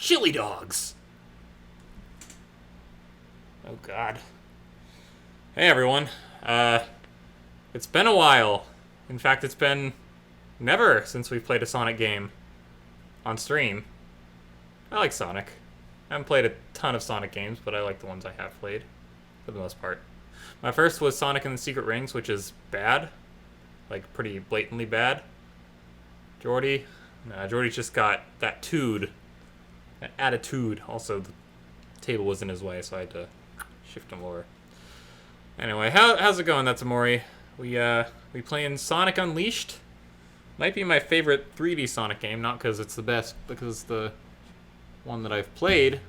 chili dogs. Oh God. Hey everyone. It's been a while. In fact, it's been never since we've played a Sonic game on stream. I like Sonic. I haven't played a ton of Sonic games, but I like the ones I have played, for the most part. My first was Sonic and the Secret Rings, which is bad. Like, pretty blatantly bad. Jordy? Nah, Jordy just got that that attitude. Also, the table was in his way, so I had to shift him lower. Anyway, how's it going? That's Amori. We playing Sonic Unleashed. Might be my favorite 3D Sonic game, not because it's the best, because it's the one that I've played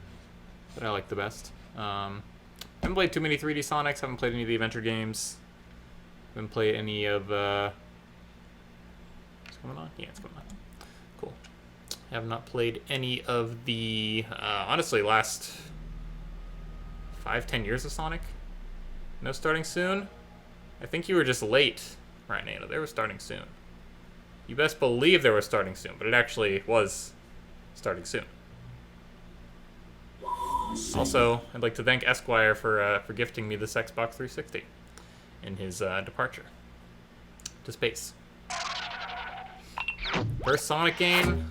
that I like the best. Haven't played too many 3D Sonics, haven't played any of the adventure games. Haven't played any of, What's going on? Yeah, it's going on. Cool. Have not played any of the, honestly, last 5-10 years of Sonic. No starting soon? I think you were just late, right, Nana? They were starting soon. You best believe they were starting soon, but it actually was starting soon. Also, I'd like to thank Esquire for gifting me this Xbox 360 in his departure to space. First Sonic game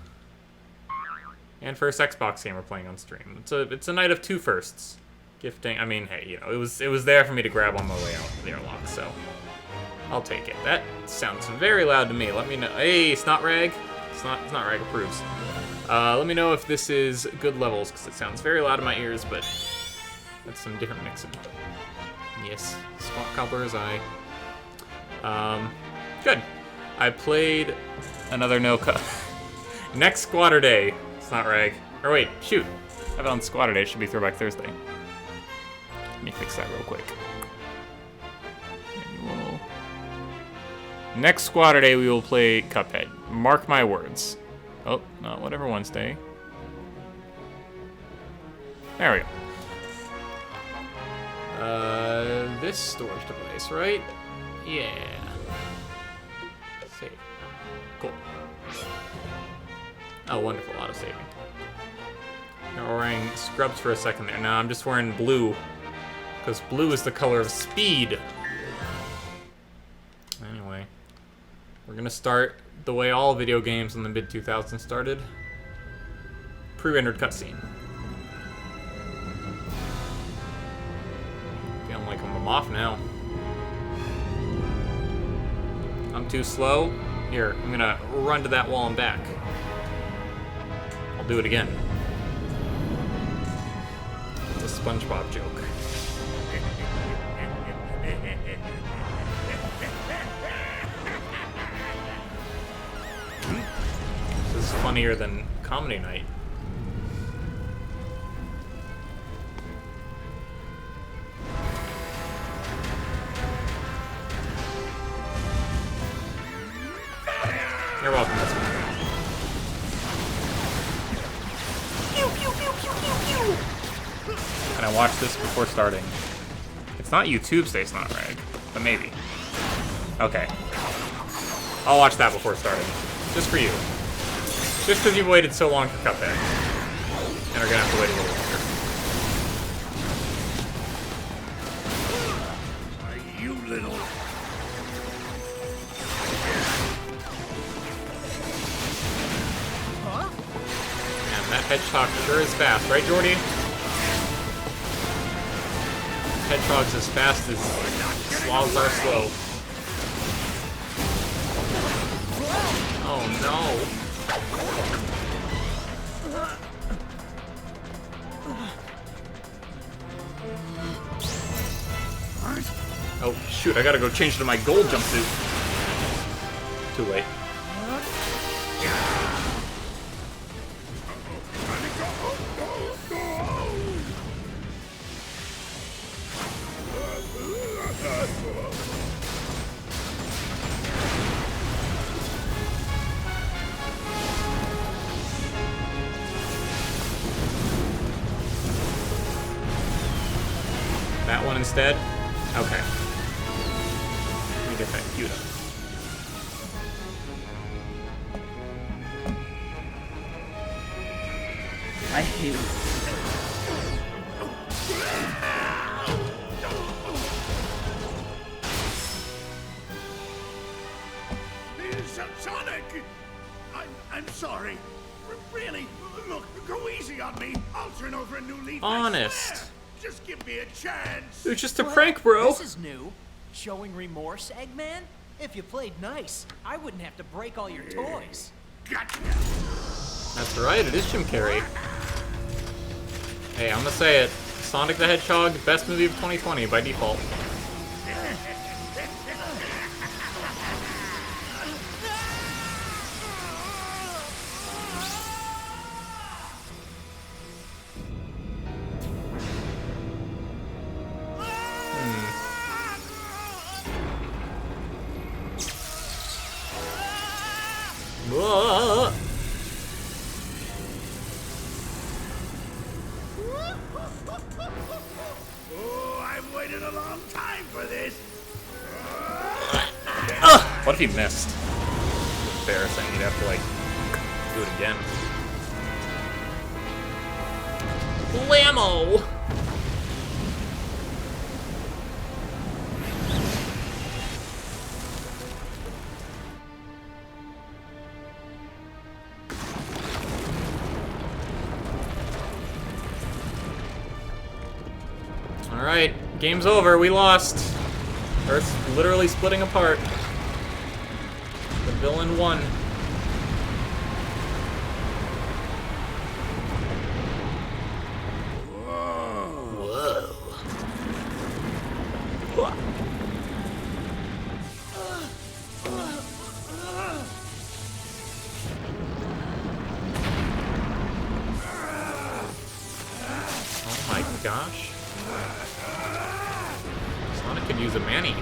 and first Xbox game we're playing on stream. It's a night of two firsts. Gifting, I mean, hey, you know, it was there for me to grab on my way out of the airlock, so I'll take it. That sounds very loud to me. Let me know. Hey, Snotrag. Snotrag approves. Let me know if this is good levels, because it sounds very loud in my ears, but that's some different mixing. Yes, Squat Cobbler's Eye. Good. I played another no-cut. Next Squatter Day, Snotrag. Or wait, shoot. I have it on Squatter Day. It should be Throwback Thursday. Let me fix that real quick. Annual. Next Squatter Day, we will play Cuphead. Mark my words. Oh, not whatever Wednesday. There we go. This storage device, right? Yeah. Save. Cool. Oh, wonderful. Auto-saving. Now we're wearing scrubs for a second there. Now I'm just wearing blue. Because blue is the color of speed. Anyway. We're gonna start the way all video games in the mid-2000s started. Pre-rendered cutscene. Feeling like I'm off now. I'm too slow. Here, I'm gonna run to that wall and back. I'll do it again. It's a SpongeBob joke. This is funnier than Comedy Night. You're welcome, that's fine. Pew, pew, pew, pew, pew, pew. And I watched this before starting. It's not YouTube Stay Snotrag, but maybe. Okay. I'll watch that before starting. Just for you. Just because you've waited so long for Cuphead. And are gonna have to wait a little longer. You little... Man, that hedgehog sure is fast, right, Jordy? Hedgehog's as fast as sloths are slow. Oh no. Oh shoot, I gotta go change to my gold jumpsuit. Too late. That one instead? Okay. Let me get that queued up. I hate Sonic! I'm sorry. Really, look, go easy on me. I'll turn over a new leaf. Honest. Just give me a chance. It's just a prank, bro. This is new. Showing remorse, Eggman? If you played nice, I wouldn't have to break all your toys. Gotcha. That's right, it is Jim Carrey. Hey, I'm gonna say it. Sonic the Hedgehog, best movie of 2020 by default. Whoa. Oh, I've waited a long time for this. What if he missed? Embarrassing, you'd have to, like, do it again. Blammo! Alright, game's over, we lost. Earth's literally splitting apart. The villain won. Whoa. Oh my gosh. Sonic could use a Manny.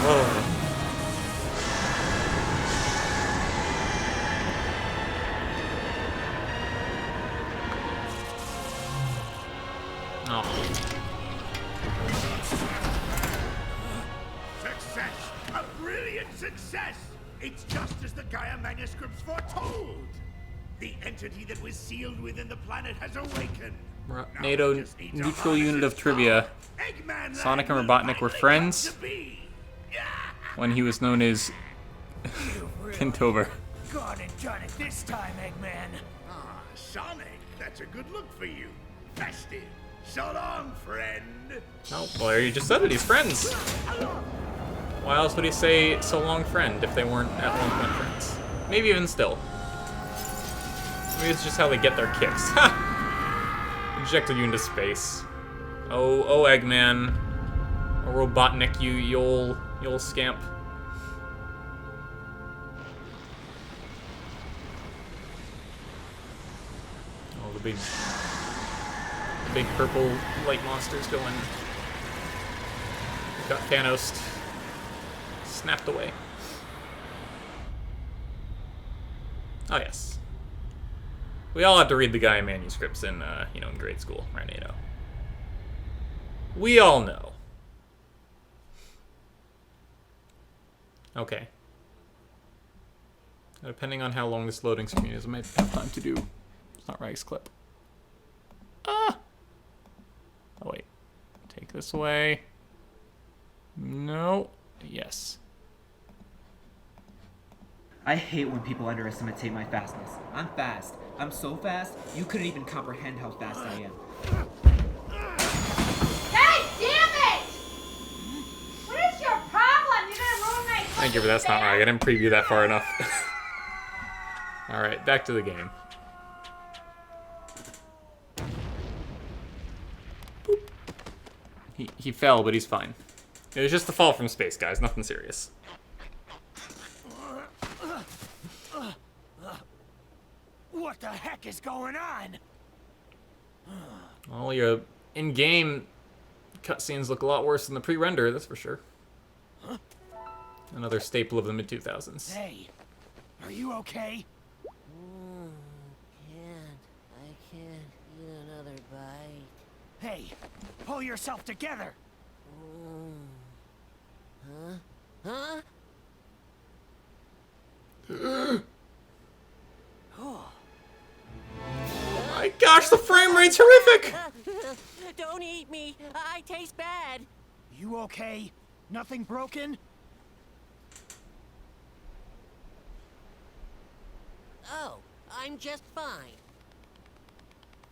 Whoa. Oh. Success! A brilliant success! It's just as the Gaia manuscripts foretold! The entity that was sealed within the planet has awakened. Now NATO we just need to neutral harness unit of its trivia. power. Eggman Sonic and Land Robotnik were will finally friends come to be. when he was known as Kintover. Gone and done it this time, Eggman. Ah, Sonic, that's a good look for you. Festive. So long, friend. Oh, well, you just said it, he's friends. Why else would he say so long friend if they weren't at one point friends? Maybe even still. Maybe it's just how they get their kicks. Ha! Injected you into space. Oh, Eggman. Or Robotnik, you'll scamp. Oh, the big purple light monsters going. Got Thanos snapped away. Oh yes. We all have to read the Gaia manuscripts in, in grade school, right, NATO? We all know. Okay. Depending on how long this loading screen is, I might have time to do Sunrise clip. Ah! Oh, wait. Take this away. No. Yes. I hate when people underestimate my fastness. I'm fast. I'm so fast, you couldn't even comprehend how fast I am. God damn it! What is your problem? You're gonna ruin my Thank you, but that's not right. I didn't preview that far enough. Alright, back to the game. Boop. He fell, but he's fine. It was just a fall from space, guys. Nothing serious. What the heck is going on? Well, your in-game cutscenes look a lot worse than the pre-render, that's for sure. Another staple of the mid-2000s. Hey, are you okay? I can't eat another bite. Hey, pull yourself together. Huh? It's horrific! Don't eat me. I taste bad. You okay? Nothing broken? Oh, I'm just fine.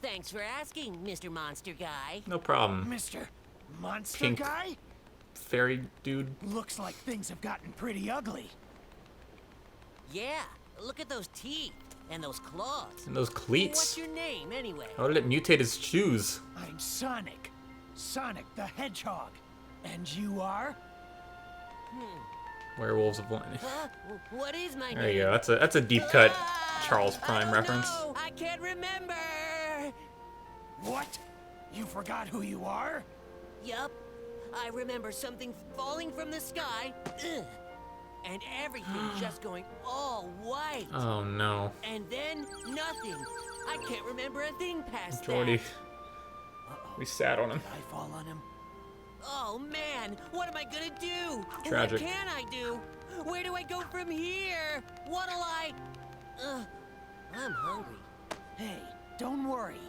Thanks for asking, Mr. Monster Guy. No problem. Mr. Monster Pink. Guy? Fairy dude. Looks like things have gotten pretty ugly. Yeah, look at those teeth and those claws. And those What's cleats. your name, anyway? How did it mutate his shoes? I'm Sonic. Sonic the Hedgehog. And you are? Werewolves of One. Huh? What is my There name? you go. That's a deep cut Ah! Charles Prime Oh, reference. No, I can't remember. What? You forgot who you are? Yup. I remember something falling from the sky. Ugh. And everything just going all white. Oh no. And then nothing. I can't remember a thing past Jordy. that. We sat on him. Did I fall on him? Oh man, what am I gonna do? Tragic. What can I do? Where do I go from here? What'll I... I'm hungry. Hey, don't worry.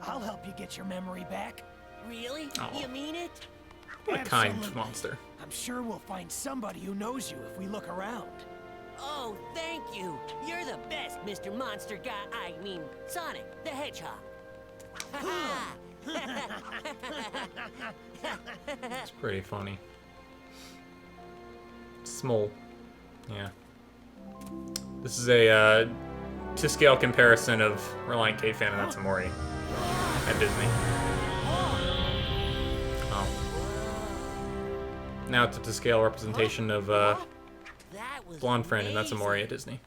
I'll help you get your memory back. Really? Oh. You mean it? What a kind Absolutely. monster. I'm sure we'll find somebody who knows you if we look around. Oh, thank you. You're the best, Mr. Monster Guy. I mean, Sonic the Hedgehog. It's pretty funny. Small. Yeah. This is a to scale comparison of Reliant K Fan and That's Amori at Disney. Oh. Now it's a to scale representation of That was Blonde Friend and That's amazing. Amori at Disney.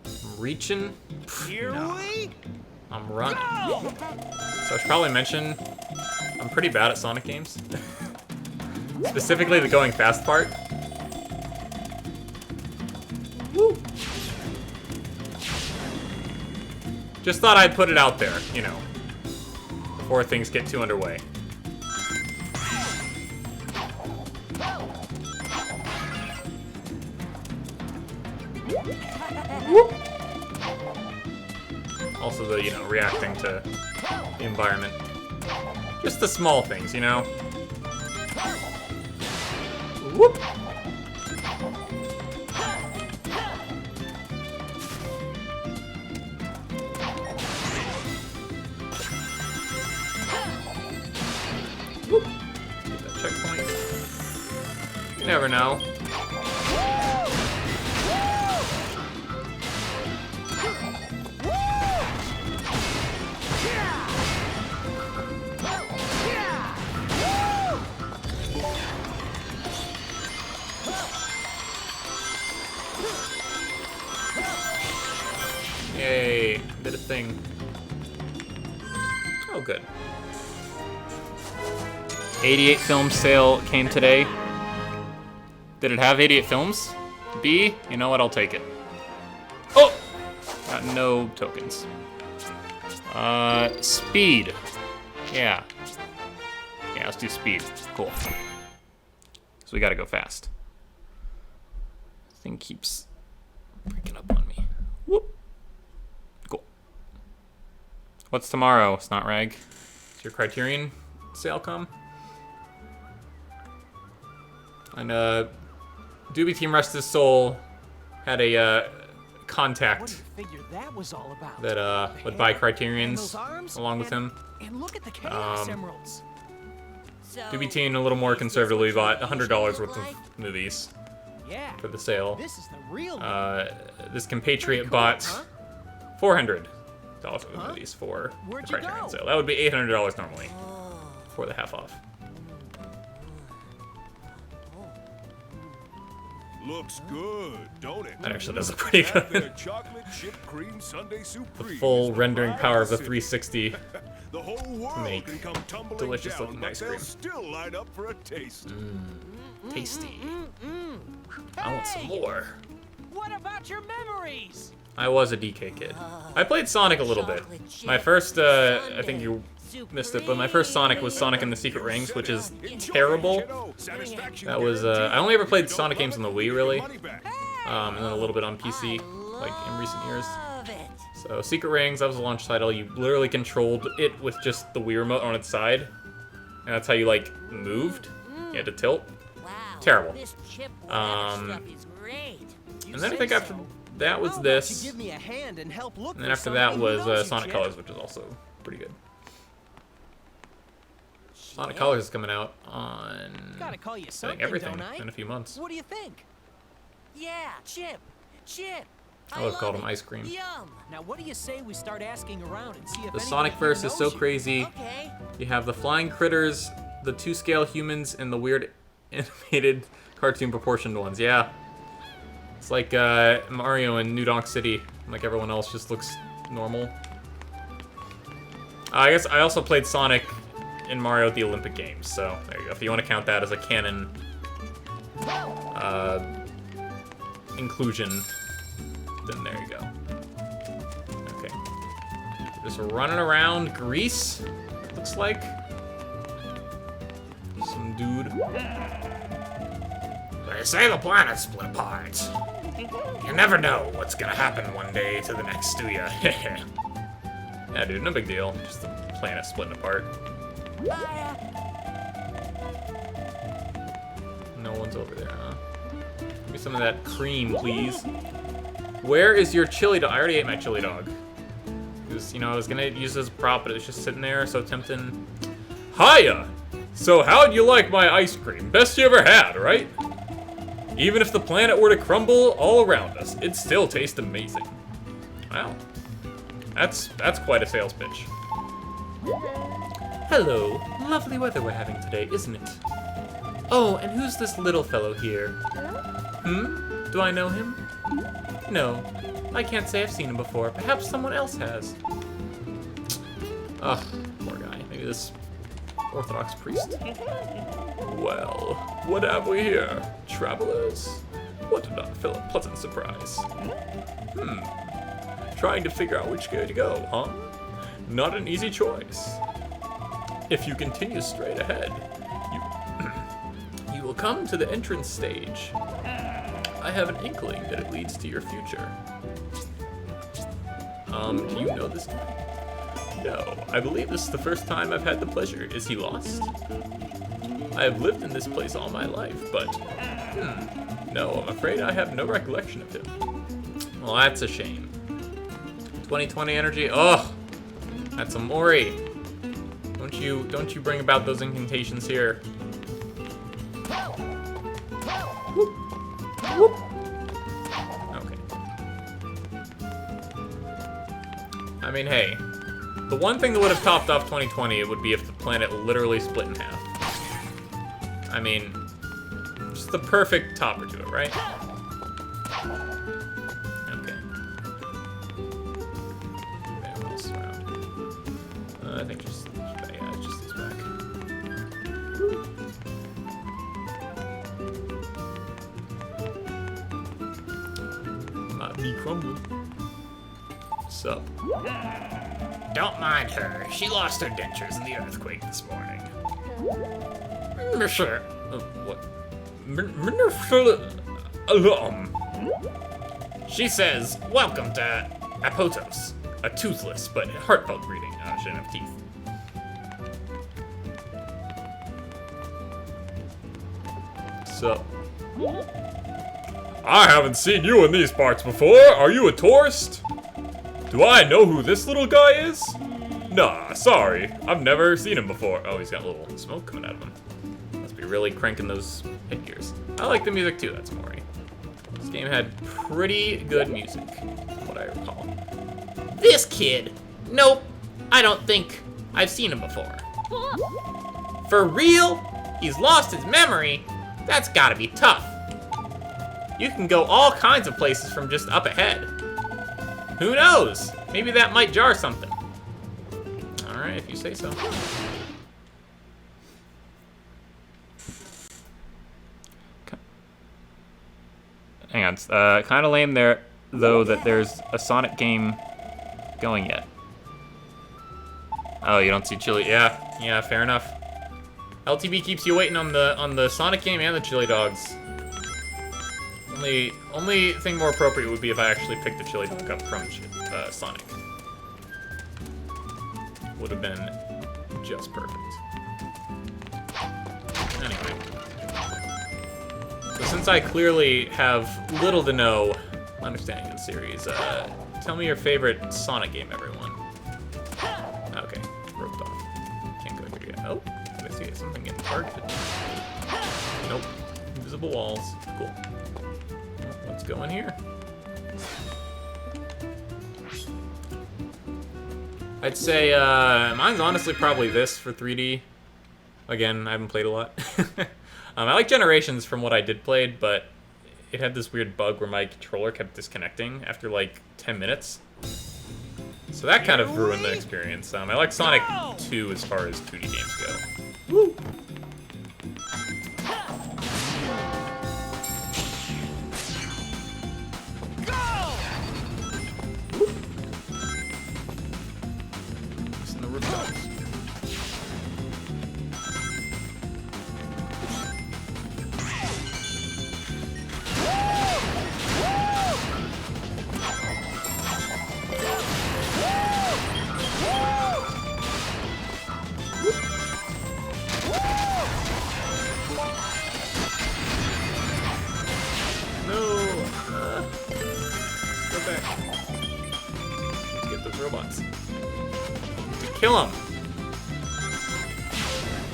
I'm reaching. Here we I'm running. So I should probably mention I'm pretty bad at Sonic games. Specifically the going fast part. Woo. Just thought I'd put it out there, you know, before things get too underway. Whoop. Also the, you know, reacting to the environment. Just the small things, you know? Whoop! Whoop! Get that checkpoint. You never know. Yay, did a thing. Oh, good. 88 film sale came today. Did it have 88 films? B, you know what, I'll take it. Oh! Got no tokens. Speed. Yeah. Yeah, let's do speed. Cool. So we gotta go fast. This thing keeps freaking up on me. Whoop. Cool. What's tomorrow, Snotrag? Is your Criterion sale come? And Doobie Team Rest His Soul had a What do contact you figure that was all about? that would buy And Criterions those arms, along with him. And look at the Chaos Um, Emeralds. So, Doobie Team, a little more is this conservatively, what bought $100 television worth look like? of movies Yeah. for the sale. This is the real one. This compatriot Cool, bought huh? $400 worth of Huh? movies for Where'd the you Criterion go? sale. That would be $800 normally Oh, for the half off. Looks good, don't it? That actually does look pretty That good. there chocolate chip cream sundae The supreme full is rendering power of the city. 360. The whole world make can come tumbling delicious down, looking but ice they'll cream. still line up for a taste. Tasty. I want some more. What about your memories? I was a DK kid. I played Sonic a little bit. My first, I think you missed it, but my first Sonic was Sonic and the Secret Rings, which is terrible. Kiddo, satisfaction That was, guaranteed. I only ever played Don't Sonic games on the Wii, your really. money back. And then a little bit on PC, like in recent years. love it. So, Secret Rings, that was a launch title. You literally controlled it with just the Wii remote on its side. And that's how you, like, moved. You had to tilt. Wow. Terrible. This chip Um, stuff is great. You And then I say think after so. that was How about this. you give me a hand and help look And then for after that somebody who was knows you, Sonic kid? Colors, which is also pretty good. Sonic Colors is coming out on, Gotta call you I think, something, everything don't I? in a few months. What do you think? Yeah, Chip. I would have called him Ice Cream. Yum. Now, what do you say we start asking around and see if The anybody Sonic here verse is so knows you? crazy. Okay. You have the flying critters, the 2-scale humans, and the weird animated cartoon proportioned ones. Yeah. It's like Mario in New Donk City. Like everyone else just looks normal. I guess I also played Sonic in Mario at the Olympic Games, so there you go. If you want to count that as a canon inclusion, then there you go. Okay. Just running around Greece, looks like. Some dude. They say the planet's split apart. You never know what's gonna happen one day to the next, do ya? Yeah, dude, no big deal. Just the planet splitting apart. No one's over there, huh? Give me some of that cream, please. Where is your chili dog? I already ate my chili dog. Because, you know, I was gonna use it as a prop, but it was just sitting there, so tempting. Hiya! So how'd you like my ice cream? Best you ever had, right? Even if the planet were to crumble all around us, it'd still taste amazing. Wow. That's quite a sales pitch. Hello. Lovely weather we're having today, isn't it? Oh, and who's this little fellow here? Hmm? Do I know him? No. I can't say I've seen him before. Perhaps someone else has. Ugh, poor guy. Maybe this Orthodox priest. Well, what have we here? Travelers? What an unpleasant surprise. Trying to figure out which way to go, huh? Not an easy choice. If you continue straight ahead, you will come to the entrance stage. I have an inkling that it leads to your future. Do you know this guy? No, I believe this is the first time I've had the pleasure. Is he lost? I have lived in this place all my life, but... no, I'm afraid I have no recollection of him. Well, that's a shame. 2020 energy. Oh, that's a Mori. Don't you bring about those incantations here. Whoop. Whoop. Okay. I mean, hey, the one thing that would have topped off 2020 would be if the planet literally split in half. I mean, just the perfect topper to it, right? I think just, yeah, it's just this back. Might be crumbling. What's up? Don't mind her. She lost her dentures in the earthquake this morning. Monsieur. What? She says, welcome to Apotos. A toothless but heartfelt greeting. She didn't have teeth. So, I haven't seen you in these parts before. Are you a tourist? Do I know who this little guy is? Nah, sorry. I've never seen him before. Oh, he's got a little smoke coming out of him. Must be really cranking those headgears. I like the music too, that's Mori. This game had pretty good music, from what I recall. This kid? Nope. I don't think I've seen him before. For real? He's lost his memory? That's gotta be tough. You can go all kinds of places from just up ahead. Who knows? Maybe that might jar something. Alright, if you say so. Hang on, kind of lame there, though, that there's a Sonic game going yet. Oh, you don't see chili? Yeah, fair enough. LTB keeps you waiting on the Sonic game and the chili dogs. Only thing more appropriate would be if I actually picked the chili dog up from Sonic. Would have been just perfect. Anyway. So since I clearly have little to no understanding of the series, tell me your favorite Sonic game, everyone. Okay, roped off. Can't go here yet. Oh, I see something getting targeted. Nope. Invisible walls. Cool. Let's go in here. I'd say mine's honestly probably this for 3D. Again, I haven't played a lot. I like Generations from what I did play, but it had this weird bug where my controller kept disconnecting after like 10 minutes. So that kind of ruined the experience. I like Sonic 2 as far as 2D games go. Woo! Listen to the rooftops. Robots. To kill him!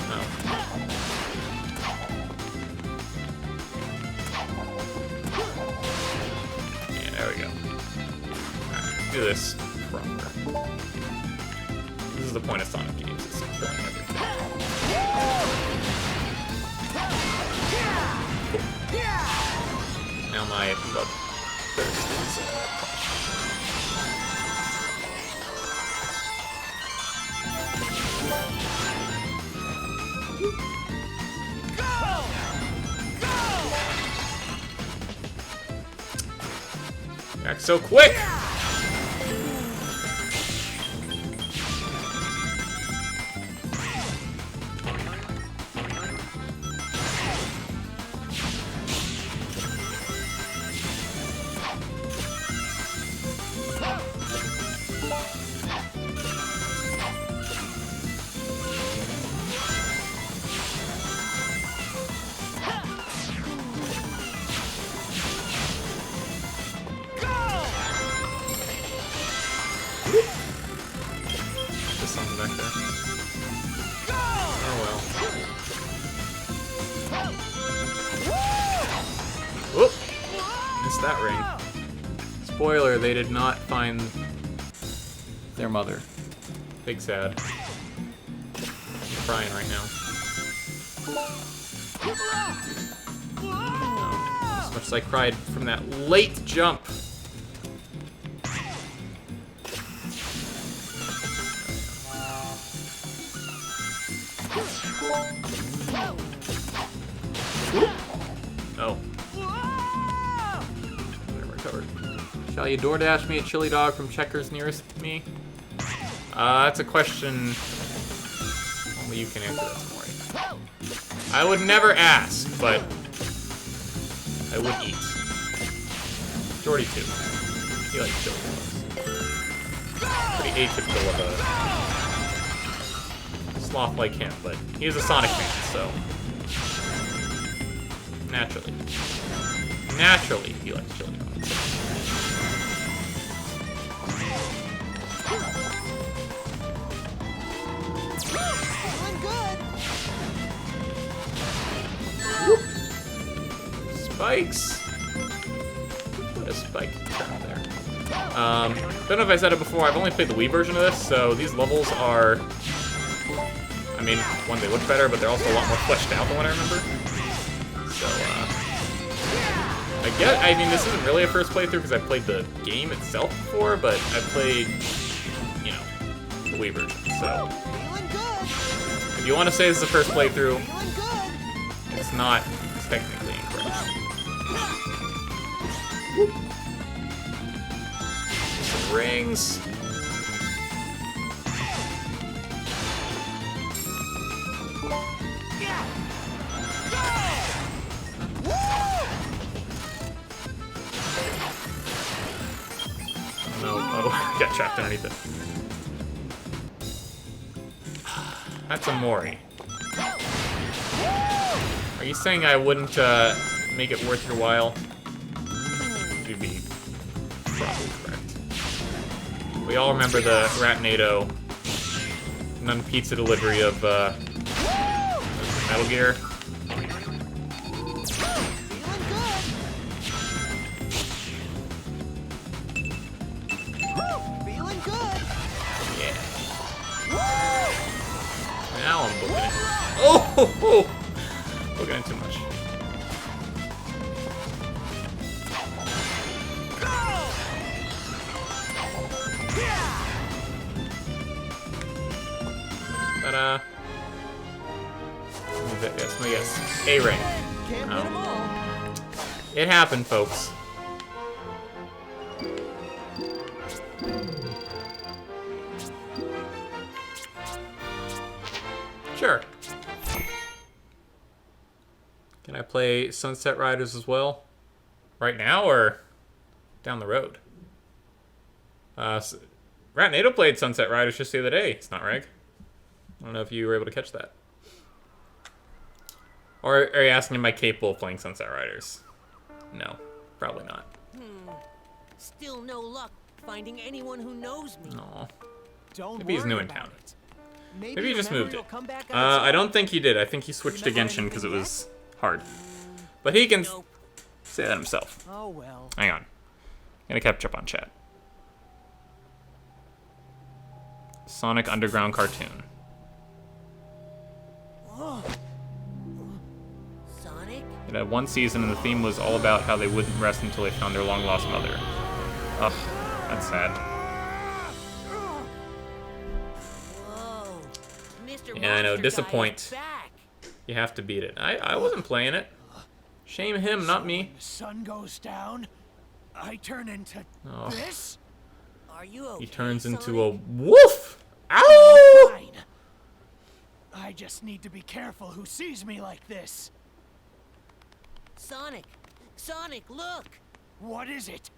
Oh. Yeah, there we go. Alright, do this proper. This is the point of Sonic games, is killing everything. Cool. Now my blood thirst is Back so quick! that ring. Spoiler, they did not find their mother. Big sad. I'm crying right now. Oh, as much as I cried from that late jump. Oh. Shall you DoorDash me a chili dog from Checkers nearest me? That's a question only you can answer that, Mori. I would never ask, but I would eat. Jordy too. He likes chili dogs. Pretty atypical of a sloth like him, but he is a Sonic fan, so naturally he likes chili dogs. Spikes. Put a spike trap there. Don't know if I said it before, I've only played the Wii version of this, so these levels are, I mean, one, they look better, but they're also a lot more fleshed out than what I remember. So, I mean, this isn't really a first playthrough because I played the game itself before, but I played, you know, the Wii version, so. If you want to say this is the first playthrough, it's not technically incorrect. Some rings. trapped underneath it. That's a Mori. Are you saying I wouldn't make it worth your while? You'd be probably correct. We all remember the Ratnado non-pizza delivery of Metal Gear. Feeling good. Yeah. Now I'm booking it. Oh! Booking it too much. But, let me guess. A rank. Can't win 'em all. It happened, folks. Sure. Can I play Sunset Riders as well? Right now or down the road? Ratnado played Sunset Riders just the other day. It's not Reg. I don't know if you were able to catch that. Or are you asking, am I capable of playing Sunset Riders? No, probably not. Still no luck finding anyone who knows me. Aw. Don't Maybe he's worry new in about town. it. Maybe he your just memory moved will it. come back on its I own. don't think he did. I think he switched to Remember Genshin because it anything was hard. But he can Nope. say that himself. Oh well. Hang on. Gonna catch up on chat. Sonic Underground cartoon. Sonic? It had one season and the theme was all about how they wouldn't rest until they found their long-lost mother. Ugh, that's sad. Whoa. Mr. Yeah, I know, Monster Guy disappoint. is back. You have to beat it. I wasn't playing it. Shame him, not me. The sun goes down. I turn into Oh. this. Are you okay, He turns Sonic? into a wolf! Ow! Fine. I just need to be careful who sees me like this. Sonic! Sonic, look! What is it?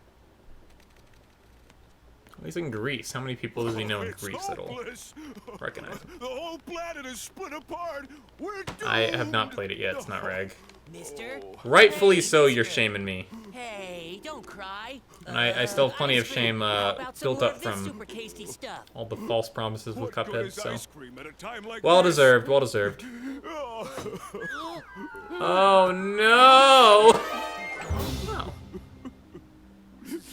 He's in Greece. How many people does he know in It's Greece that'll hopeless. recognize him? The whole planet is split apart. We're doomed. I have not played it yet. It's not Reg. Mister? Rightfully Hey, so, you're mister. shaming me. Hey, don't cry. And I still have plenty of ice cream. shame How about some built more up of this from super tasty stuff? all the false promises with What good Cuphead, is so... ice cream at a time like Well this? deserved, well deserved. Oh. Oh no! Wow,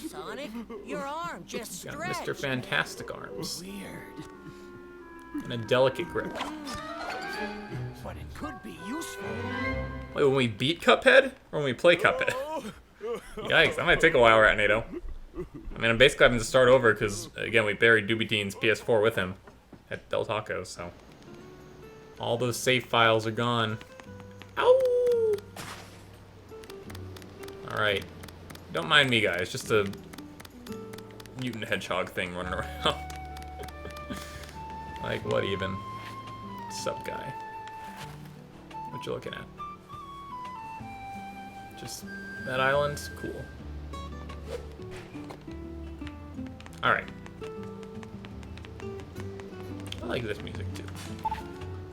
Sonic, your arm just got stretched. Mr. Fantastic arms. Weird, And a delicate grip. but it could be useful. Wait, when we beat Cuphead? Or when we play Cuphead? Yikes, that might take a while, Ratnado. I mean, I'm basically having to start over because, again, we buried Doobie Dean's PS4 with him at Del Taco, so... all those save files are gone. Ow! Alright. Don't mind me, guys. Just a mutant hedgehog thing running around. Like, what even? Sup, guy? What you looking at? Just that island? Cool. Alright. I like this music, too.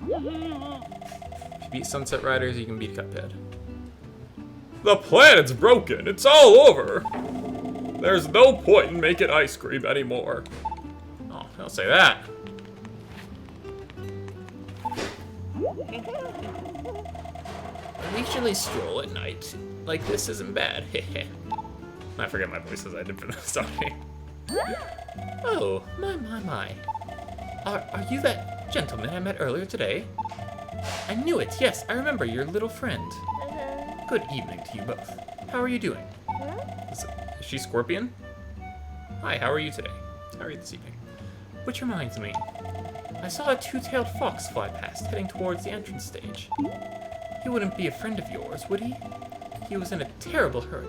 If you beat Sunset Riders, you can beat Cuphead. The planet's broken! It's all over! There's no point in making ice cream anymore. Oh, don't say that. I usually stroll at night. Like, this isn't bad. I forget my voices I did for the story. Oh, my. Are you that gentleman I met earlier today? I knew it, yes, I remember your little friend. Good evening to you both. How are you doing? Is she Scorpion? Hi, how are you today? How are you this evening? Which reminds me, I saw a two-tailed fox fly past, heading towards the entrance stage. He wouldn't be a friend of yours, would he? He was in a terrible hurry.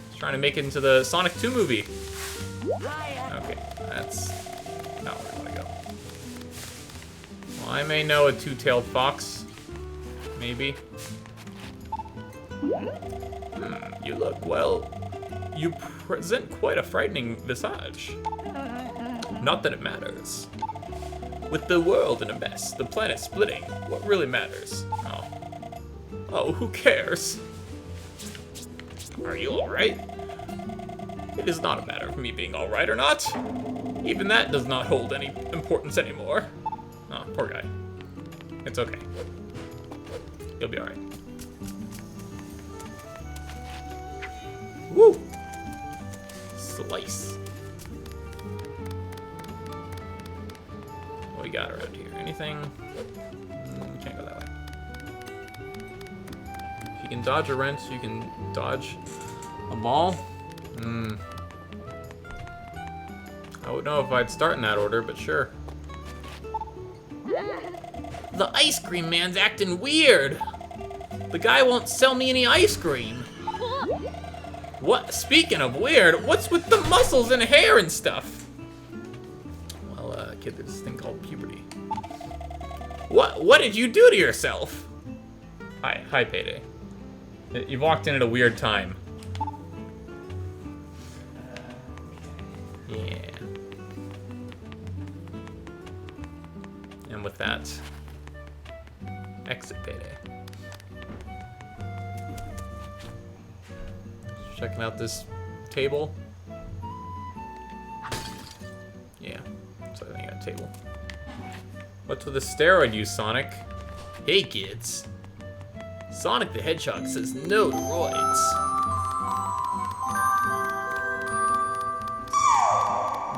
He's trying to make it into the Sonic 2 movie. Okay, that's not where I want to go. Well, I may know a two-tailed fox. Maybe. You look, well, you present quite a frightening visage. Not that it matters. With the world in a mess, the planet splitting, what really matters? Oh. Oh, who cares? Are you alright? It is not a matter of me being alright or not. Even that does not hold any importance anymore. Oh, poor guy. It's okay. He'll be alright. Woo! Slice. What we got around here? Anything? Can't go that way. If you can dodge a wrench, you can dodge a ball. I wouldn't know if I'd start in that order, but sure. The ice cream man's acting weird. The guy won't sell me any ice cream. What? Speaking of weird, what's with the muscles and hair and stuff? Well, kid, there's this thing called puberty. What did you do to yourself? Hi, Payday. You've walked in at a weird time. Yeah. And with that, exit Payday. Checking out this table. Yeah, so I think I got a table. What's with the steroid use, Sonic? Hey kids. Sonic the Hedgehog says no to roids.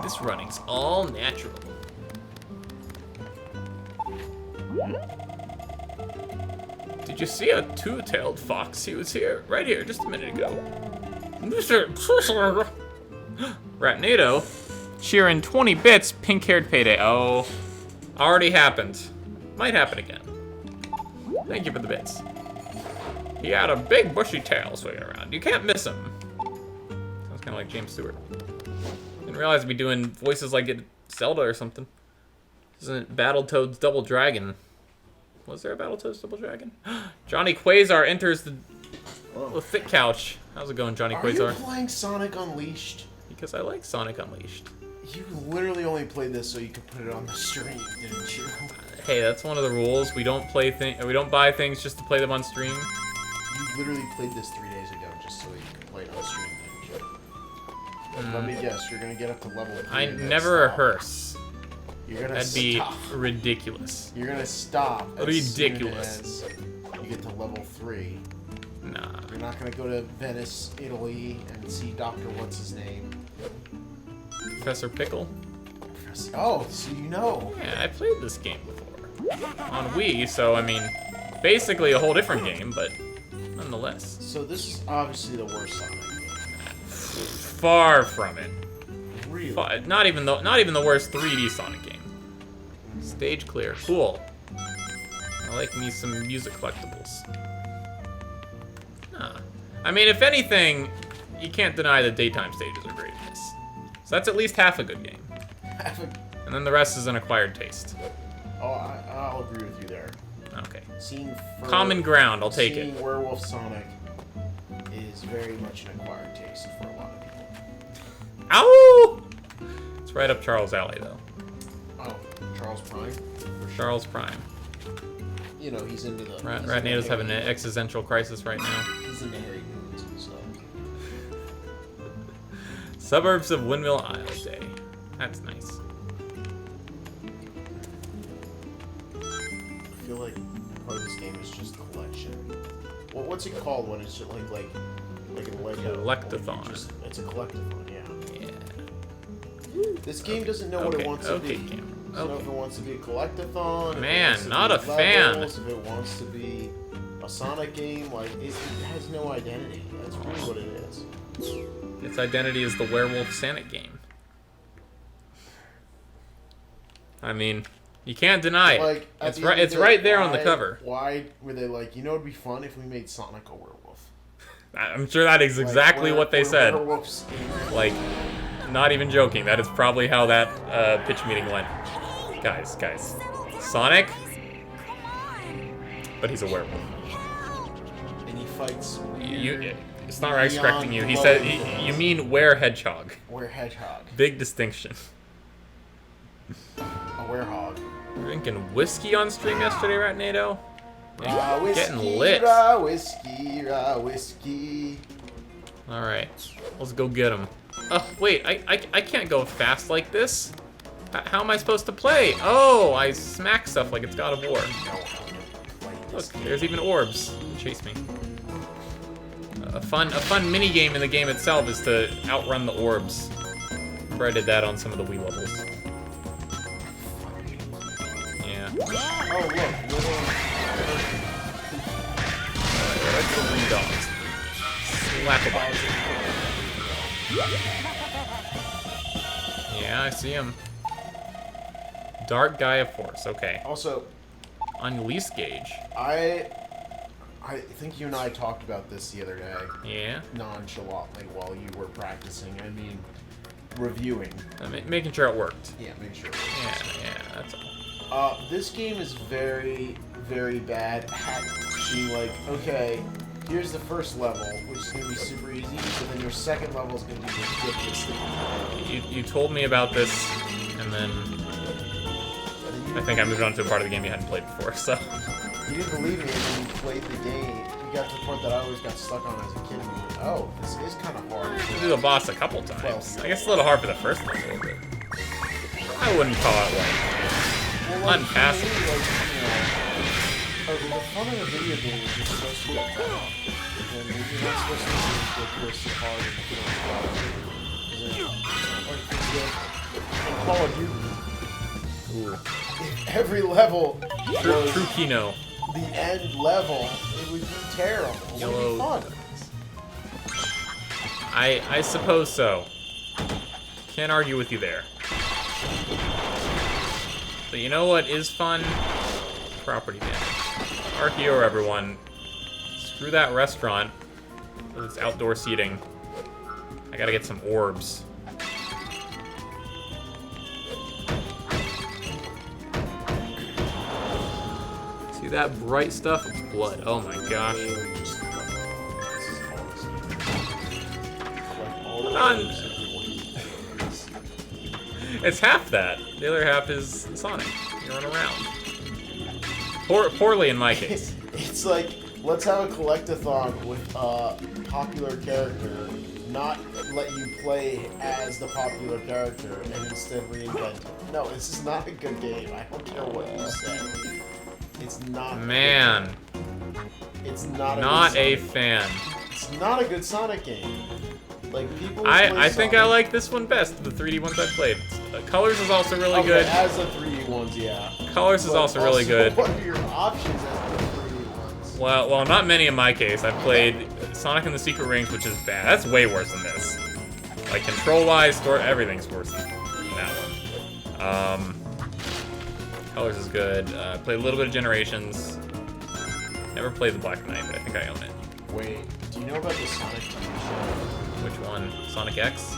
This running's all natural. Did you see a two-tailed fox? He was here, right here, just a minute ago. Ratnado, cheering 20 bits, pink-haired Payday. Oh, already happened. Might happen again. Thank you for the bits. He had a big bushy tail swinging around. You can't miss him. Sounds kind of like James Stewart. Didn't realize I'd be doing voices like in Zelda or something. Isn't it Battletoads Double Dragon? Was there a Battletoads Double Dragon? Johnny Quasar enters the thick couch. How's it going, Johnny Quasar? Are you playing Sonic Unleashed? Because I like Sonic Unleashed. You literally only played this so you could put it on the stream, didn't you? Hey, that's one of the rules. We don't play we don't buy things just to play them on stream. You literally played this 3 days ago just so you could play it on stream, didn't you? Let me guess, you're gonna get up to level 3. I and never stop. rehearse. You're gonna That'd be stop. ridiculous. You're gonna stop. Ridiculous. As soon as you get to level 3. Nah. You're not gonna go to Venice, Italy, and see Dr. What's his name. Professor Pickle? Oh, so you know. Yeah, I played this game before. On Wii, so I mean, basically a whole different game, but nonetheless. So this is obviously the worst Sonic game. Far from it. Really? Not even the worst 3D Sonic game. Stage clear. Cool. I like me some music collectibles. Huh. I mean, if anything, you can't deny the daytime stages are great in this. So that's at least half a good game. And then the rest is an acquired taste. Oh, I'll agree with you there. Okay. Common ground, I'll take it. Seeing Werewolf Sonic is very much an acquired taste for a lot of people. Ow! It's right up Charles' alley, though. Oh, Charles Prime? Charles Prime. You know, he's into the... Ratnado's having an existential crisis right now. He's into Harry Moons and stuff. Suburbs of Windmill Isle Day. That's nice. I feel like part of this game is just collection. Well, what's it called when it's just like a Lego? Collectathon. It's a collectathon, yeah. Yeah. This game doesn't know what it wants to be. Camera. It doesn't know if it wants to be a collectathon. Man, not a fan. If it wants to be a Sonic game, like it has no identity. That's really what it is. Its identity is the Werewolf Sonic game. I mean, you can't deny it. Like, It's right. It's right there on the cover. Why were they like, you know, it'd be fun if we made Sonic a werewolf? I'm sure that is exactly what they said. Werewolves in Like, not even joking. That is probably how that pitch meeting went. Guys. Sonic, but he's a werewolf. and he fights. It's not right correcting you. He said, you mean were hedgehog. Were hedgehog. Big distinction. A werehog. Drinking whiskey on stream yesterday, right, Nato? Whiskey, Getting lit. Whiskey. All right, let's go get him. Oh, wait, I can't go fast like this. How am I supposed to play? Oh, I smack stuff like it's God of War. Look, there's even orbs. Chase me. A fun mini game in the game itself is to outrun the orbs. Remember I did that on some of the Wii levels. Yeah. Oh, look. Little green dogs. Slap a bite. Yeah, I see him. Dark Gaia Force, okay. Also, Unleashed Gauge. I think you and I talked about this the other day. Yeah? Nonchalantly while you were practicing. I mean, reviewing. Making sure it worked. Yeah, make sure. Yeah, that's all. This game is very, very bad at being like, okay, here's the first level, which is going to be super easy, so then your second level is going to be ridiculously hard. You told me about this, and then I think I moved on to a part of the game you hadn't played before, so. You didn't believe me when you played the game. You got to the part that I always got stuck on as a kid, and you went, oh, this is kind of hard. I did the boss a couple times. I guess it's a little hard for the first level, but I wouldn't call it like unpassable. The fun of a video game is you're supposed to get fun. And you're not supposed to go twist so hard and you don't Call of Duty. Ooh. If every level was True Kino. the end level, it would be terrible. It Yellow. would be fun. I suppose so. Can't argue with you there. But you know what is fun? Property damage. Our hero, everyone. Screw that restaurant with its outdoor seating. I gotta get some orbs. See that bright stuff? It's blood. Oh my gosh. It's half that. The other half is Sonic. You run around. Poorly in my case. It's like, let's have a collectathon with a popular character, not let you play as the popular character, and instead reinvent it. No, this is not a good game. I don't care what you say. It's not. Man. It's not. Not a fan. It's not a good Sonic game. Like people. I think I like this one best. The 3D ones I played. Colors is also really good. As the 3D ones, yeah. Colors is also really good. What are your options as the 3D ones? Well, not many in my case. I've played Sonic and the Secret Rings, which is bad. That's way worse than this. Like control-wise, everything's worse than that one. Colors is good. Played a little bit of Generations. Never played the Black Knight, but I think I own it. Wait, do you know about the Sonic TV show? Which one? Sonic X?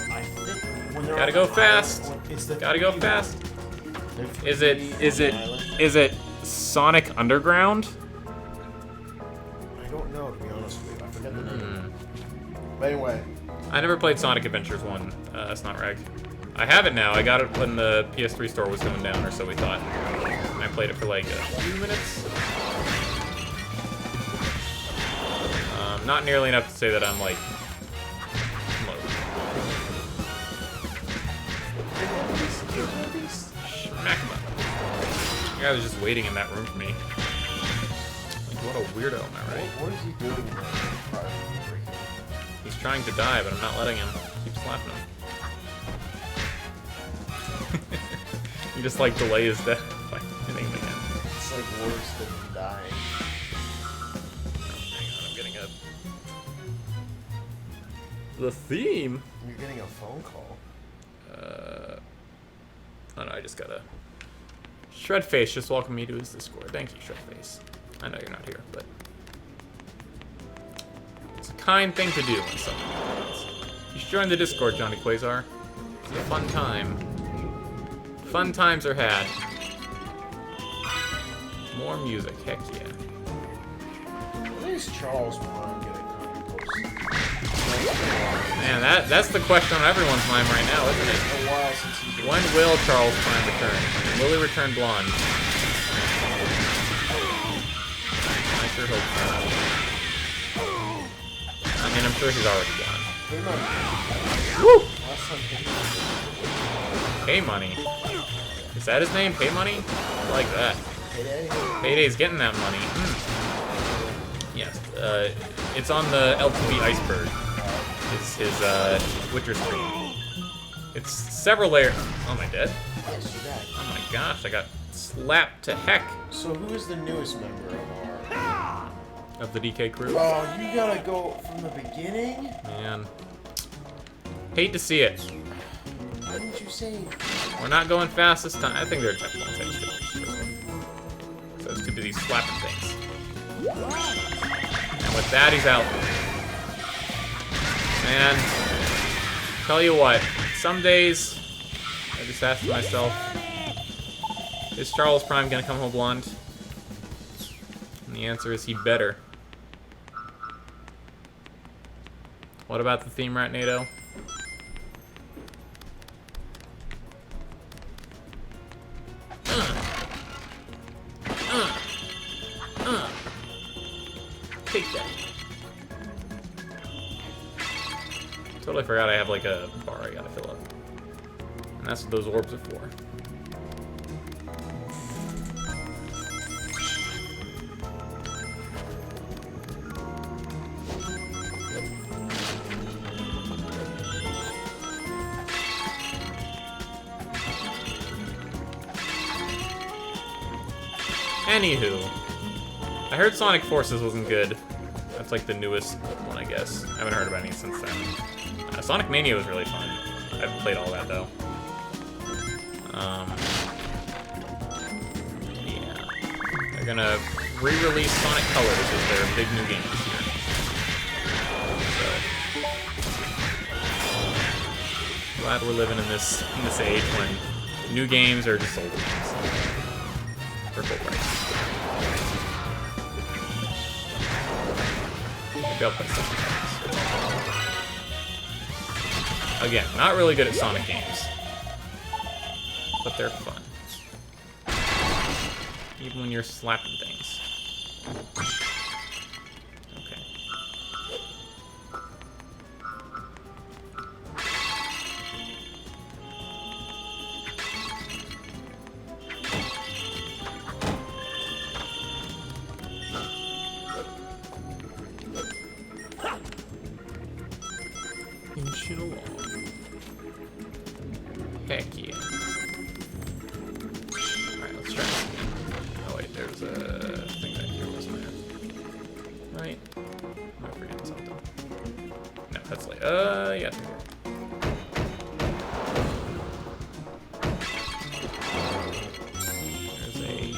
I think when they're Gotta on go the fast. island, it's the Gotta go 3D fast. one. Is it Sonic Underground? I don't know, to be honest with you. I forget the name. But anyway. I never played Sonic Adventures 1, Snotrag. I have it now. I got it when the PS3 store was going down, or so we thought. And I played it for like a few minutes. Not nearly enough to say that I'm like smack him up. The guy was just waiting in that room for me. Like, what a weirdo, am I right? What is he doing in there? He's trying to die, but I'm not letting him. Keep slapping him. He just like delay his death by hitting him again. It's like worse than dying. Hang on, I'm getting the theme. You're getting a phone call. Oh no, I just got a Shredface just welcomed me to his Discord. Thank you, Shredface. I know you're not here, but it's a kind thing to do when someone joins. You should join the Discord, Johnny Quasar. It's a fun time. Fun times are had. More music, heck yeah. What is Charles Brown getting kind of close? Man, that's the question on everyone's mind right now, isn't it? A while since he's been. When will Charles Prime return? And will he return blonde? I sure hope so. I mean, I'm sure he's already blonde. Pretty much. Woo! Last time he Pay Money. Is that his name? Pay Money? I like that. Payday? Payday's getting that money. Yes. It's on the LTV Iceberg. It's his Witcher stream. It's several layers. Oh, am I dead? Yes, you're back. Oh my gosh, I got slapped to heck So who is the newest member of our... of the DK crew. Oh, you gotta go from the beginning? Man. Hate to see it. Why didn't you say... We're not going fast this time. I think they're checkpoints. I just didn't reach this one. So I was too busy slapping things. And with that, he's out. Man, tell you what, some days I just ask myself, is Charles Prime gonna come home blonde? And the answer is he better. What about the theme, Rat NATO? Take that. Totally forgot I have like a bar I gotta fill up. And that's what those orbs are for. Anywho, I heard Sonic Forces wasn't good. That's like the newest one, I guess. I haven't heard about any since then. Sonic Mania was really fun. I've played all that though. Yeah. They're gonna re-release Sonic Colors as their big new game this year. So, glad we're living in this age when new games are just old games. For full price. Maybe I'll play something else. Again, not really good at Sonic games. But they're fun. Even when you're slapping things. Okay. Inch it along. Heck yeah. Alright, let's try this again. Oh wait, there's a thing back here, wasn't there? Right? Am I forgetting something? No, that's like, yeah. There's a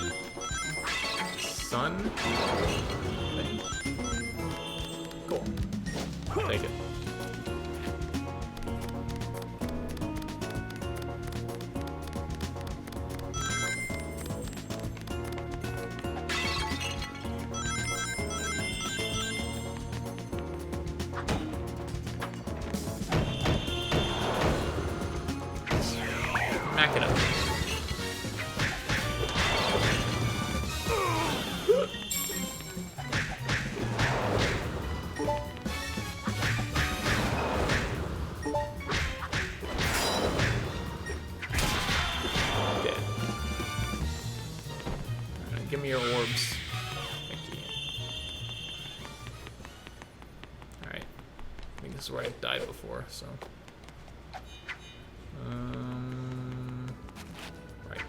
sun thing. Cool. Take it. Smack it up. Dead. Alright, give me your orbs. Thank you. Alright. I think this is where I died before, so. Right.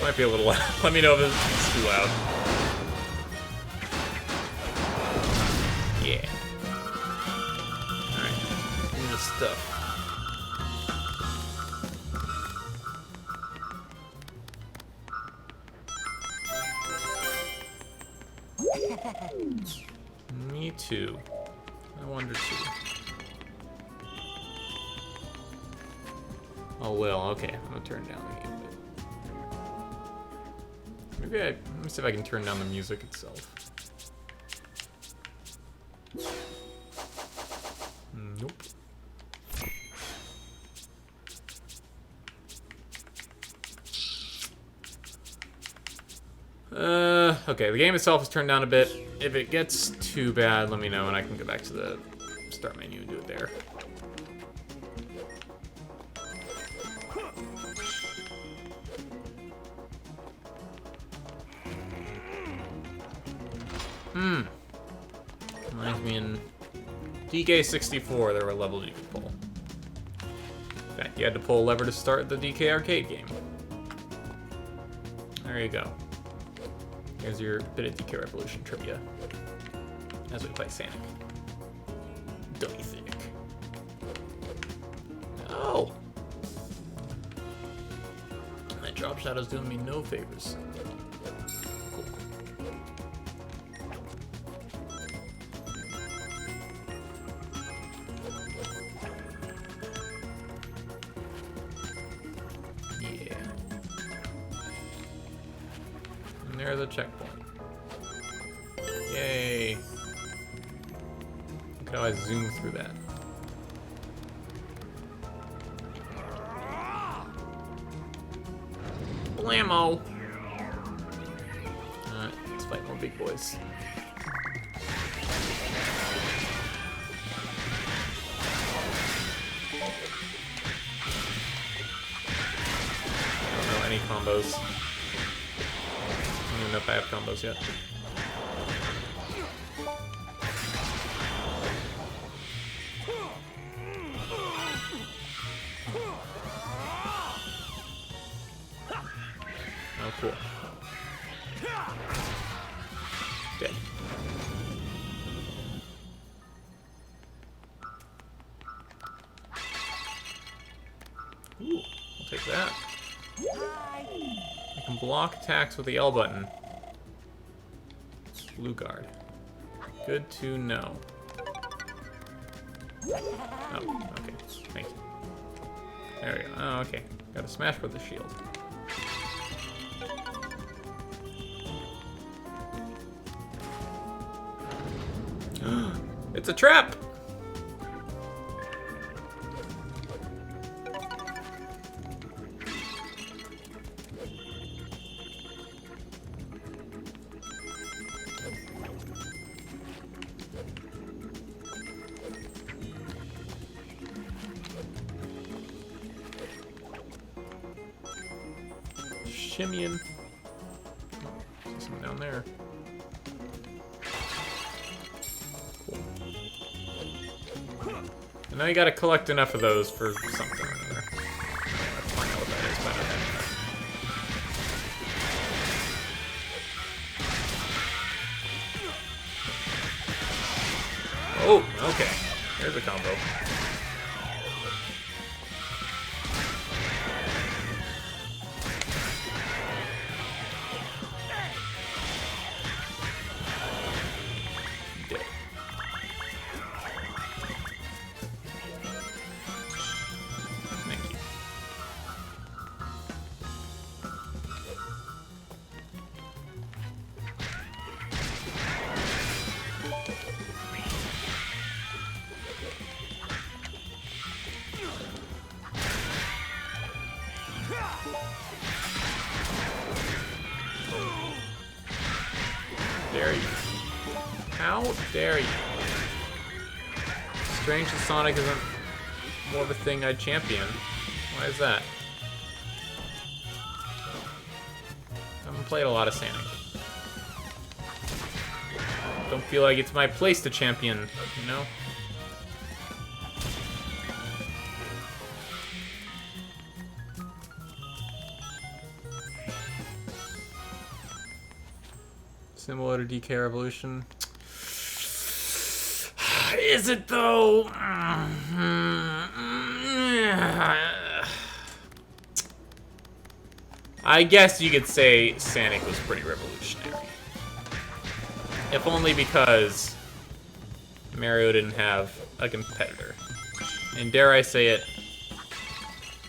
Might be a little loud. Let me know if it's too loud. Yeah. stuff. Me too. I wonder too. Oh well, okay. I'm gonna turn down the game. Maybe let me see if I can turn down the music itself. Nope. Okay, the game itself is turned down a bit. If it gets too bad, let me know and I can go back to the start menu and do it there. Reminds me in DK64 there were levels you could pull. In fact, you had to pull a lever to start the DK arcade game. There you go. Here's your bit of DK Revolution trivia as we play Sonic. Dummy thick. Oh! That drop shadow's doing me no favors. Cool. Yeah. And there's a checkpoint. Yay. Look how I zoom through that. Blammo! Alright, let's fight more big boys. I don't know any combos. I don't even know if I have combos yet. Oh, cool. Dead. Ooh, I'll take that. I can block attacks with the L button. Blue guard. Good to know. Oh, okay. Thank you. There we go. Oh, okay. Got to smash with the shield. It's a trap! Shimmying. Oh, see something down there. And now you gotta collect enough of those for something or other. Let's find out what that is by not having that. Oh, okay. There's a combo. Dead. Thank you. Dare you? How dare you? Strange that Sonic isn't more of a thing I'd champion. Why is that? I haven't played a lot of Sonic. Don't feel like it's my place to champion, you know? Similar to DK Revolution. Is it though? I guess you could say Sonic was pretty revolutionary. If only because Mario didn't have a competitor. And dare I say it,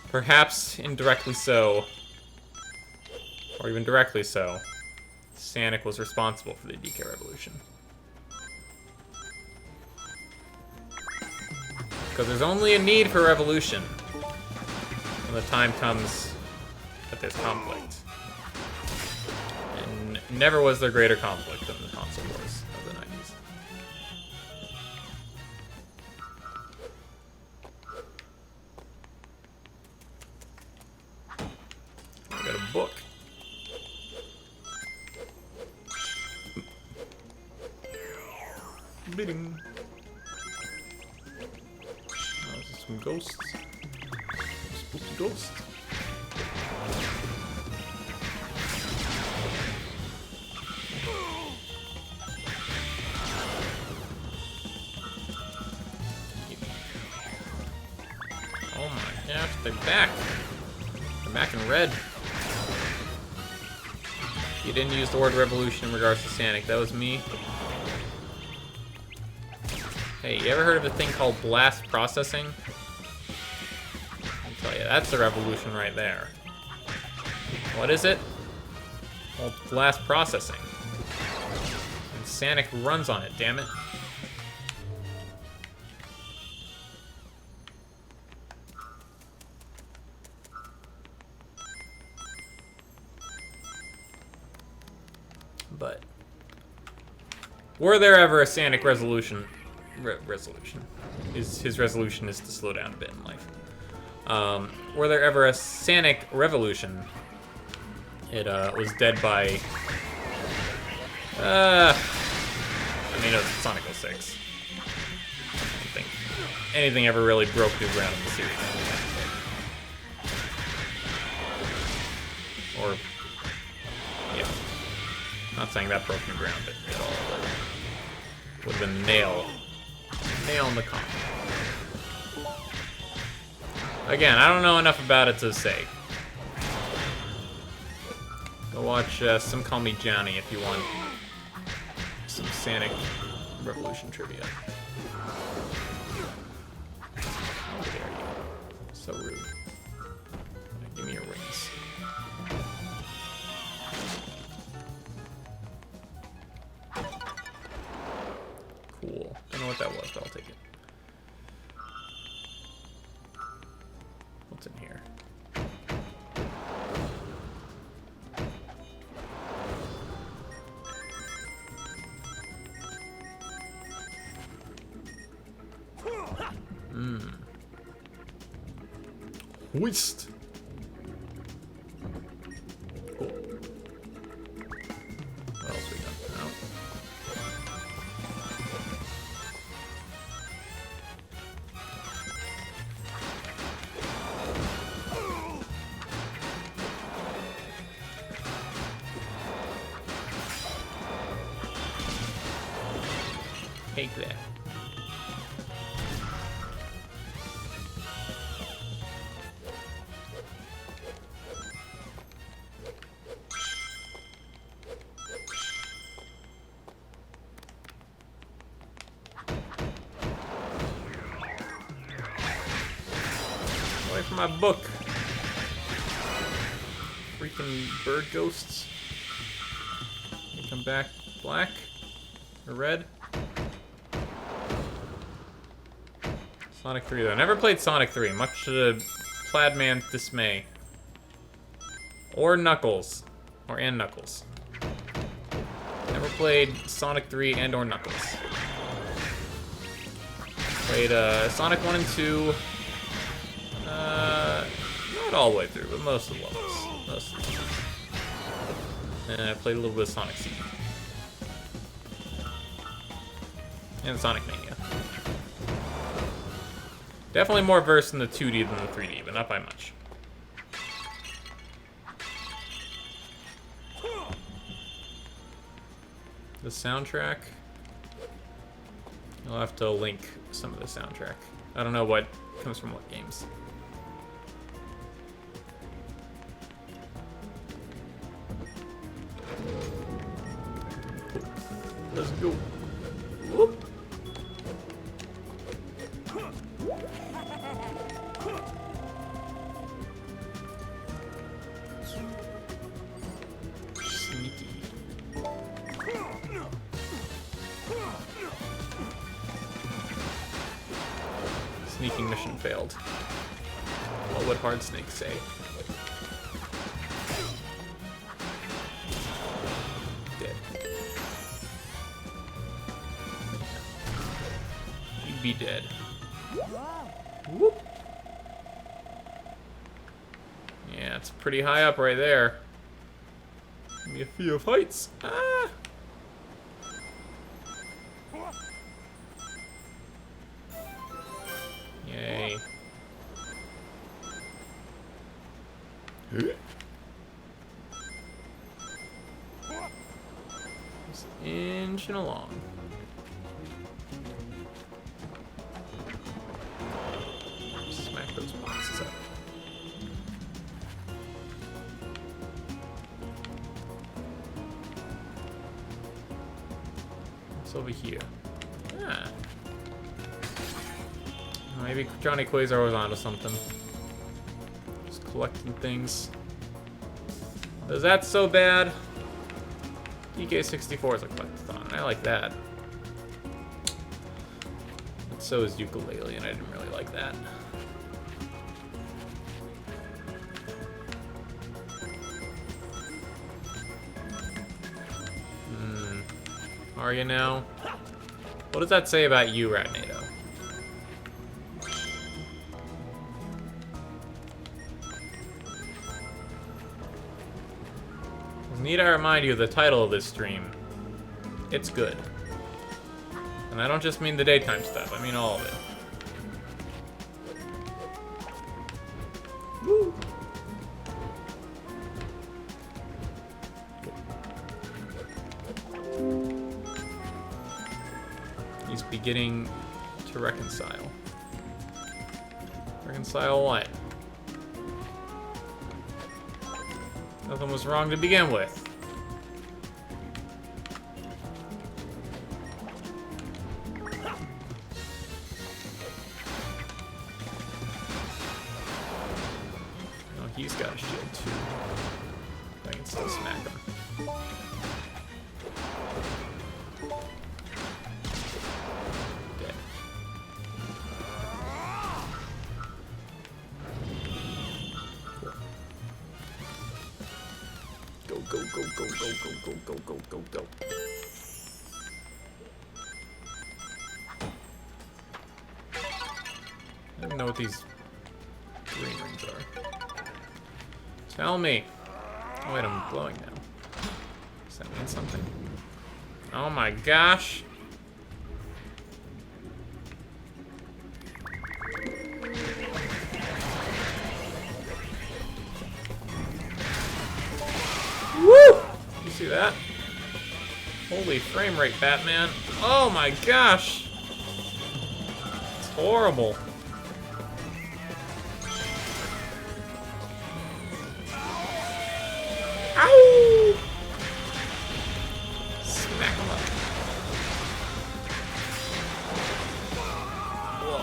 perhaps indirectly so, or even directly so, Sonic was responsible for the DK Revolution. Because there's only a need for revolution when the time comes that there's conflict. And never was there greater conflict than the console wars of the 90s. I got a book. Bidding. Oh, is this some ghosts? Spooky ghosts. Oh my gosh, they're back. They're back in red. You didn't use the word revolution in regards to Sonic. That was me. Hey, you ever heard of a thing called blast processing? I'll tell you, that's the revolution right there. What is it? Well, it's blast processing. And Sonic runs on it, damn it. But were there ever a Sonic resolution? His resolution is to slow down a bit in life. Were there ever a Sonic revolution? It was dead by. I mean, it was Sonic 06. I don't think anything ever really broke new ground in the series. Or, yeah. Not saying that broke new ground at all, but would have been nail in the coffin. Again, I don't know enough about it to say. Go watch Some Call Me Johnny if you want some Sonic Revolution trivia. How dare you? So rude. Give me your rings. Cool. Don't know what that was, but I'll take it. What's in here? Whist. Cool. What else we got now? Take that. Away from my book. Freaking bird ghosts. They come back black or red. Sonic 3 though. Never played Sonic 3, much to the Plaid Man's dismay. Or Knuckles. And Knuckles. Never played Sonic 3 and or Knuckles. Played Sonic 1 and 2. Not all the way through, but most of the levels. And I played a little bit of Sonic C. And Sonic Mania. Definitely more versed in the 2D than the 3D, but not by much. The soundtrack. I'll have to link some of the soundtrack. I don't know what comes from what games. Let's go. Whoop. Sneaky. Sneaking mission failed. What would Hard Snake say? Dead. You'd be dead. Whoop. Yeah, it's pretty high up right there. Give me a few of heights. Ah! Yay. Just inching along. Smack those boxes up. What's over here? Ah. Maybe Johnny Quasar was onto something. Just collecting things. Is that so bad? DK64 is a collectathon. I like that. But so is Ukulele, and I didn't really like that. Are you now? What does that say about you, Ratnado? Need I remind you of the title of this stream? It's good. And I don't just mean the daytime stuff, I mean all of it. Woo! He's beginning to reconcile. Reconcile what? Nothing was wrong to begin with. Oh, he's got a shield too. I can still smack him. Dead. Go, go, go, go, go, go, go, go, go, go, go. I don't know what these green rings are. Tell me. Oh wait, I'm glowing now. Does that mean something? Oh my gosh. Woo! You see that? Holy frame rate, Batman. Oh my gosh. It's horrible. Ow! Smack him up. Whoa.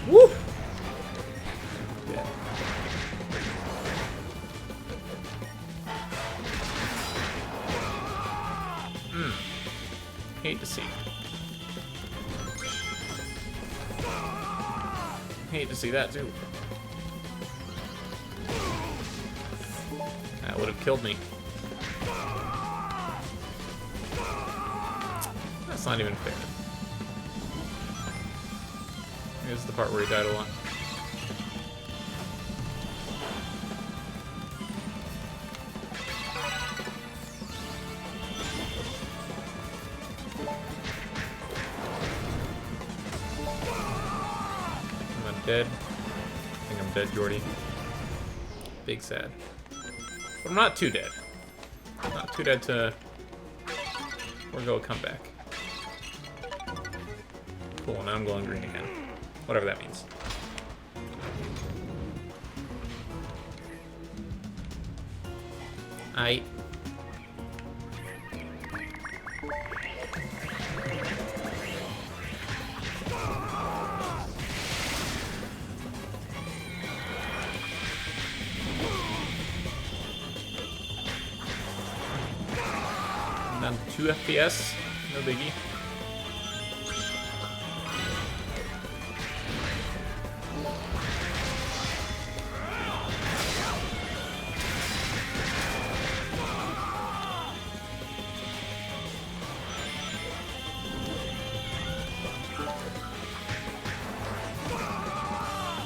Woo! Dead. Hate to see it. Hate to see that too. That would have killed me. That's not even fair. This is the part where he died a lot. dead. I think I'm dead, Jordy. Big sad. But I'm not too dead. Not too dead to forego a comeback. Cool, now I'm glowing green again. Whatever that means. Aight. Down to 2 FPS, no biggie.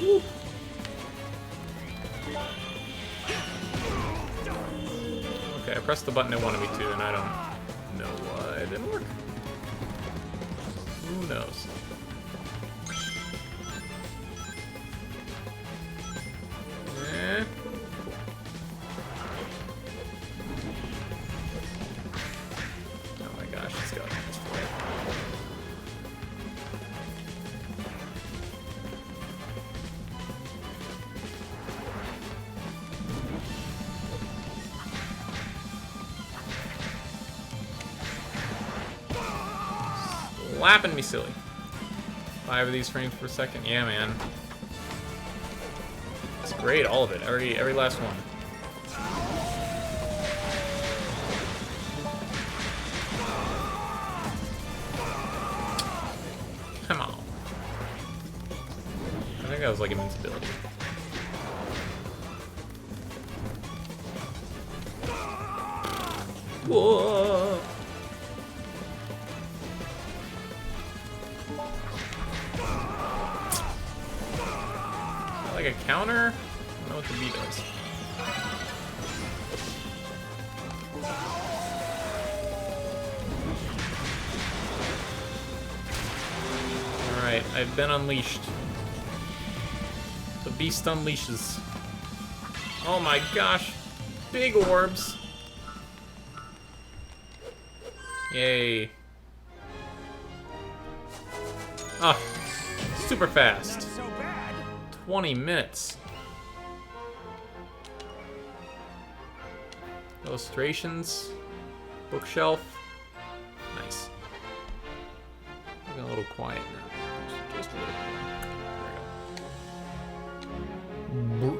Woo. Okay, I pressed the button it wanted me to, and I don't know why it didn't work. Who knows? Eh. Oh my gosh, it's got this way. Slapping me silly. 5 of these frames per second. Yeah, man. It's great, all of it. Every last one. Come on. I think that was like invincibility. Whoa. Like a counter? I don't know what the B does. Alright, I've been unleashed. The beast unleashes. Oh my gosh. Big orbs. Yay. Ah, super fast. 20 minutes. Illustrations. Bookshelf. Nice. Getting a little quiet now. Just a little. There we go.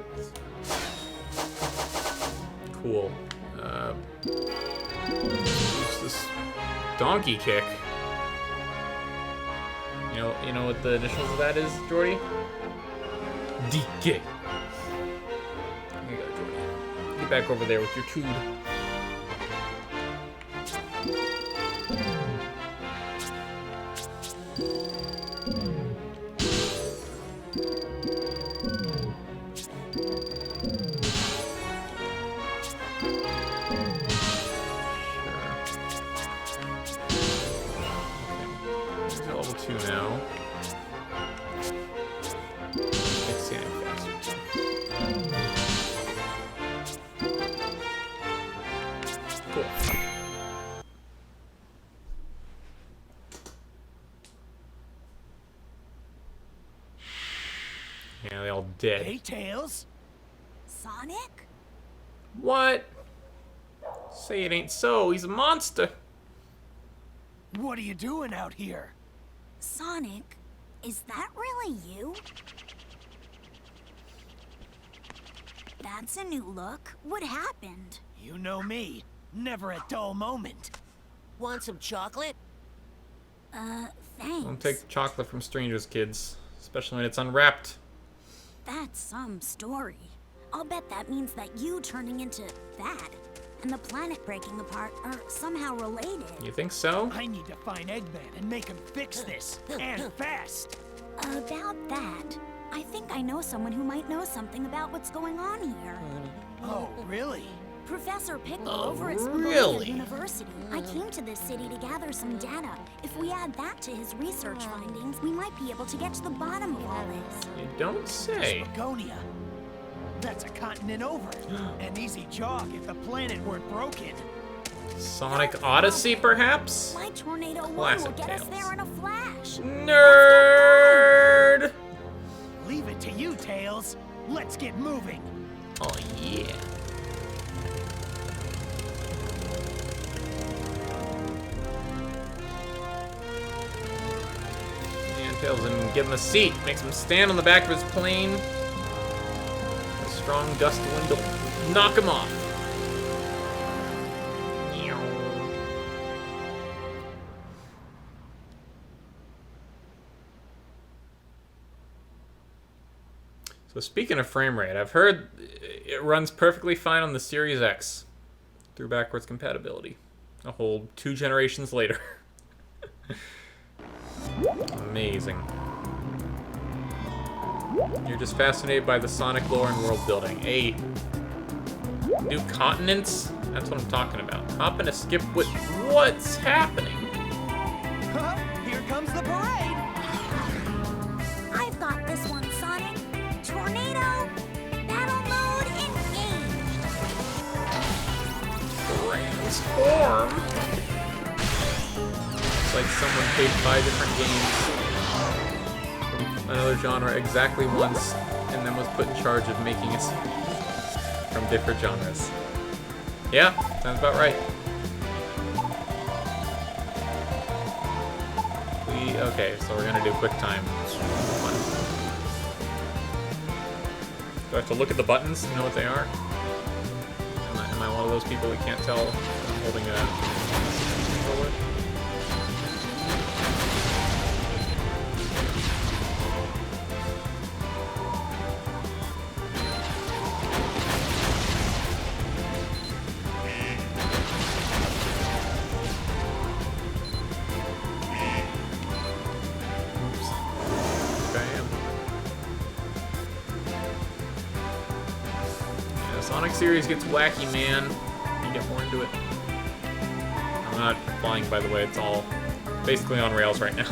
Cool. What's this donkey kick? You know what the initials of that is, Jordy? DK. Here you go, Jordy. Get back over there with your tube. Sure. Okay. Level 2 now. Yeah, they all dead. Hey, Tails. Sonic? What? Say it ain't so. He's a monster. What are you doing out here? Sonic, is that really you? That's a new look. What happened? You know me. Never a dull moment. Want some chocolate? Thanks. Don't take chocolate from strangers, kids. Especially when it's unwrapped. That's some story. I'll bet that means that you turning into that and the planet breaking apart are somehow related. You think so? I need to find Eggman and make him fix this. And fast. About that, I think I know someone who might know something about what's going on here. Oh, really? Professor Pickle over at Really? Spagonia University. I came to this city to gather some data. If we add that to his research findings, we might be able to get to the bottom of all this. You don't say. Spagonia. That's a continent over. An easy jog if the planet weren't broken. Sonic Odyssey, perhaps? My Tornado 1 will Classic get us Tails. there in a flash. Nerd! Leave it to you, Tails. Let's get moving. Oh, yeah. And Tails and give him a seat. Makes him stand on the back of his plane. A strong gust of wind will knock him off. So speaking of frame rate, I've heard it runs perfectly fine on the Series X through backwards compatibility. A whole 2 generations later. Amazing. You're just fascinated by the Sonic lore and world building. Hey, new continents? That's what I'm talking about. Hop in a skip with what's happening? Here comes the parade. I've got this one, Sonic. Tornado, battle mode engaged. Transform. It's like someone played 5 different games from another genre exactly once and then was put in charge of making it from different genres. Yeah, sounds about right. Okay, so we're gonna do quick time. One. Do I have to look at the buttons to know what they are? Am I one of those people that can't tell if I'm holding a controller? Sonic series gets wacky, man. You get more into it. I'm not flying, by the way. It's all basically on rails right now.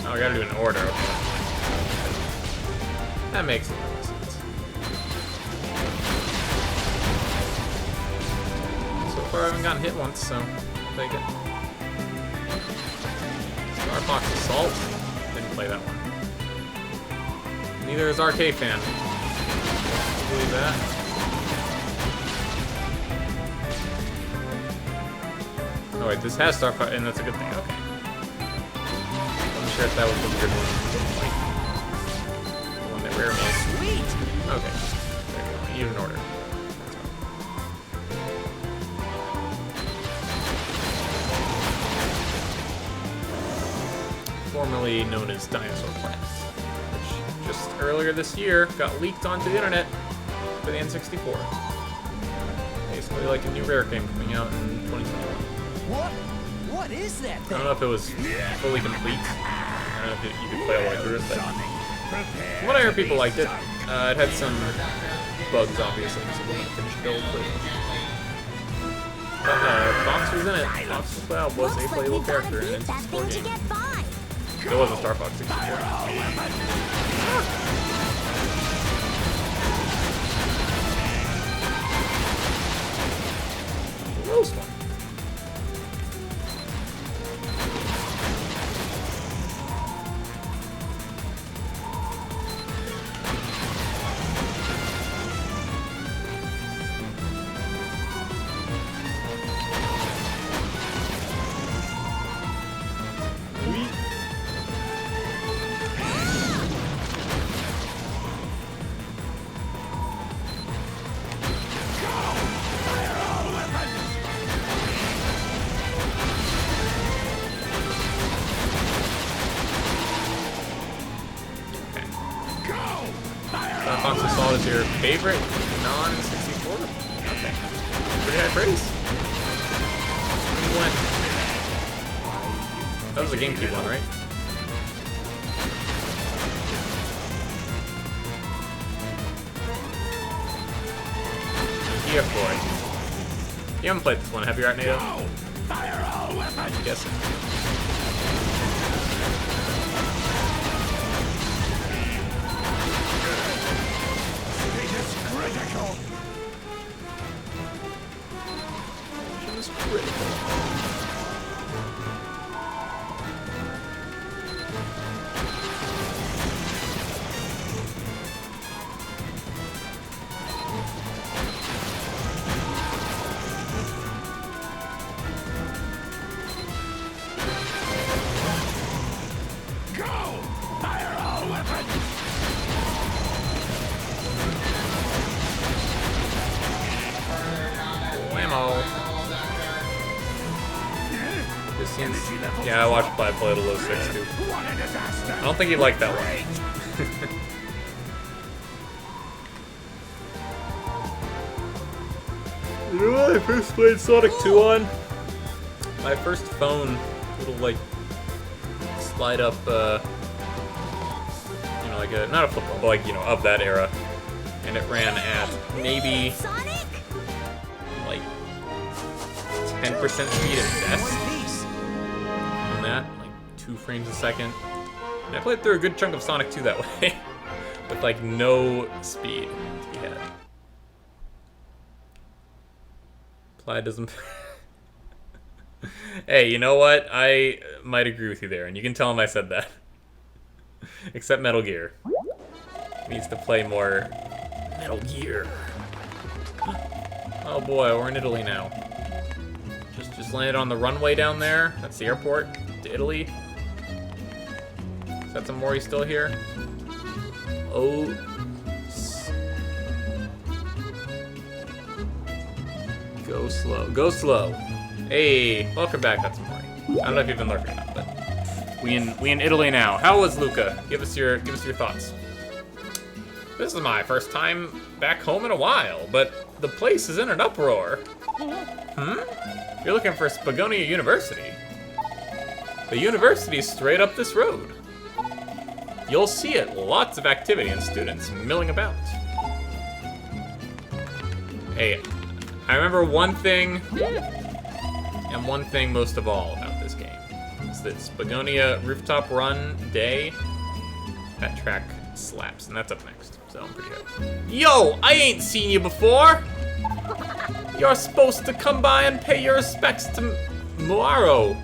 I gotta do an order. That makes a lot of sense. So far I haven't gotten hit once, so I'll take it. Star Fox Assault. Didn't play that one. Neither is RK Fan. Believe that. Oh wait, this has Star Fox, and that's a good thing. Okay. Sure if that was the weird one. The one that rare made. Sweet. Okay. There we go. Even order. Formerly known as Dinosaur Planet, which just earlier this year got leaked onto the internet for the N64. Basically like a new rare game coming out in 2021. What is that I thing? don't know if it was fully complete. I don't know if you could play all the way through it, but from what I heard, people liked it. It had some bugs, obviously, so it wasn't a finished build, but Fox was in it. Fox was a playable character in its 64 game. It was a Star Fox 64. Roast one. was your favorite non-64? Okay. Pretty high praise. When? That was the GameCube one, right? Here for it. You haven't played this one, have you, right, Nato? Fire all weapons! I'm guessing. Status critical! Status critical. Yeah, I watched Clyde play at a low 6 too. I don't think he liked that one. You know what I first played Sonic 2 on? My first phone, little like slide up, you know, like a, not a flip phone, but like, you know, of that era. And it ran at maybe like 10% speed at best. That, like 2 frames a second. And I played through a good chunk of Sonic 2 that way. With like no speed to be had. Clyde doesn't... Hey, you know what? I might agree with you there, and you can tell him I said that. Except Metal Gear. He needs to play more Metal Gear. Oh boy, we're in Italy now. Just landed on the runway down there. That's the airport to Italy. Is that some more? He's still here? Oh. Go slow. Go slow. Hey, welcome back. That's Mori. I don't know if you've been lurking or not, but we in Italy now. How was Luca? Give us your thoughts. This is my first time back home in a while, but the place is in an uproar. You're looking for Spagonia University. The university's straight up this road. You'll see it. Lots of activity and students milling about. Hey, I remember one thing, and one thing most of all about this game. It's that Spagonia Rooftop Run Day. That track slaps, and that's up next. So I'm pretty good. Yo, I ain't seen you before! You're supposed to come by and pay your respects to Moro,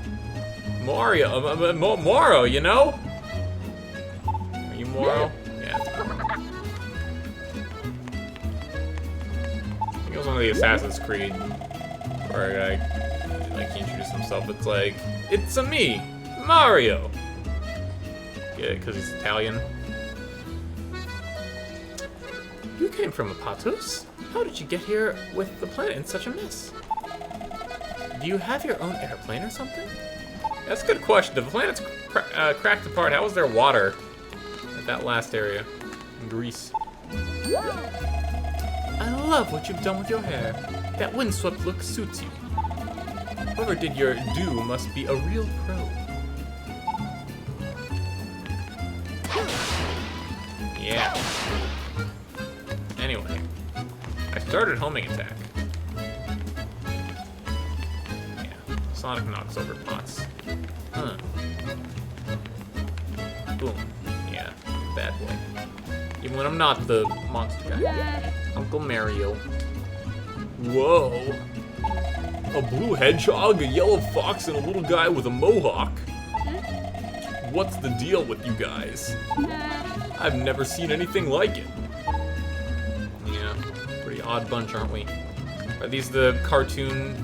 you know? Are you Moro? Yeah. I think it was one of the Assassin's Creed where a guy, like, he introduced himself. It's like, it's a me, Mario. Get it? Because he's Italian. You came from Apatos? How did you get here with the planet in such a mess? Do you have your own airplane or something? That's a good question. If the planet's cracked apart, how is there water at that last area in Greece? I love what you've done with your hair. That windswept look suits you. Whoever did your do must be a real pro. Yeah. Anyway, I started homing attack. Yeah, Sonic knocks over pots. Huh. Boom. Yeah, bad boy. Even when I'm not the monster guy. Uncle Mario. Whoa. A blue hedgehog, a yellow fox, and a little guy with a mohawk. What's the deal with you guys? I've never seen anything like it. Yeah, pretty odd bunch, aren't we? Are these the cartoon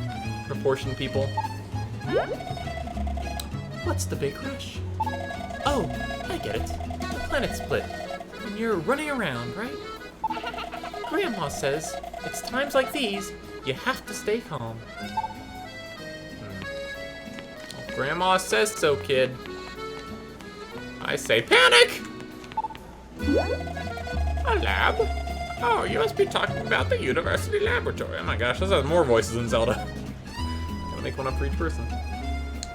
proportion people? What's the big rush? Oh, I get it. The planet split, and you're running around, right? Grandma says, it's times like these, you have to stay calm. Well, Grandma says so, kid. I say panic! A lab? Oh, you must be talking about the university laboratory. Oh my gosh, this has more voices than Zelda. Gotta make one up for each person.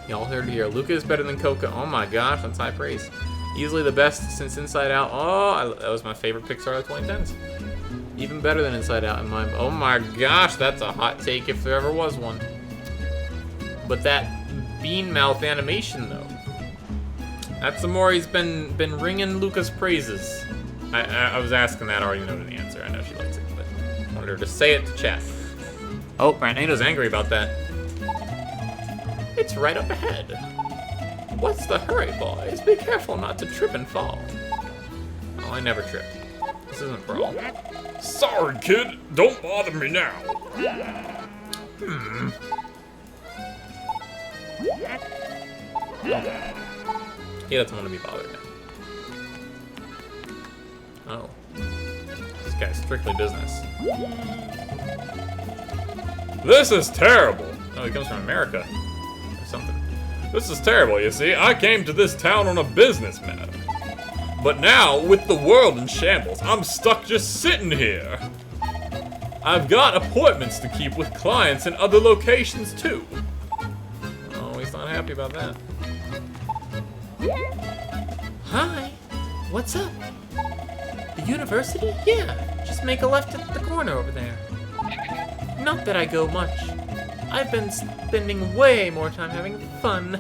Y'all heard it here. Luca is better than Coco. Oh my gosh, that's high praise. Easily the best since Inside Out. Oh, that was my favorite Pixar of the 2010s. Even better than Inside Out in my... Oh my gosh, that's a hot take if there ever was one. But that bean mouth animation, though. Atsumori's been ringing Luca's praises. I was asking that, I already know the answer. I know she likes it, but I wanted her to say it to chat. Oh, Ratnado's angry about that. It's right up ahead. What's the hurry, boys? Be careful not to trip and fall. Oh, I never trip. This isn't Brawl. Sorry, kid. Don't bother me now. He doesn't want to be bothered now. Oh. This guy's strictly business. This is terrible. Oh, he comes from America. Or something. This is terrible, you see. I came to this town on a business matter. But now, with the world in shambles, I'm stuck just sitting here. I've got appointments to keep with clients in other locations, too. Oh, he's not happy about that. Hi. What's up? The university? Yeah. Just make a left at the corner over there. Not that I go much. I've been spending way more time having fun.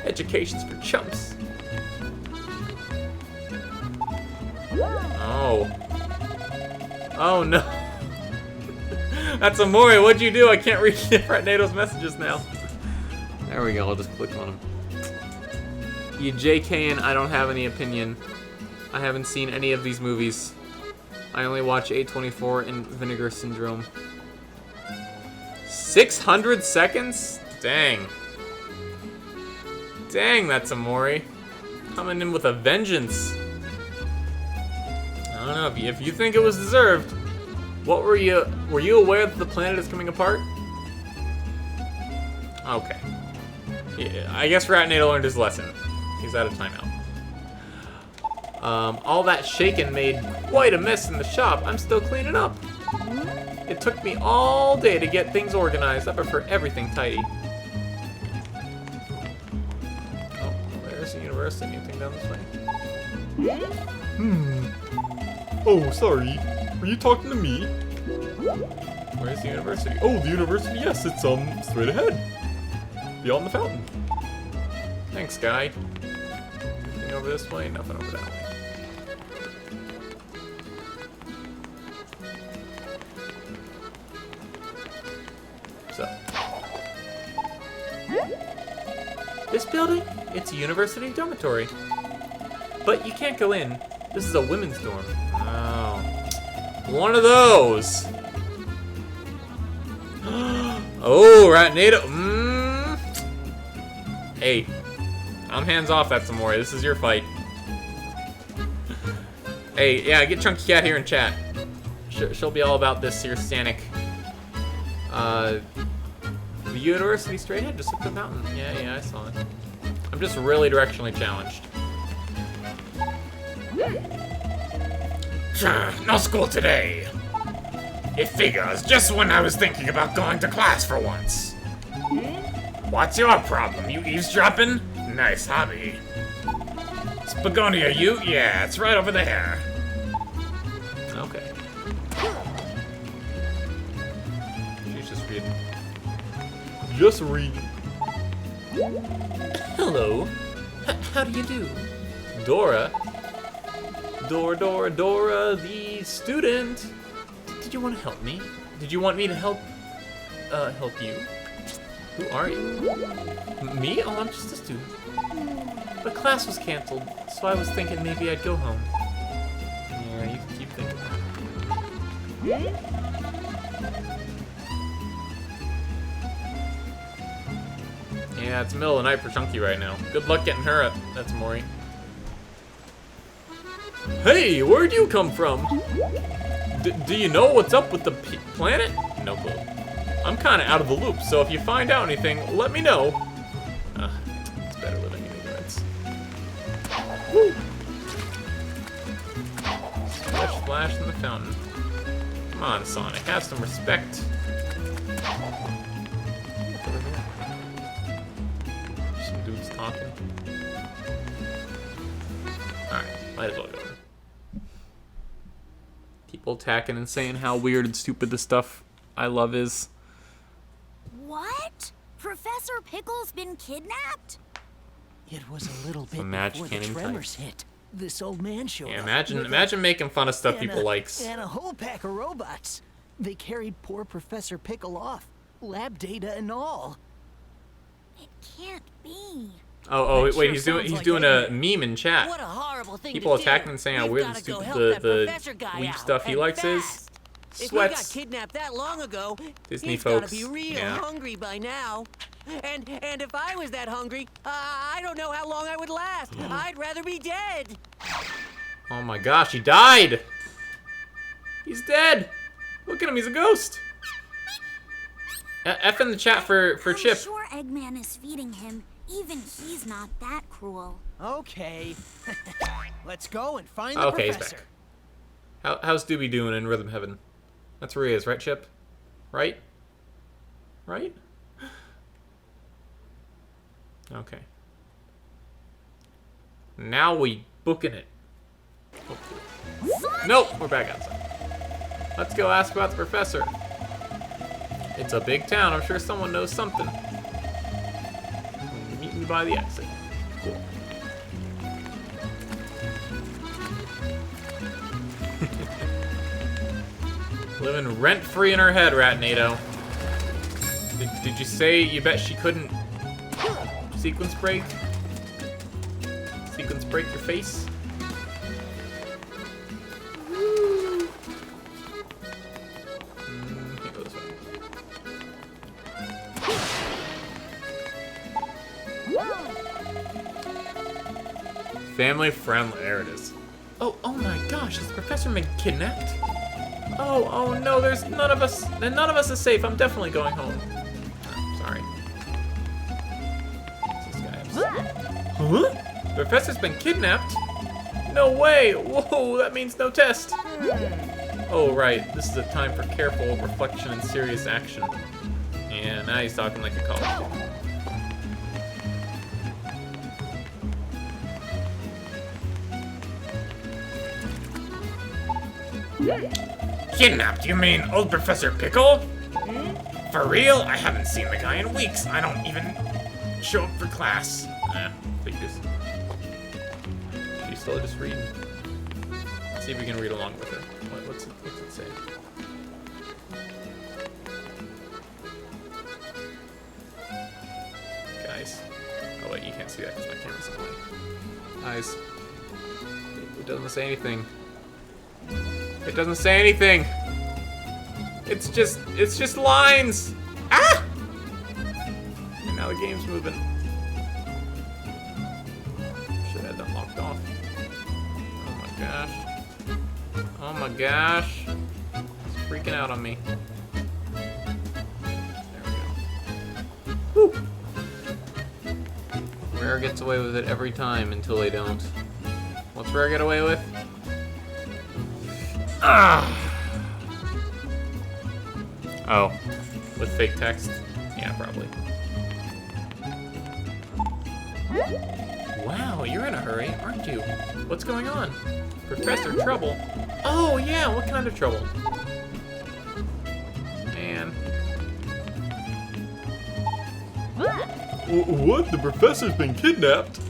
Education's for chumps. Oh. Oh no. That's Amori, what'd you do? I can't read Ratnado's messages now. There we go, I'll just click on him. You JKing, I don't have any opinion. I haven't seen any of these movies. I only watch 824 and Vinegar Syndrome. 600 seconds? Dang. Dang, that's Amori. Coming in with a vengeance. I don't know, if you think it was deserved, what were you aware that the planet is coming apart? Okay. Yeah, I guess Ratnado learned his lesson. He's out of timeout. All that shaking made quite a mess in the shop. I'm still cleaning up. It took me all day to get things organized. I prefer everything tidy. Oh, well, there's the university. Anything down this way? Oh, sorry. Were you talking to me? Where's the university? Oh, the university, yes, it's straight ahead. Beyond the fountain. Thanks, guy. Anything over this way? Nothing over that way. So. This building? It's a university dormitory. But you can't go in. This is a women's dorm. Oh. One of those. Oh, Ratnado. Hey. I'm hands off that Samori. This is your fight. Hey, yeah, get Chunky Cat here in chat. She'll be all about this here Sanic. The university straight ahead, just up the mountain. Yeah, I saw it. I'm just really directionally challenged. No school today. It figures, just when I was thinking about going to class for once. What's your problem? You eavesdropping? Nice hobby. Spagonia, you? Yeah, it's right over there. Okay. She's just reading. Just read. Hello. How do you do? Dora. Dora, the student. Did you want to help me? Did you want me to help you? Who are you? Me? Oh, I'm just a student. But class was canceled, so I was thinking maybe I'd go home. Yeah, you can keep thinking. Yeah, it's middle of the night for Chunky right now. Good luck getting her up. That's Mori. Hey, where'd you come from? Do you know what's up with the planet? No clue. I'm kind of out of the loop, so if you find out anything, let me know. It's better living in ignorance. Woo! Switch splash in the fountain. Come on, Sonic, have some respect. Some dudes talking. Alright, might as well go. People attacking and saying how weird and stupid the stuff I love is. What? Professor Pickle's been kidnapped? It was a little bit Madge before can't the even tremors hit. This old man showed Yeah, up. imagine making fun of stuff people likes. And a whole pack of robots. They carried poor Professor Pickle off. Lab data and all. It can't be. Oh, That wait, sure he's sounds doing like a meme in chat. What a horrible thing People to attacking do. and saying how We've weird and gotta go stupid help that the professor guy weeb out, stuff he and likes is. fast. If we got Sweats. kidnapped that long ago, Disney he's folks, gotta be real yeah. hungry by now. And if I was that hungry, I don't know how long I would last. I'd rather be dead. Oh my gosh, he died! He's dead! Look at him, he's a ghost! F in the chat for Chip. I'm sure Eggman is feeding him. Even he's not that cruel. Okay. Let's go and find the Okay, he's professor. back. How's Doobie doing in Rhythm Heaven? That's where he is, right, Chip? Right? Right? Okay. Now we booking it. Hopefully. Nope, we're back outside. Let's go ask about the professor. It's a big town. I'm sure someone knows something. Meet me by the exit. Cool. Living rent-free in her head, Ratnado. Did you say you bet she couldn't sequence break? Sequence break your face? Can't go this way. Family friendly. There it is. Oh my gosh, has the professor been kidnapped? Oh no, there's none of us is safe. I'm definitely going home. Oh, sorry. What's this guy upset? Huh? The professor's been kidnapped? No way! Whoa, that means no test. Oh right, this is a time for careful reflection and serious action. Yeah, now he's talking like a college kid. Kidnapped, you mean old Professor Pickle? For real? I haven't seen the guy in weeks. I don't even show up for class. Figures. She's still just reading. Let's see if we can read along with her. What's it say? Guys. Oh wait, you can't see that because my camera's in the way. Guys. It doesn't say anything. It doesn't say anything. It's just lines. Ah! And now the game's moving. Should have that locked off. Oh my gosh. Oh my gosh. It's freaking out on me. There we go. Whew. Rare gets away with it every time until they don't. What's Rare get away with? Oh, with fake text? Yeah, probably. Wow, you're in a hurry, aren't you? What's going on? Professor Trouble? Oh, yeah, what kind of trouble? Man. What? The professor's been kidnapped?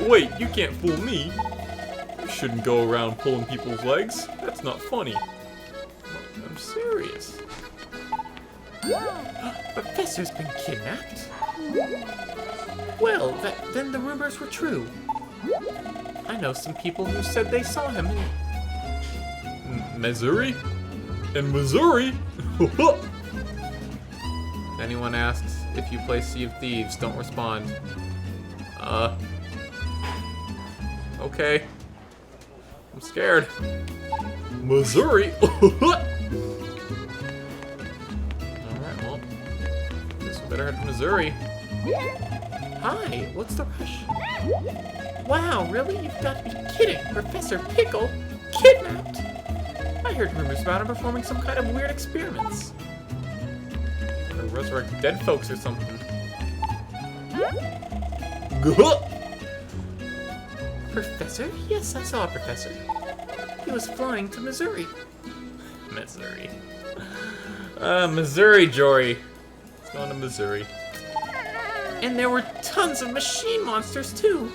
Wait, you can't fool me. You shouldn't go around pulling people's legs. That's not funny. I'm serious. Professor's been kidnapped? Well, then the rumors were true. I know some people who said they saw him in... Missouri? In Missouri? If anyone asks if you play Sea of Thieves, don't respond. Okay. I'm scared. Missouri? Alright, well. Guess we better head to Missouri. Hi, what's the rush? Wow, really? You've got to be kidding. Professor Pickle Kidnapped? I heard rumors about him performing some kind of weird experiments. Or resurrect dead folks or something. Professor? Yes, I saw a professor. He was flying to Missouri. Missouri. Missouri, Jory. Let's go to Missouri. And there were tons of machine monsters, too.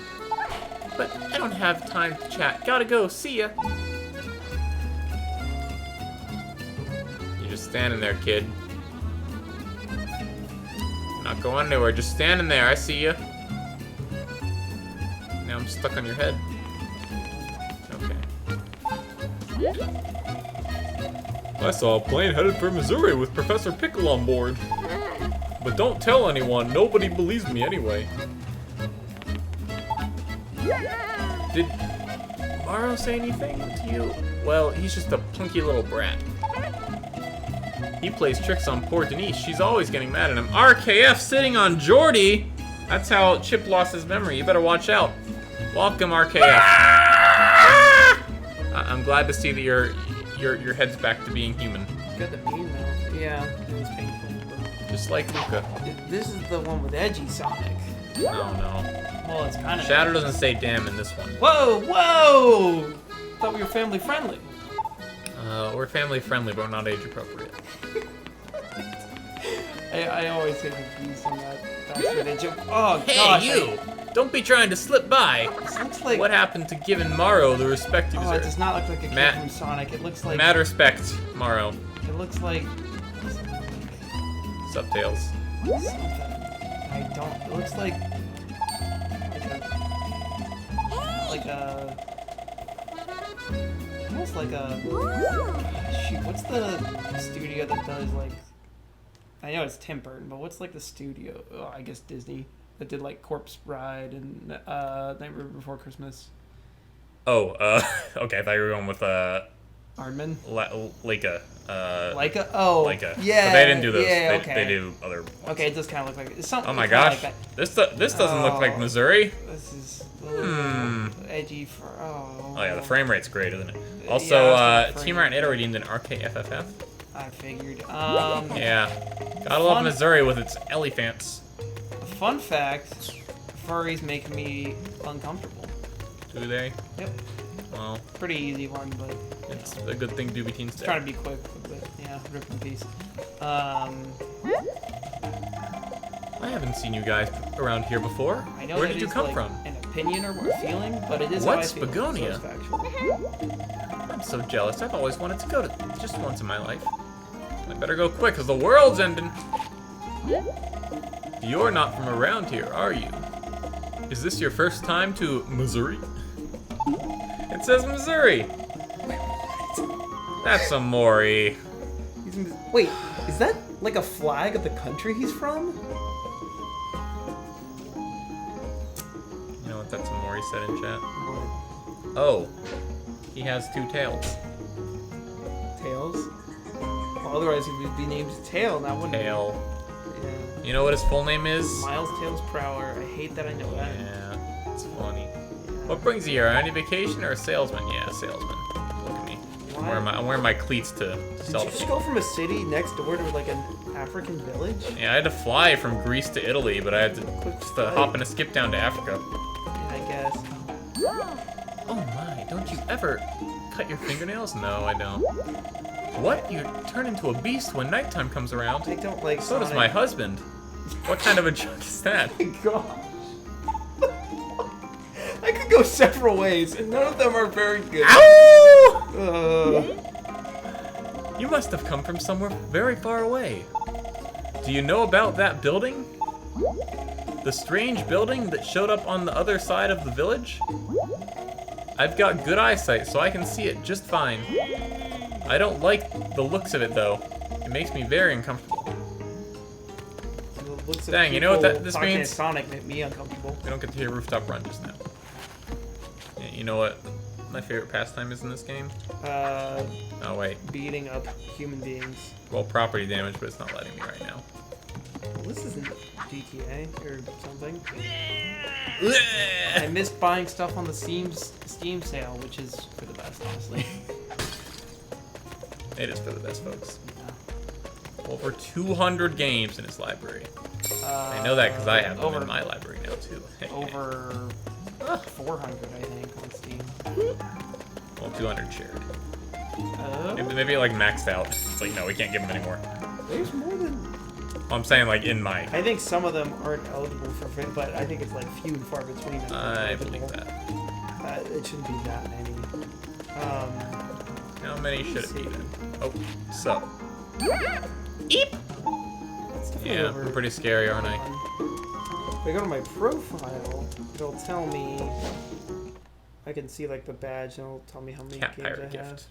But I don't have time to chat. Gotta go. See ya. You're just standing there, kid. Not going anywhere. Just standing there. I see ya. Now I'm stuck on your head. Okay. I saw a plane headed for Missouri with Professor Pickle on board. But don't tell anyone. Nobody believes me anyway. Did Morrow say anything to you? Well, he's just a punky little brat. He plays tricks on poor Denise. She's always getting mad at him. RKF sitting on Jordy. That's how Chip lost his memory. You better watch out. Welcome, RKF. I'm glad to see that your head's back to being human. Good to be though. Yeah, it was painful. Just like Luca. This is the one with edgy Sonic. No. Well, it's kind of. Shadow doesn't say damn in this one. Whoa! Thought we were family friendly. We're family friendly, but we're not age appropriate. I always get confused on that. That's where they jump. Oh, hey, gosh. you! Don't be trying to slip by. This looks like. What happened to giving Morrow the respect he Oh, deserves? it does not look like a kid from Sonic. It looks like. Mad respect, Morrow. It looks like. Subtails. Something. I don't. It looks like. Almost like a. Shoot, what's the studio that does like. I know it's Tim Burton, but what's like the studio? Oh, I guess Disney that did like Corpse Bride and Nightmare Before Christmas. Oh, okay. I thought you were going with Aardman. Leica. Leica. Oh, Leica. yeah. But they didn't do those. Yeah, They do other ones. Okay, it does kind of look like it's something. Oh my gosh, like this doesn't look like Missouri. This is a little edgy for. Oh yeah, the frame rate's great, isn't it? Also, Team Rocket 8 redeemed an RKFFF. I figured. Yeah, gotta love Missouri with its elephants. Fun fact: furries make me uncomfortable. Do they? Yep. Well, pretty easy one, but it's a good thing Doobie Teen's dead. Trying to be quick with it. Yeah, rip in peace. I haven't seen you guys around here before. I know. Where did you come like from? An opinion or a feeling, but it is What's how I feel. Begonia? So it's factual. I'm so jealous. I've always wanted to go to just once in my life. I better go quick, because the world's ending. You're not from around here, are you? Is this your first time to Missouri? It says Missouri. That's a Mori. Wait, is that like a flag of the country he's from? You know what that's a Mori said in chat? Oh, he has two tails. Tails? Well, otherwise he would be named Tail, now wouldn't Tail. he? Yeah. You know what his full name is? Miles Tails Prower. I hate that I know that. Yeah, it's funny. What brings you here? Any vacation or a salesman? Yeah, a salesman. Look at me. I'm wearing my cleats to sell Did to you just people. go from a city next door to like an African village? Yeah, I had to fly from Greece to Italy, but I had to just hop and a skip down to Africa. Yeah, I guess. Oh my, don't you ever cut your fingernails? No, I don't. What? You turn into a beast when nighttime comes around? I don't like So does Sonic. my husband. What kind of a joke is that? Oh my gosh. I could go several ways, and none of them are very good. Ow! You must have come from somewhere very far away. Do you know about that building? The strange building that showed up on the other side of the village? I've got good eyesight, so I can see it just fine. I don't like the looks of it, though. It makes me very uncomfortable. Dang, you know what this means? Sonic made me uncomfortable. We don't get to hear Rooftop Run just now. Yeah, you know what my favorite pastime is in this game? Oh, wait. Beating up human beings. Well, property damage, but it's not letting me right now. Well, this isn't GTA or something. I missed buying stuff on the Steam Steam sale, which is for the best, honestly. It is for the best, folks. Over 200 games in his library. I know that because I have them in my library now, too. Over 400, I think, on Steam. Well, 200 shared. Maybe like maxed out. It's like, no, we can't give them anymore. There's more than... I'm saying like in my... I think some of them aren't eligible for free, but I think it's like few and far between. I believe that. It shouldn't be that many. How many should it be then? Oh, so. Eep! Yeah, I'm pretty scary, aren't I? If I go to my profile, it'll tell me... I can see like the badge and it'll tell me how many Cat games pirate I have. gift.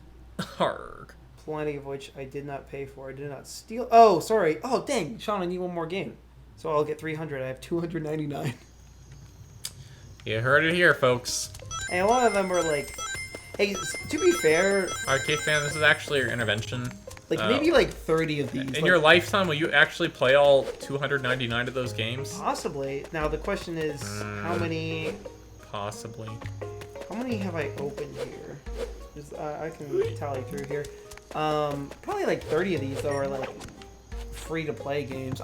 Arg. Plenty of which I did not pay for. I did not steal. Oh, sorry. Oh, dang. Sean, I need one more game. So I'll get 300. I have 299. You heard it here, folks. And a lot of them are like... Hey, to be fair... Arcade fan, this is actually your intervention. Like, maybe like 30 of these. In like, your lifetime, will you actually play all 299 of those games? Possibly. Now, the question is, how many... Possibly. How many have I opened here? I can tally through here. Probably like 30 of these, though, are like free-to-play games.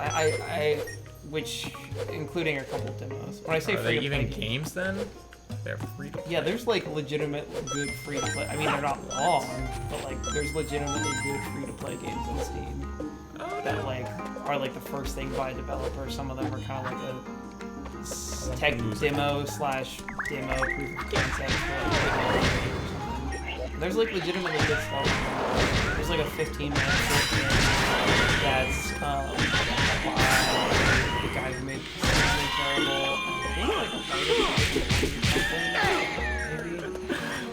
Which, including a couple demos. When I say Are they free-to-play even games then? They're free to play. Yeah, there's like legitimate good free to play. I mean, they're not long, but like there's legitimately good free to play games on Steam that like are like the first thing by a developer. Some of them are kind of like a tech demo slash demo proof of concept. There's like legitimately good stuff. There's like a 15-minute short game that's by the guy who made Something Terrible.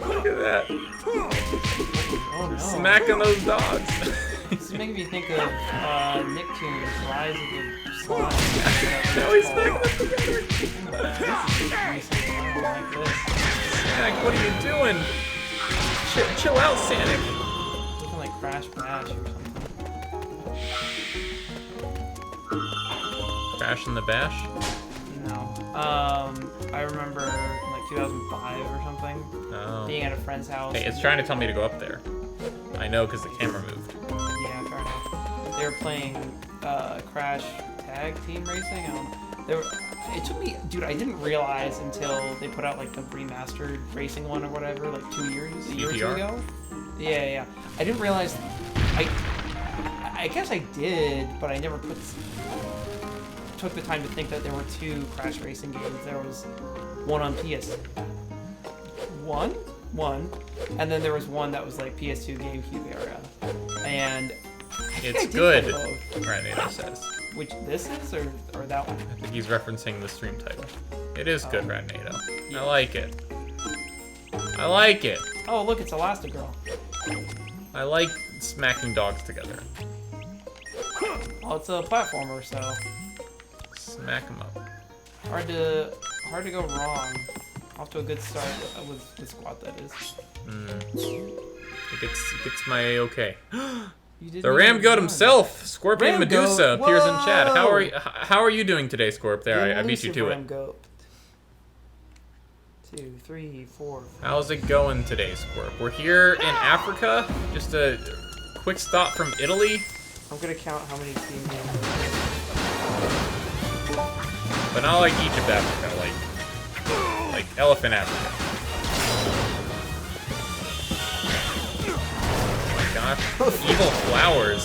Look at that. Oh no. Smacking those dogs. This is making me think of Nicktoons, Rise of the Slime. No, he's smacking them together. Sonic, what are you doing? Chill out, Sonic. Looking like Crash Bash or something. Crash in the Bash? No. I remember like 2005 or something. Oh. Being at a friend's house. Hey, it's trying to tell me to go up there. I know because the camera moved. Yeah, fair enough. They were playing Crash Tag Team Racing. It took me, dude, I didn't realize until they put out like the remastered racing one or whatever, like a year or two ago. Yeah. I didn't realize. I guess I did, but I never took the time to think that there were two Crash racing games. There was one on PS1, and then there was one that was like PS2, GameCube era, and it's good. Ratnado says. Which this is, or that one? I think he's referencing the stream title. It is good, Ratnado. I like it. I like it. Oh, look, it's Elastigirl. I like smacking dogs together. Well, it's a platformer, so smack them up. Hard to go wrong. Off to a good start with Squat, that is. It gets my okay. The Ram Goat himself, Scorpion Ram Medusa, Goat. appears in chat. Whoa. How are you doing today, Scorp? There, I beat you to Ram it. Goat. 2, 3, 4. How's it going today, Scorp? We're here in Africa. Just a quick stop from Italy. I'm gonna count how many team games. But not like Egypt, Africa, like Elephant Africa. Oh my gosh. Evil flowers.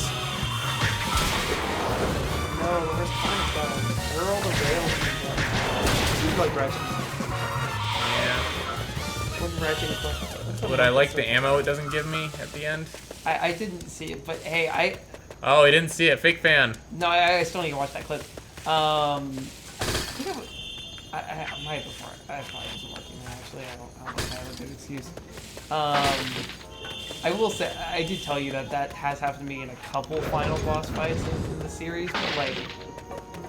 No, where's Pineapple? Where are all the rails? Seems like Ratchet. Yeah. What's Ratchet? Would I like the ammo it doesn't give me at the end? I didn't see it, but hey, Oh, he didn't see it. Fake fan. No, I still need to watch that clip. I might have before. I probably wasn't working actually. I don't know if I have a good excuse. I will say, I did tell you that has happened to me in a couple final boss fights in the series, but like,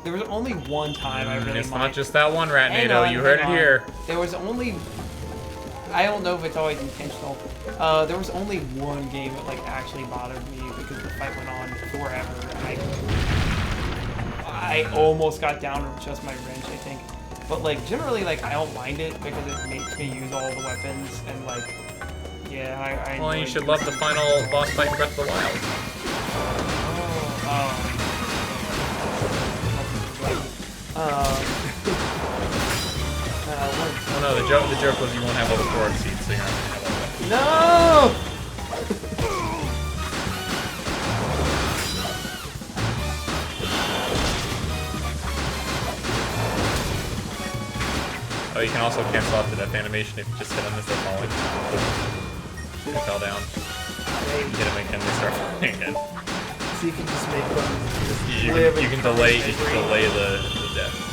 there was only one time I really It's not just that one, Ratnado. You heard it hang on. here. There was only, I don't know if it's always intentional. There was only one game that like actually bothered me because the fight went on forever. I almost got down with just my wrench, I think. But like generally, like I don't mind it because it makes me use all the weapons and like, yeah, I Well, you enjoy should doing love the final boss fight in Breath of the Wild. Oh no, the joke was you won't have all the forward seats, so you're not gonna have all that. No! Oh, you can also cancel out the death animation if you just hit them as they're falling. They fell down. You hit them again, they start falling again. So you can just make them just You live can, in delay misery. the death.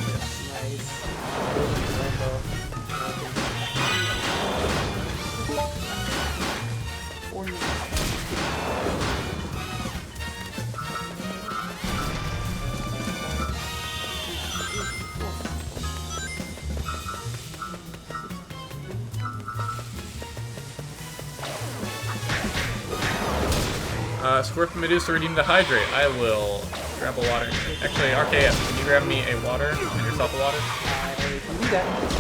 Squirt from Medusa redeemed the hydrate. I will grab a water. Actually, RKF, can you grab me a water and yourself a water? I can do that.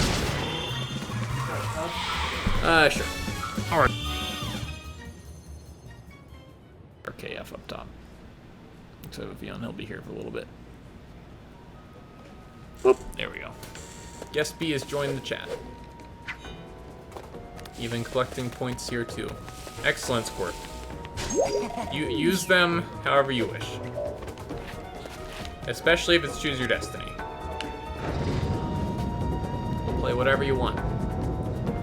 Sure. Alright. RKF up top. Looks like Vion, he'll be here for a little bit. Boop. There we go. Guest B has joined the chat. Even collecting points here too. Excellent, Squirt. You use them however you wish. Especially if it's Choose Your Destiny. Play whatever you want.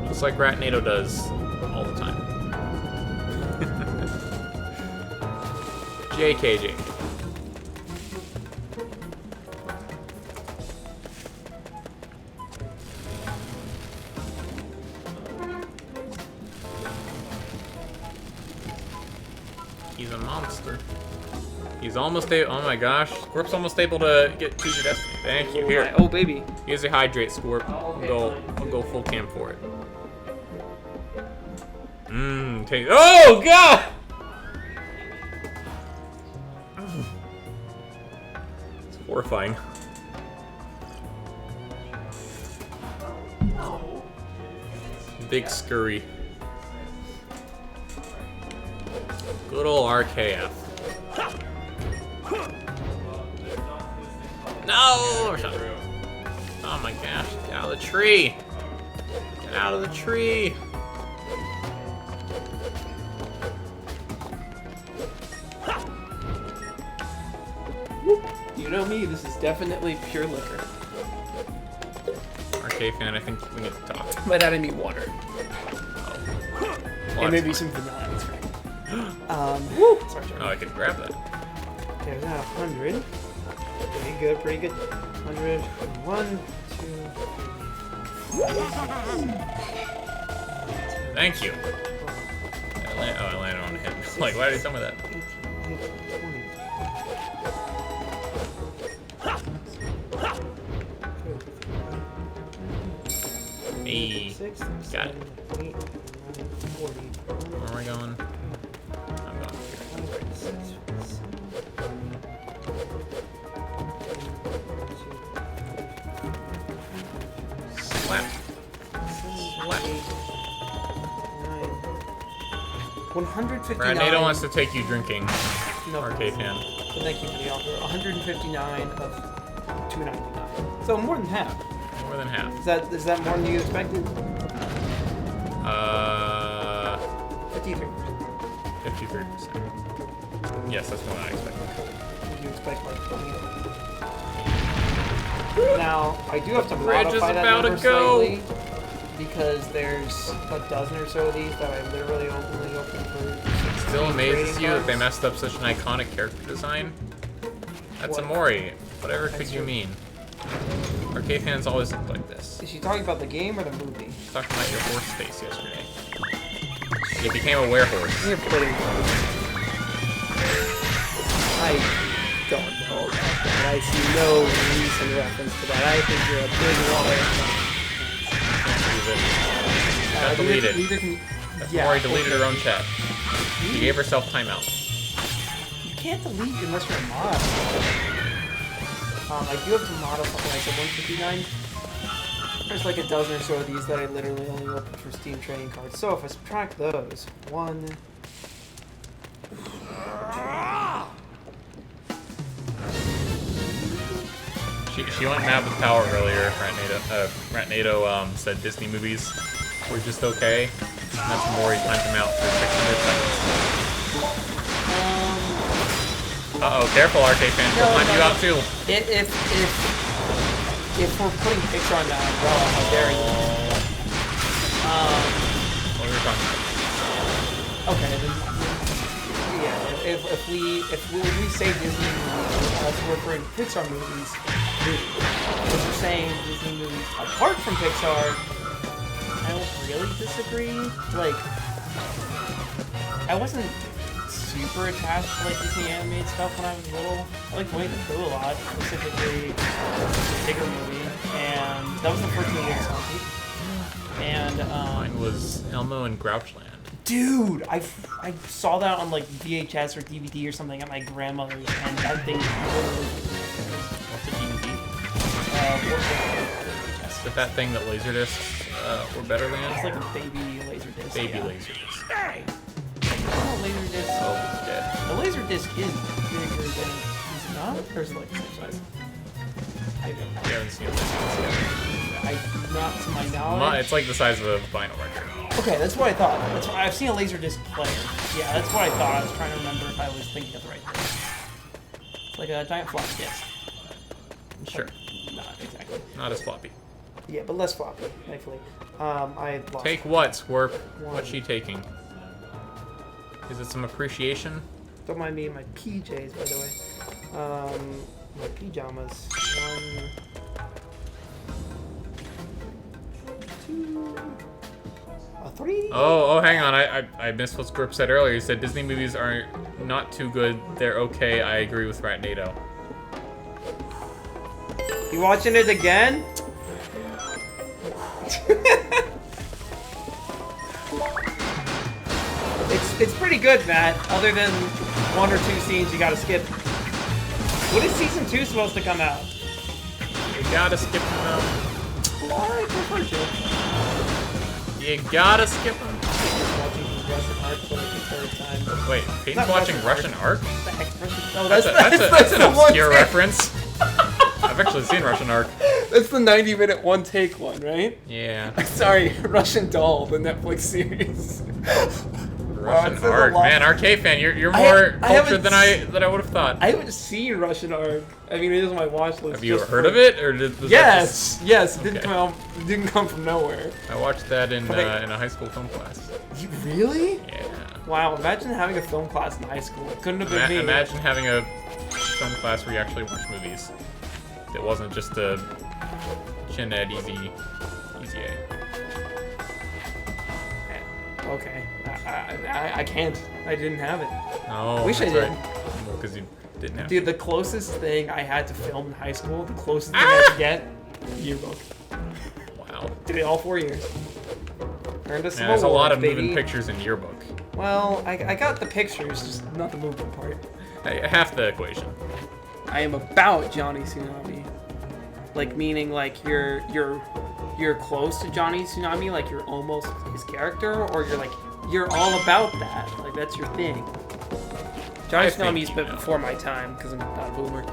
Just like Ratnado does all the time. JK. He's a monster. He's almost able. Oh my gosh, Squirp's almost able to get Choose Your Destiny. Thank you. Here. Oh baby. Here's your hydrate, Squirp. We'll go full cam for it. Take. Oh god! It's horrifying. Big scurry. Good old RKF. No! Oh my gosh, get out of the tree! Get out of the tree! You know me, this is definitely pure liquor. RK fan, I think we need to talk. By that I mean water. Oh. And maybe some vanilla. That's right. Woo! Sorry, Oh, I could grab that. Okay, was that 100? Pretty good, pretty good. 100, 1, 2, Thank you. I landed on him. Like, why did he tell me that? 20. Hey. 6, Got it. 7, 8, 9, 40. Where am I going? I'm going here. Slap. Slap. 159. Ratnado wants to take you drinking. No. Arcade fan. So thank you for the offer. 159 of 299. So more than half. More than half. Is that more than you expected? 53%. 53%. Yes, that's more than I expected. Did you expect like 20? Now I do have to Bridge is modify that about to number go. slightly because there's a dozen or so of these that I literally only opened for. Still amazes trading you that they cards. messed up such an iconic character design? That's What? Amori. Whatever could That's you true. mean? Arcade fans always look like this. Is she talking about the game or the movie? Talking about your horse face yesterday. You became a werehorse. You're kidding. I don't know about that. I see no recent reference to that. I think you're a big liar. Got deleted. Neither can, That's yeah, Mori deleted her own chat. She gave herself timeout. You can't delete unless you're a mod. I do have to modify, like I said, 159. There's like a dozen or so of these that I literally only open for Steam trading cards. So if I subtract those, 1. She went mad with power earlier. Ratnado said Disney movies were just okay. And that's Maury timed him out for 600 seconds. Uh-oh, careful, RK fan. She'll time you out too. If we're putting Pixar on that umbrella, how dare you? What were we talking about? Okay, then, yeah, if we say Disney movies, we're also referring to Pixar movies. If we're saying Disney movies apart from Pixar, I don't really disagree. Like, I wasn't super attached to like Disney animated stuff when I was little. I liked Winnie the Pooh a lot, specifically the Tigger movie, and that was the first movie I saw. And Mine was Elmo and Grouchland. dude, I saw that on like VHS or DVD or something at my grandmother's, and that thing literally. What's a DVD? VHS. Is it that thing that Laserdiscs were better than? It's like a baby Laserdisc. Baby yeah. Laserdisc. Oh, Laserdisc. Oh, dead. The Laserdisc is bigger than it's not, or is it like the same size? I haven't seen it. Not to my knowledge. It's like the size of a vinyl record. Okay, that's what I thought. That's what, I've seen a Laserdisc player. Yeah, that's what I thought. I was trying to remember if I was thinking of the right thing. It's like a giant floppy disk. Sure. Not exactly. Not as floppy. Yeah, but less floppy, thankfully. I lost. Take what, Swerp? What's she taking? Is it some appreciation? Don't mind me in my PJs, by the way. My pajamas. 1, 2, 3. Oh, hang on. I missed what Swerp said earlier. He said Disney movies are not too good. They're okay. I agree with Ratnado. You watching it again? It's pretty good, Matt. Other than 1 or 2 scenes you gotta skip. When is season 2 supposed to come out? You gotta skip them out. Alright, prefer to. You gotta skip them. Watching Russian Ark for like the 3rd time. Wait, Peyton's watching Russian Ark? What the heck, Russian? Oh, That's an obscure reference. I've actually seen Russian Ark. That's the 90-minute one-take one, right? Yeah. Sorry, Russian Doll, the Netflix series. Russian Ark, man, RK fan, you're more cultured than I would have thought. I haven't seen Russian Ark. I mean, it is on my watch list. Have you heard of it, or yes, it didn't come out. It didn't come from nowhere. I watched that in a high school film class. You really? Yeah. Wow, imagine having a film class in high school. It couldn't have been me. Imagine having a film class where you actually watch movies. It wasn't just a chin ed easy A. Okay, I can't. I didn't have it. Oh, wish I did. Right. Well, because you didn't have. Dude, the closest thing I had to film in high school, the closest thing I could get, yearbook. Wow. Did it all 4 years. Earned us some There's a lot of baby. moving pictures in yearbook. Well, I got the pictures, just not the movement part. Half the equation. I am about Johnny Tsunami. Like, meaning, like, you're close to Johnny Tsunami, like, you're almost his character, or you're, like, you're all about that. Like, that's your thing. Johnny Tsunami's a bit before my time, because I'm not a boomer.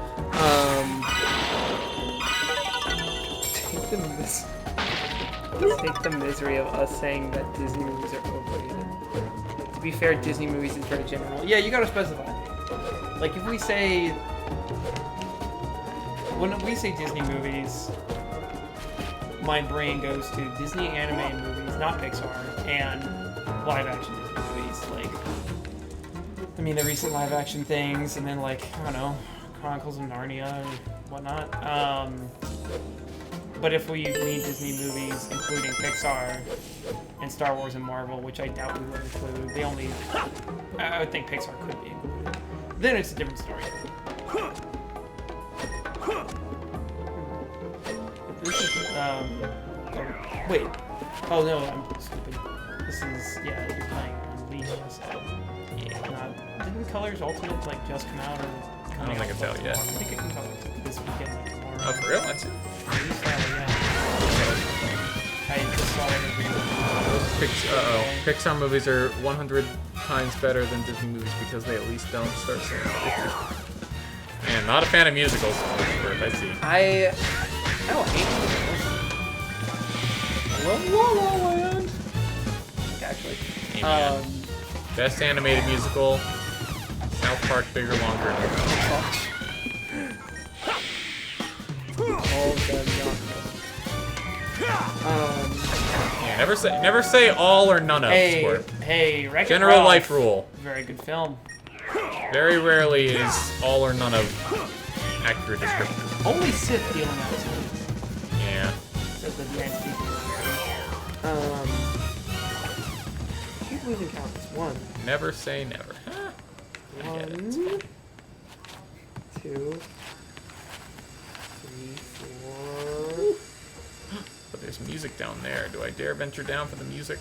Take the misery of us saying that Disney movies are overrated. To be fair, Disney movies is very general. Yeah, you gotta specify. Like, if we say... When we say Disney movies, my brain goes to Disney animated movies, not Pixar, and live-action Disney movies. Like, I mean, the recent live-action things, and then, like, I don't know, Chronicles of Narnia or whatnot. But if we need Disney movies, including Pixar and Star Wars and Marvel, which I doubt we will include, I would think Pixar could be included. Then it's a different story. This is, wait. Oh no, I'm stupid. This is, yeah, you're playing Unleashed, so. Yeah. Didn't Colors Ultimate, like, just come out, or? I don't think it's out yet. I think it can come out this weekend, like, tomorrow. Oh, for real? That's it? Yeah. I just saw it. Pixar movies are 100 times better than Disney movies because they at least don't start saying 50. Man, not a fan of musicals. I see. I don't hate musicals. I love La La Land. Actually. Amen. Best animated musical. South Park, Bigger, Longer. All done, Yeah, never say all or none of. Hey, Wreck-It General Ralph. life rule. Very good film. Very rarely is all or none of accurate description. Only Sith dealing out of Yeah. Says the Grand Speaker. I can't believe we count this. 1, Never say never. Huh. I get it. 1, 2, 3, 4. But there's music down there. Do I dare venture down for the music?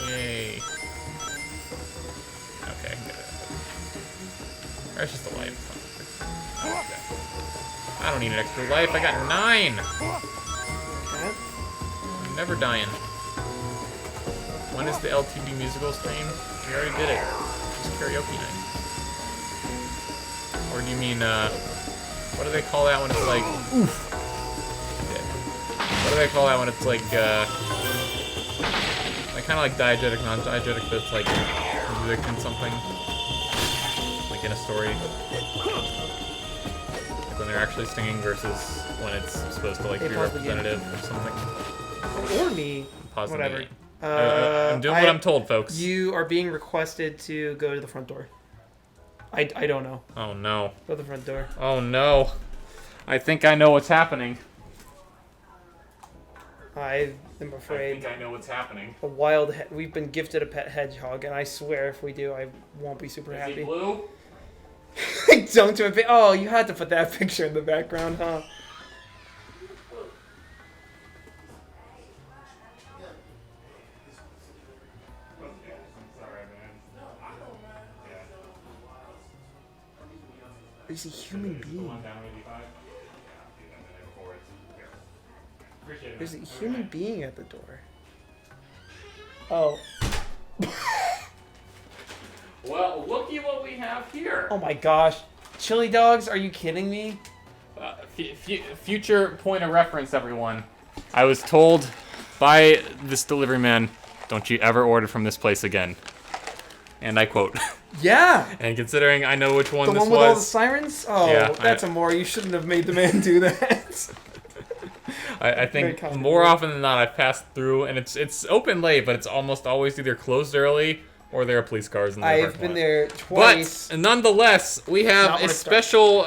Yay. Okay, I can get it. That's just a life. I don't need an extra life. I got 9. I'm never dying. When is the LTV musical stream? We already did it. It's karaoke night. Or do you mean, what do they call that when it's like, oof? What do they call that when it's like kind of like diegetic, non-diegetic, but it's like music and something, like in a story, like when they're actually singing versus when it's supposed to like be representative or something. Or me. Pause Whatever. The game. I'm doing what I'm told, folks. You are being requested to go to the front door. I don't know. Oh no. Go to the front door. Oh no. I think I know what's happening. I am afraid. I think I know what's happening. A wild. We've been gifted a pet hedgehog, and I swear if we do, I won't be super happy. Is he blue? Don't do it. Oh, you had to put that picture in the background, huh? There's a human being. There's a human being at the door. Oh. Well, looky what we have here. Oh my gosh. Chili dogs? Are you kidding me? Future point of reference, everyone. I was told by this delivery man, don't you ever order from this place again. And I quote. Yeah. And considering I know which one the this one with was. all the sirens? Oh, yeah, that's Amore. You shouldn't have made the man do that. I think more often than not I've passed through, and it's open late, but it's almost always either closed early or there are police cars in the I've been there twice. But nonetheless, we have a special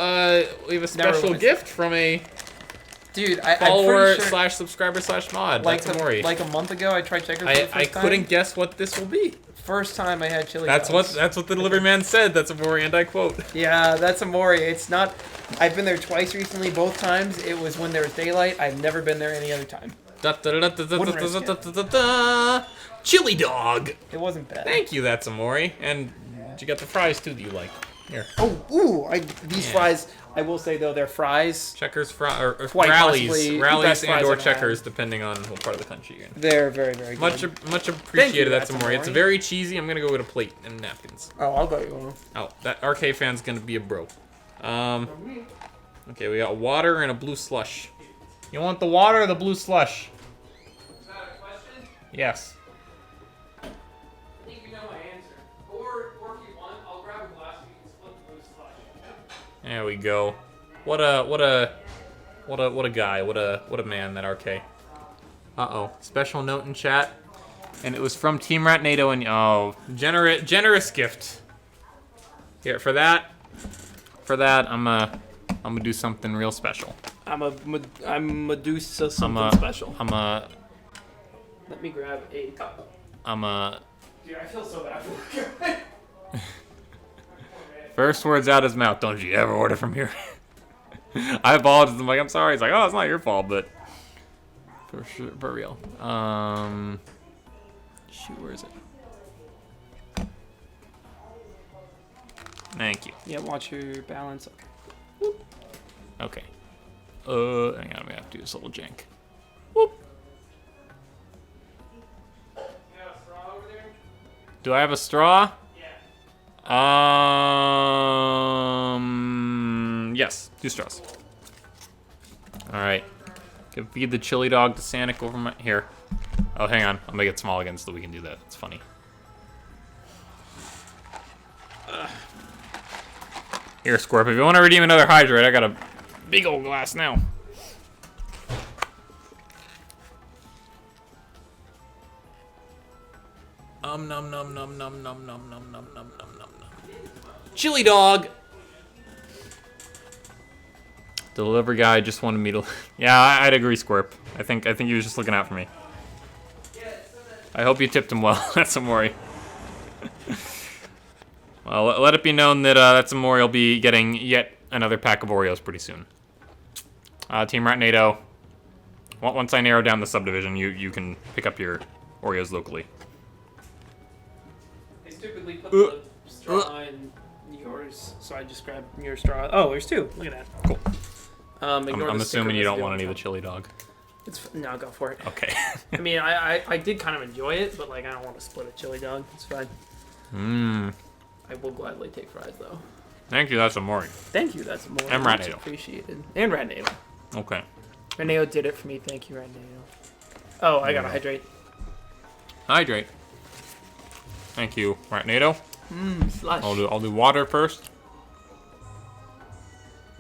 gift from a follower / subscriber / mod. Like a month ago, I tried Checkers for the first time. I couldn't guess what this will be. First time I had chili dogs. That's what the delivery man said. That's Amore, and I quote. Yeah, that's Amore. It's not. I've been there twice recently. Both times it was when there was daylight. I've never been there any other time. Chili dog. It wasn't bad. Thank you. That's Amore, and you got the fries too that you like. Here. Oh, these fries. I will say though, they're fries. Checkers or rallies and or Checkers, depending on what part of the country you're in. They're very, very good. Much appreciated. That's Amore. It's very cheesy. I'm gonna go with a plate and napkins. Oh, I'll go you one. Oh, that RK fan's gonna be a bro. Okay, we got water and a blue slush. You want the water or the blue slush? Is that a question? Yes. I think you know my answer. Or if you want, I'll grab a glass and you can split the blue slush. There we go. What a guy. What a man, that RK. Uh-oh. Special note in chat. And it was from Team Rat NATO, and generous gift. Here, for that, I'm gonna do something real special. I'm Medusa something special. Let me grab a cup. Dude, I feel so bad for it. First words out his mouth, don't you ever order from here. I apologize. I'm like, I'm sorry. He's like, oh, it's not your fault, but for sure, for real. Shoot, where is it? Thank you. Yeah, watch your balance. Okay. Okay. Hang on, we have to do this little jank. Whoop. Do I have a straw? Yes, 2 straws. All right. Can feed the chili dog to Sanic over my here. Oh, hang on. I'll make it small again so that we can do that. It's funny. Here, Scorp, if you want to redeem another hydrate, I got a big old glass now. Num num num num num num num num num num num. Chili dog. Delivery guy just wanted me to. Yeah, I'd agree, Squirp. I think he was just looking out for me. I hope you tipped him well. That's Amori. Well, let it be known that that's Amori will be getting yet another pack of Oreos pretty soon. Team Ratnado. Once I narrow down the subdivision, you can pick up your Oreos locally. I stupidly put the straw in yours, so I just grabbed your straw. Oh, there's 2. Look at that. Cool. I'm assuming you don't want any of the chili dog. No, go for it. Okay. I mean, I did kind of enjoy it, but like I don't want to split a chili dog. It's fine. I will gladly take fries though. Thank you, that's Amori. Thank you, that's more. And Ratnado. Appreciated. And Ratnado. Okay. Ratnado did it for me. Thank you, Ratnado. Oh, I gotta hydrate. Hydrate. Thank you, Ratnado. Slush. I'll do water first.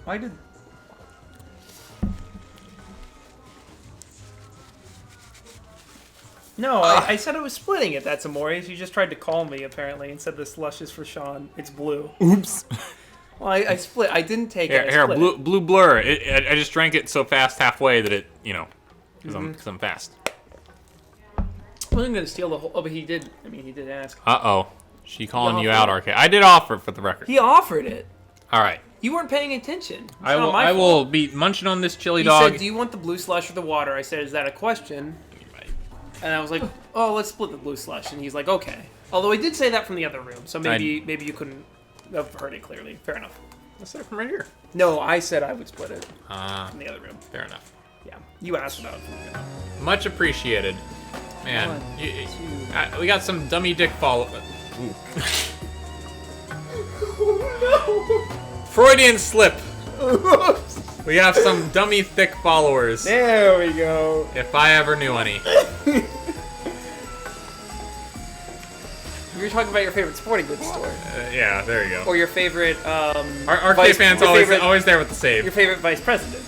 Why did? No, I said I was splitting it. That's Amori's. You just tried to call me apparently and said the slush is for Sean. It's blue. Oops. Well, I split. I didn't take Here, it. here, blue blur. I just drank it so fast halfway that it, because I'm fast. I wasn't gonna steal the whole. Oh, but he did. I mean, he did ask. Uh-oh. She calling you out, RK. I did offer for the record. He offered it. All right. You weren't paying attention. It's I not will. my I fault. will be munching on this chili He dog. said, "Do you want the blue slush or the water?" I said, "Is that a question?" And I was like, "Oh, let's split the blue slush." And he's like, "Okay." Although I did say that from the other room, so maybe you couldn't have heard it clearly. Fair enough. I said it from right here. No, I said I would split it from the other room. Fair enough. Yeah, you asked about it. Much appreciated. Man, we got some dummy dick follow. Freudian slip. We have some dummy thick followers. There we go. If I ever knew any. You were talking about your favorite sporting goods store. Yeah, there you go. Or your favorite. Our K-fans always there with the save. Your favorite vice president.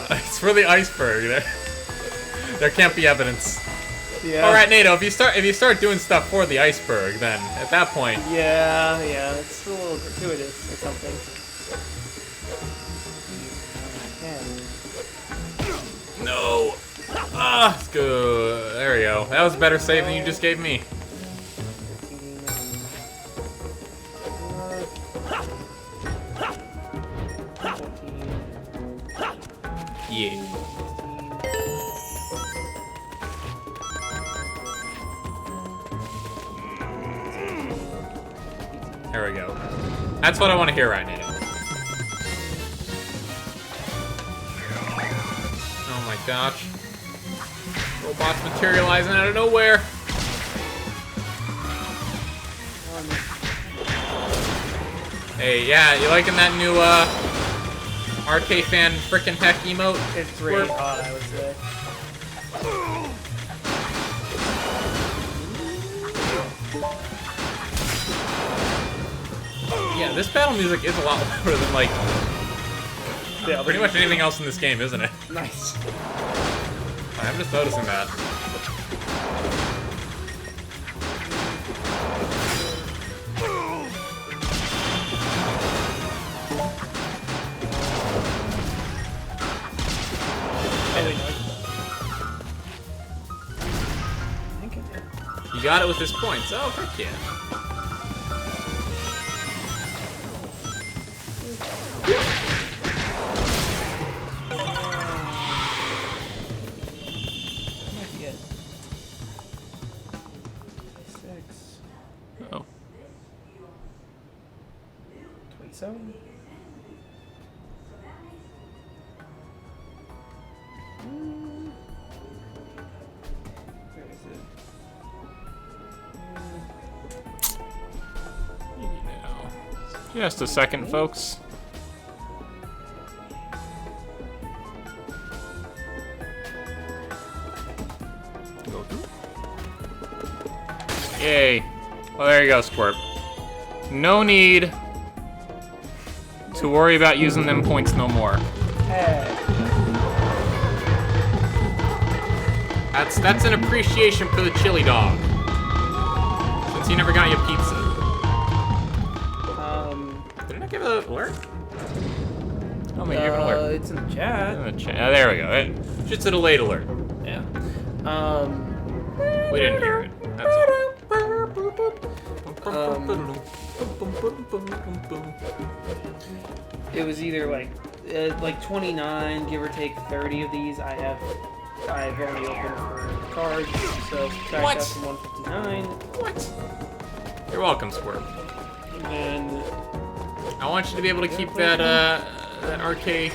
It's for the iceberg. There can't be evidence. Yeah. All right, Nato. If you start doing stuff for the iceberg, then at that point. Yeah, it's a little gratuitous or something. No. Let's go. There we go. That was a better save than you just gave me. Yeah. There we go. That's what I want to hear right now. Oh my gosh. Robots materializing out of nowhere. Hey, yeah, you liking that new RK fan frickin' heck emote? It's really hot, I would say. Yeah, this battle music is a lot louder than like pretty much anything else in this game, isn't it? Nice. I'm just noticing that. You got it with his points. Oh, heck yeah. Oh. 27? Where is it? Just a second, folks. Go through. Yay. Well, there you go, Squirt. No need to worry about using them points no more. That's an appreciation for the chili dog. Since he never got you pizza. Did I not give an alert? Oh, maybe give an alert. It's in the chat. In the chat. There we go. Just a delayed alert. Yeah. We didn't hear it. That's all. It was either like 29, give or take 30 of these. I've only opened for cards, so subtract What? that from 159. What? You're welcome, Squirt. And I want you to be able to keep that RK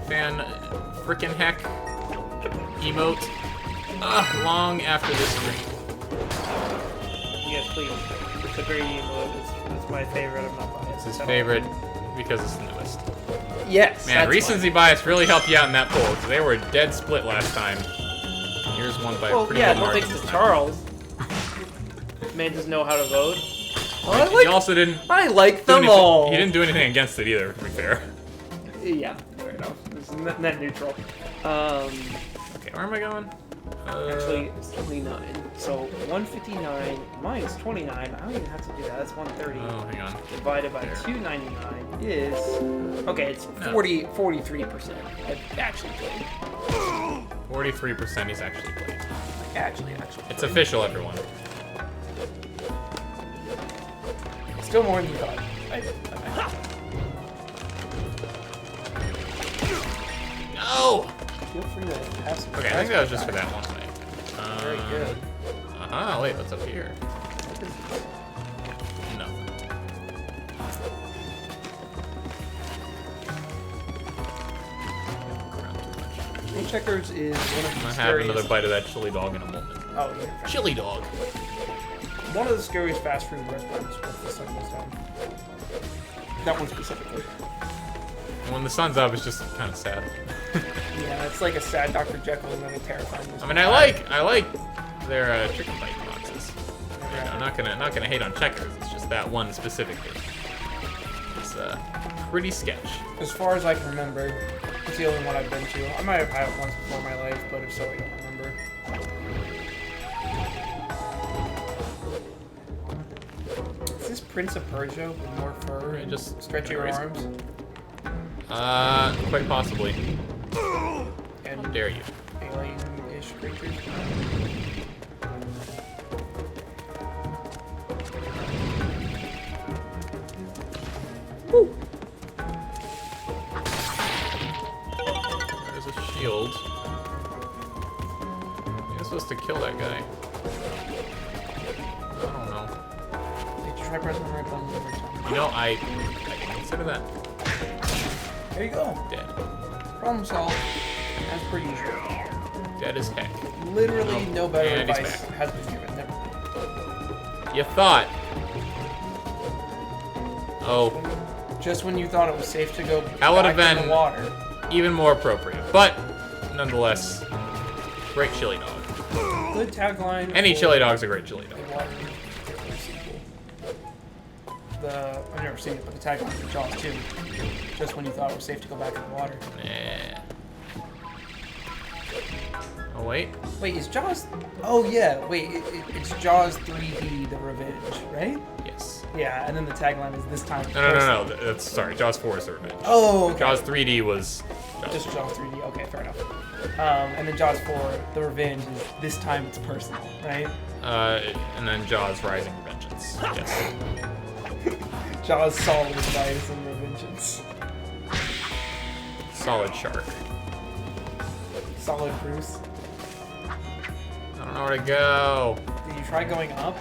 fan frickin' heck emote long after this stream. yes, please. It's a great emote. It's my favorite. I'm not biased. It's his favorite because it's the newest. Yes. Man, that's recency bias really helped you out in that poll because they were dead split last time. Here's one by a pretty good no margin. thanks to Charles. Man doesn't know how to vote. He also didn't. I like do them anything- all. He didn't do anything against it either, to be fair. Yeah, fair enough. It's net neutral. Okay, where am I going? Actually, it's 29. So 159 minus 29. I don't even have to do that. That's 130. Oh, hang on. Divided by 299 is okay. It's 43%. I've actually played. 43% he's actually played. Actually. It's official, everyone. Still more than you thought. No! Feel free to have some. Okay, I think that was just for that one night. Very good. Wait, what's up here? Nothing. Checkers is one of I'm the gonna have scariest. another bite of that chili dog in a moment. Oh, yeah. Chili dog. One of the scariest fast food restaurants with the sun goes down. That one specifically. When the sun's up, it's just kind of sad. Yeah, it's like a sad Dr. Jekyll and then a terrifying Mr. I mean, I like their chicken bite boxes. You know, I'm not gonna hate on Checkers. It's just that one specifically. It's pretty sketch. As far as I can remember, it's the only one I've been to. I might have had it once before in my life, but if so, I don't remember. Is this Prince of Persia with more fur and just stretchier raise- arms? Quite possibly. And How dare you? alien-ish creatures? There's a shield. You're supposed to kill that guy. I don't know. Did you try pressing the right button every time? You know, I can consider that There you go. dead. Problem solved. As per usual. Dead as heck. Literally no better and he's advice back. has been given. Never. You thought. Oh, Just when you thought it was safe to go That would have back in been- the water. even more appropriate. But, nonetheless, great chili dog. Good tagline. Any for chili dog's a great chili dog. the water sequel. I've never seen it, but the tagline for Jaws 2. Just when you thought it was safe to go back in the water. Yeah. Oh, wait. Wait, is Jaws... Oh, yeah. Wait, it's Jaws 3D The Revenge, right? Yes. Yeah, and then the tagline is this time... No. That's, sorry, Jaws 4 is the revenge. Oh, okay. Jaws 3D was... Just Jaws 3D. Okay, fair enough. And then Jaws 4, The Revenge, is this time it's personal, right? And then Jaws Rising Revengeance. Yes. Jaws Solid Dice and Revengeance. Solid shark. Solid Bruce. I don't know where to go. Did you try going up?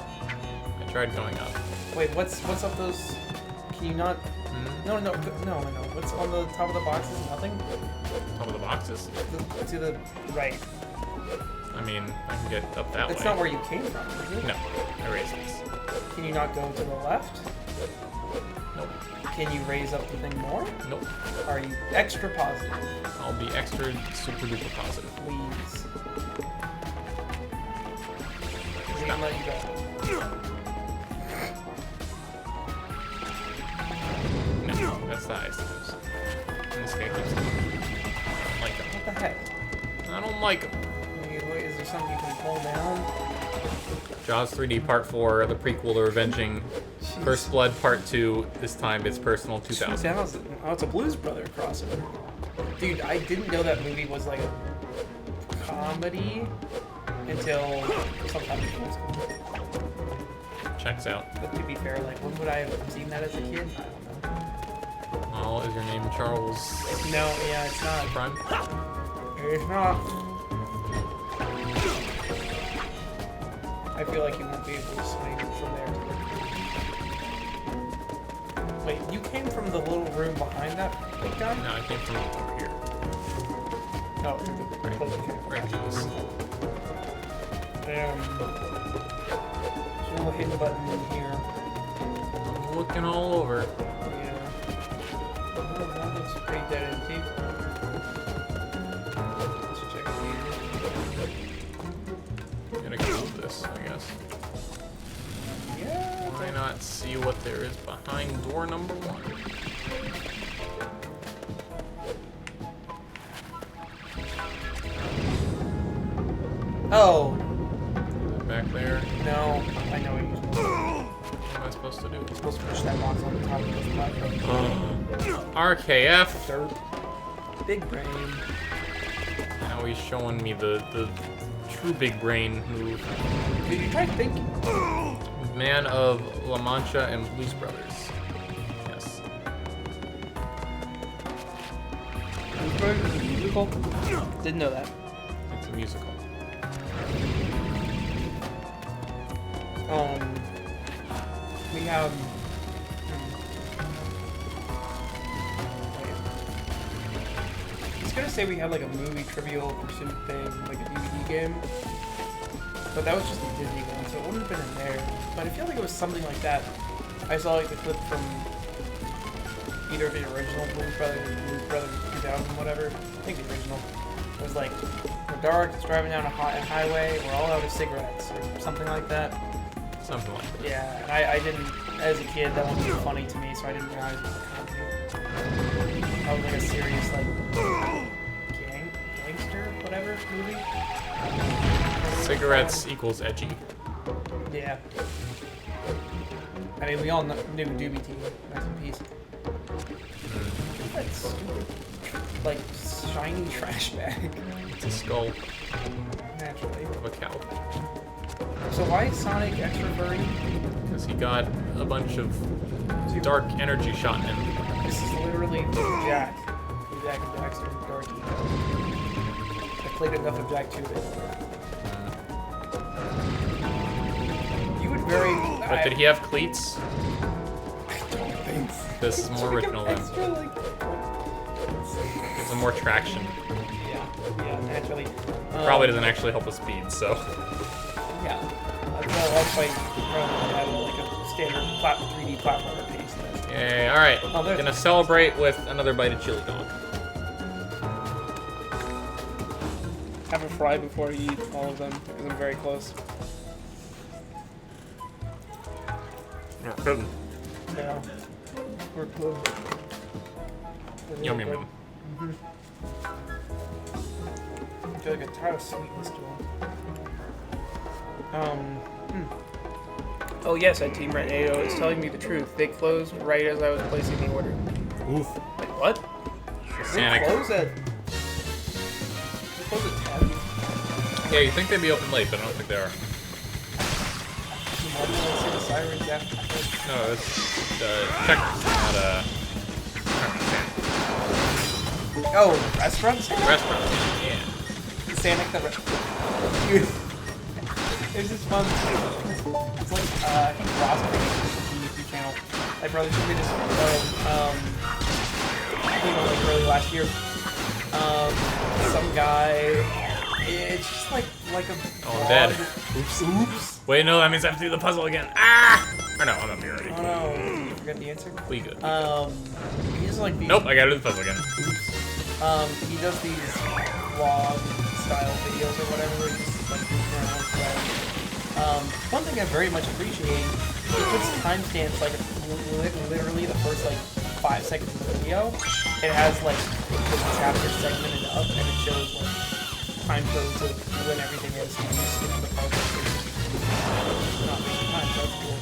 I tried going up. Wait, what's up those? Can you not? No. What's on the top of the boxes? Nothing. Top of the boxes? To the right. I mean, I can get up that way. That's not where you came from, is it? No, I raised this. Can you not go to the left? Nope. Can you raise up the thing more? Nope. Are you extra positive? I'll be extra super duper positive. Please. We can let you go. No, that's the highest it goes. In this case, I don't like them. What the heck? I don't like them. Is there something you can pull down? Jaws 3D Part 4, the prequel to Revenging First Blood Part 2. This time it's Personal 2000. 2000. Oh, it's a Blues Brother crossover. Dude, I didn't know that movie was like a comedy until sometime before school. Checks out. But to be fair, like, when would I have seen that as a kid? I don't know. Well, is your name Charles? No, yeah, it's not. Prime? It's not. I feel like you won't be able to swing from there to the... Wait, you came from the little room behind that big guy? No, I came from over here. Oh, the place you came from. Right, jeez. There's a little hidden button in here. I'm looking all over. Yeah. Oh, that looks pretty dead empty. Let's check here. I'm gonna go with this, I guess. Yeah. Why not see what there is behind door number 1? Oh. Back there. No, I know what you're supposed to do. What am I supposed to do? You're supposed to push that box on the top of this platform. RKF. Dirt. Big brain. Now he's showing me the true big brain move. Did you try thinking? Man of La Mancha and Blues Brothers. Yes. Blues Brothers is a musical? Didn't know that. It's a musical. We have... I was gonna say we had like a movie Trivial Pursuit thing, like a DVD game. But that was just a Disney one, so it wouldn't have been in there. But I feel like it was something like that. I saw like the clip from either the original Blues Brothers or Blues Brothers 2000, whatever. I think the original. It was like, we're dark, it's driving down a highway, we're all out of cigarettes, or something like that. Something like that. Yeah, and I didn't, as a kid, that wasn't funny to me, so I didn't realize it was a comedy. That was like a serious, like, gangster, whatever, movie. Cigarettes equals edgy. Yeah. I mean, we all knew Doobie Tea. Rest in peace. That stupid, like, shiny trash bag. It's a skull Naturally. of a cow. So why is Sonic extra furry? Because he got a bunch of dark energy shot in him. This is literally Jack. Jack and Daxter and Darky. I played enough of Jack 2 before. You would very... But did he have cleats? I don't think so. This is more original then. Extra, like, Gives him more traction. yeah, naturally. Probably doesn't actually help with speed, so. Yeah. That's why probably had like a standard 3D platformer pace. Yay, alright. Oh, there's- Gonna celebrate with another bite of chili dog. Have a fry before you eat all of them, because I'm very close. Yeah. We're close. Yum, yum, yum. I feel like a ton of sweetness to them. Oh yes, at Team Retnado, it's telling me the truth. They closed right as I was placing the order. Oof. Like what? Sonic. They close at 10? Yeah, you think they'd be open late, but I don't think they are. Why did I see the sirens after? No, it's checkers, not Oh, restaurants? restaurant. Yeah. Sonic the It's just fun. It's like, I think Ross created the YouTube channel. My brother took me this, I think like early last year. Some guy, it's just like a Oh, I'm dead. Oops. Oops. Wait, no, that means I have to do the puzzle again. Ah! Or no, I'm up here already. Oh no, you forgot the answer? We good. He's like these. Nope, I gotta do the puzzle again. Oops. He does these vlog style videos or whatever, where he's just like goofing around. So, one thing I very much appreciate, he puts timestamps like literally the first like 5 seconds of the video. It has like the chapter segmented up and it shows like time codes of when everything is. So you just skip the part that's not wasting time, so that's cool.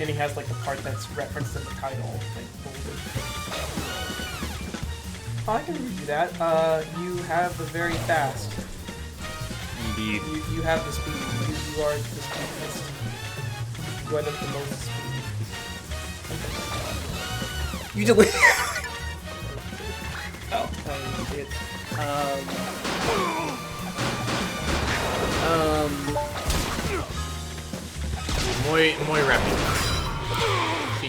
And he has like the part that's referenced in the title, like bolded. Oh, I can read you that. You have the very fast. Indeed. You have the speed. You are the speediest. You are the most speed. You delete. Oh, I didn't see it. Muy rápido. Sí.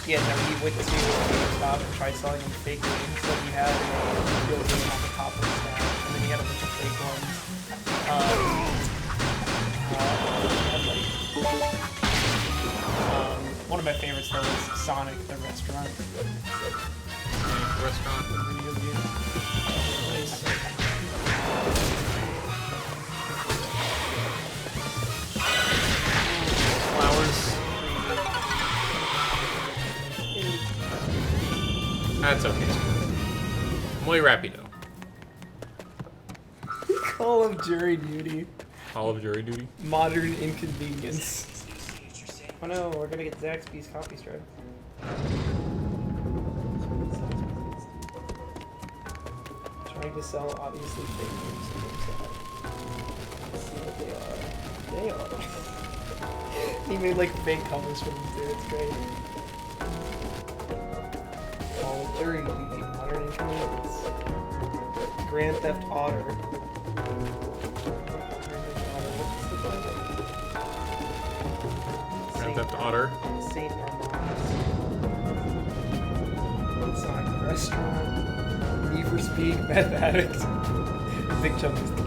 Yeah, no, he went to GameStop and tried selling them fake games. So he had a real game on the top of his stack, and then he had a bunch of fake ones. One of my favorites though is Sonic the Restaurant. Sonic the Restaurant. The video game. Nice. Flowers. That's okay. Muy rápido. Call of Jury Duty. Call of Jury Duty. Modern inconvenience. Oh no, we're gonna get Zaxby's coffee stripe. Trying to sell obviously fake games. Let's see what they are. They are. He made like fake covers for them too, it's great. Call of Jury Duty, Modern Inconvenience. Grand Theft Auto. Grand Theft Auto. St. Armand's. Sonic the Restaurant. Need for Speed, Meth Addict. Big Chunk is the key.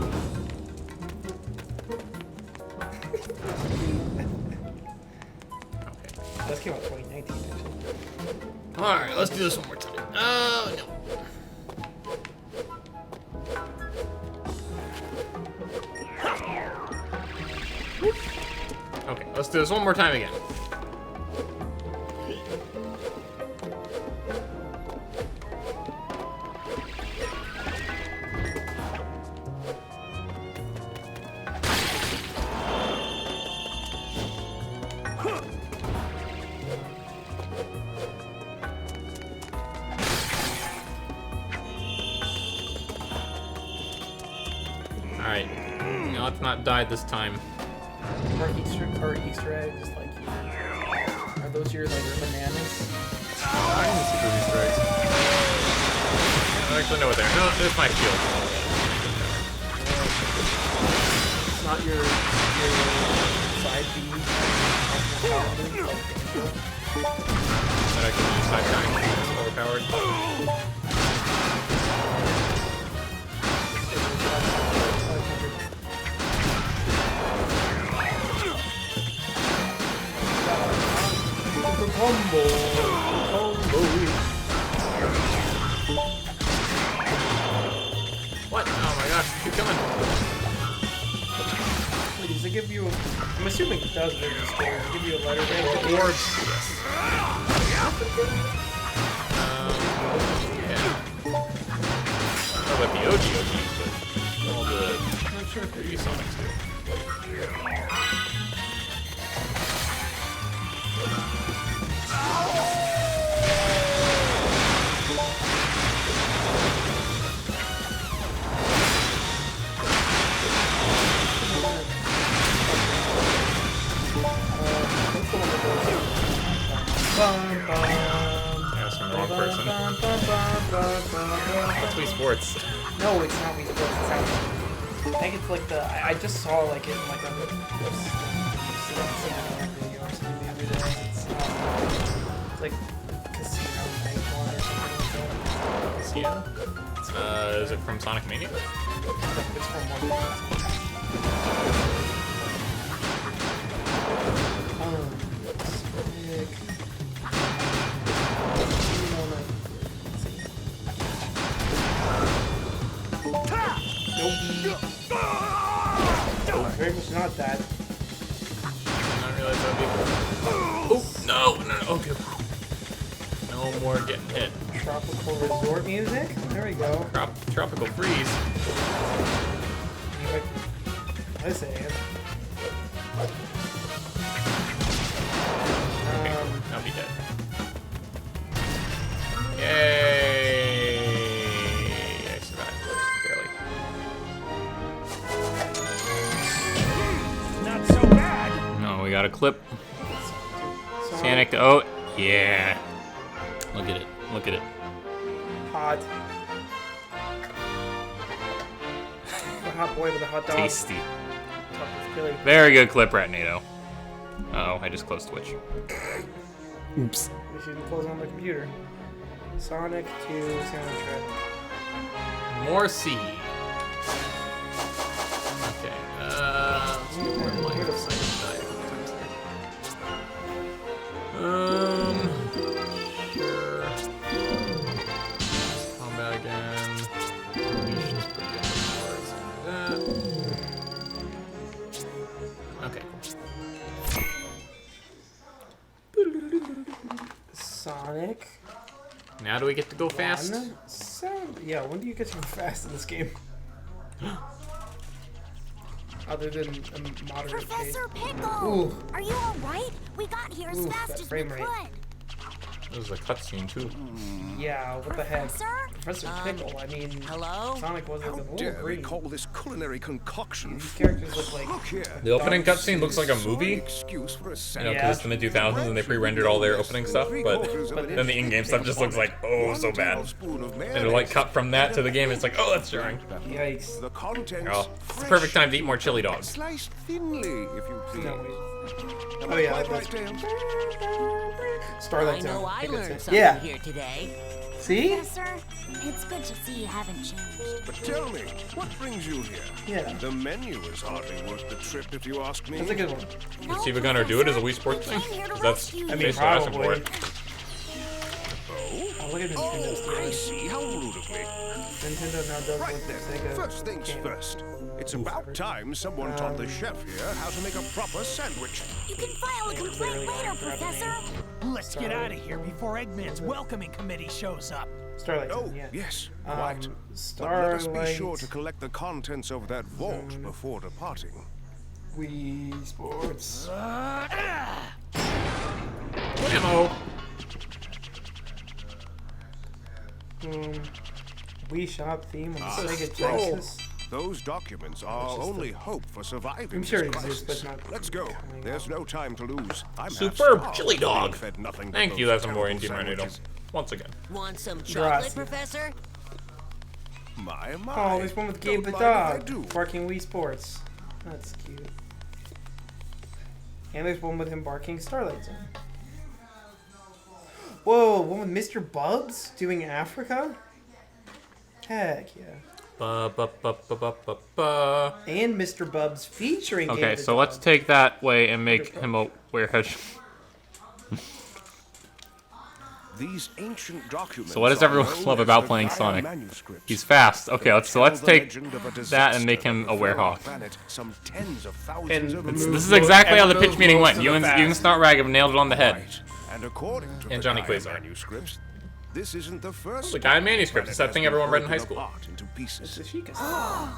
Okay. This came out 2019, actually. Alright, let's do this one more time. Oh, no. Okay, let's do this one more time again. Alright. No, let's not die this time. Easter eggs, like are those your like bananas? I didn't see those Easter eggs. I don't actually know what they are. No, it's my shield. It's not your side B. That I can use side guy. It's overpowered. Combo. What? Oh my gosh, keep coming. Wait, does it give you? I'm assuming it does in the store. Does it give you a letter bag? Orbs. Yes. Yeah. I don't know about the OGs, but all the... I'm not sure if they're Sonics do. Yeah, that's from the wrong person. That's Wii Sports. No, it's not Wii Sports. It's out. I think it's like the. I just saw like it in like a video or something the other day. It's like Casino Night One or something like that. Yeah. Is it from Sonic Mania? It's from one. Sick. Nope. Very much not that. Not realize that'd be. Oh no! Okay. No more getting hit. Tropical resort music. There we go. Tropical freeze. I say it. I'll be dead. Yay! I survived. Barely. Not so bad. No, we got a clip. Sonic. Oh, yeah. Look at it. Look at it. Hot. The hot boy with a hot dog. Tasty. Top of Philly. Very good clip, Ratnado. Uh-oh, I just closed Twitch. Oops. We shouldn't close on my computer. Sonic 2 soundtrack. More C. Okay. Let's go where my site Sure. Combat again. Animation's pretty good. That. Okay. Sonic. Now do we get to go fast? Yeah, when do you get to go fast in this game? Other than a moderate pace. Professor Pickle! Ooh. Are you alright? We got here as Ooh, fast that as we frame rate. could. This is a cutscene too. Yeah, what the heck? Professor? Professor Pickle, I mean, Hello? Sonic was like a little Dare we green. call this culinary concoction? These characters look like... Look here. The opening cutscene looks like a movie. Excuse for a You know, because it's the mid-2000s and they pre-rendered all their opening stuff, but then the in-game stuff just looks like, oh, so bad. And they're like cut from that to the game, it's like, oh, that's jarring. Yikes. The contents Oh, it's the perfect time to eat more chili dogs. sliced thinly, if you please. No, wait. Am Oh, I yeah, quite that's- right, Dale? Starlight I know Zone. I think learned that's it. something Yeah. here today. See? Professor, it's good to see you haven't changed. But tell me, what brings you here? Yeah. The menu is hardly worth the trip, if you ask me. That's a good one. Is Steve gonna do it as a Wii Sports thing? Because that's I mean, basically asking for probably. it. Oh, look at Nintendo Oh, I still. see. How rude of me. Nintendo now does Right what then, Sega first things can't. first. It's about time someone taught the chef here how to make a proper sandwich. You can file a complaint later, Professor. Let's get out of here before Eggman's welcoming committee shows up. Starlight Oh, Zone, yeah. yes, quite. But let us be sure to collect the contents of that vault before departing. Wii Sports. Ammo. Wii Shop theme on Sega scroll. Genesis. Those documents are our only hope for surviving I'm sure this it exists, crisis. but not Let's go. coming There's out. no time to lose. I'm half Superb starved, chili dog. being fed nothing but Thank you, those that's more in Team terrible Ratnado. sandwiches. Once again. Want some Gracias. chocolate, Professor? My. Oh, there's one with Gabe the Don't mind if I dog do. barking Wii Sports. That's cute. And there's one with him barking Starlight Zone. Whoa, one with Mr. Bubs doing Africa? Heck yeah. Ba, ba, ba, ba, ba, ba, ba. And Mr. Bubs featuring Gabe Okay, the so dog. let's take that way and make him a werehead. These ancient documents So what does are everyone known love as about the playing Gaia Sonic? manuscripts. He's fast. Okay, let's Tell the take legend of a that and make disaster him a that befell our werehog. planet some tens of thousands And of move years This is Move exactly how the and pitch move meeting most went. of You the and fast. Snartrag nailed it on the head. Right. And according to And the Johnny Gaia Quasar. manuscripts, this isn't the first. The Gaia time manuscript. It's planet that thing has been everyone read in high broken school. apart into pieces. It's a Sheikah.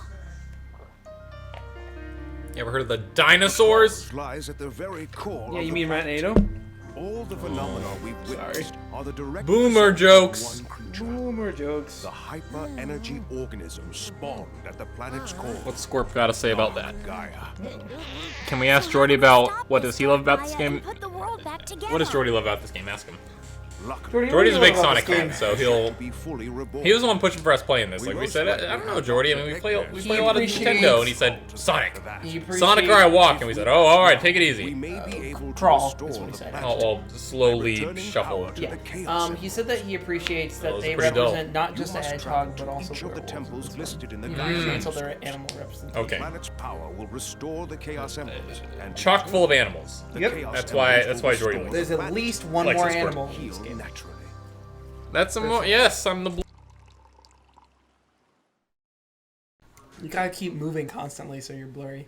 You ever heard of the dinosaurs? Lies at the very core. Yeah, of you the mean planet. Ratnado? All the phenomena we've witnessed are the direct Boomer result of jokes. one creature. Boomer jokes. The hyper-energy organism spawned at the planet's core. What's Scorp got to say about that? Gaia. Can we ask Jordy about what does he love about this game? Put the world back together. What does Jordy love about this game? Ask him. Jordy's a big Sonic fan, so he'll. Be fully reborn. He was the one pushing for us playing this. Like we said, I don't know, Jordy. I mean, we play a lot of Nintendo, and he said Sonic, Sonic or I walk, and we said, oh, all right, take it easy. Crawl is what he said. Oh, well, slowly shuffle. Yeah. He said that he appreciates that was they pretty dull. represent not just a hedgehog, but also Each of the temples listed in the he guide appreciates all their animal representation. Okay. The planet's power will restore the Chaos Emeralds and Chock full of animals. the Yep. Chaos That's why Emeralds will Jordy restore wins. There's at least one Like more some sort of animal in this heal game. naturally. That's some more. Yes, I'm the. You gotta keep moving constantly so you're blurry.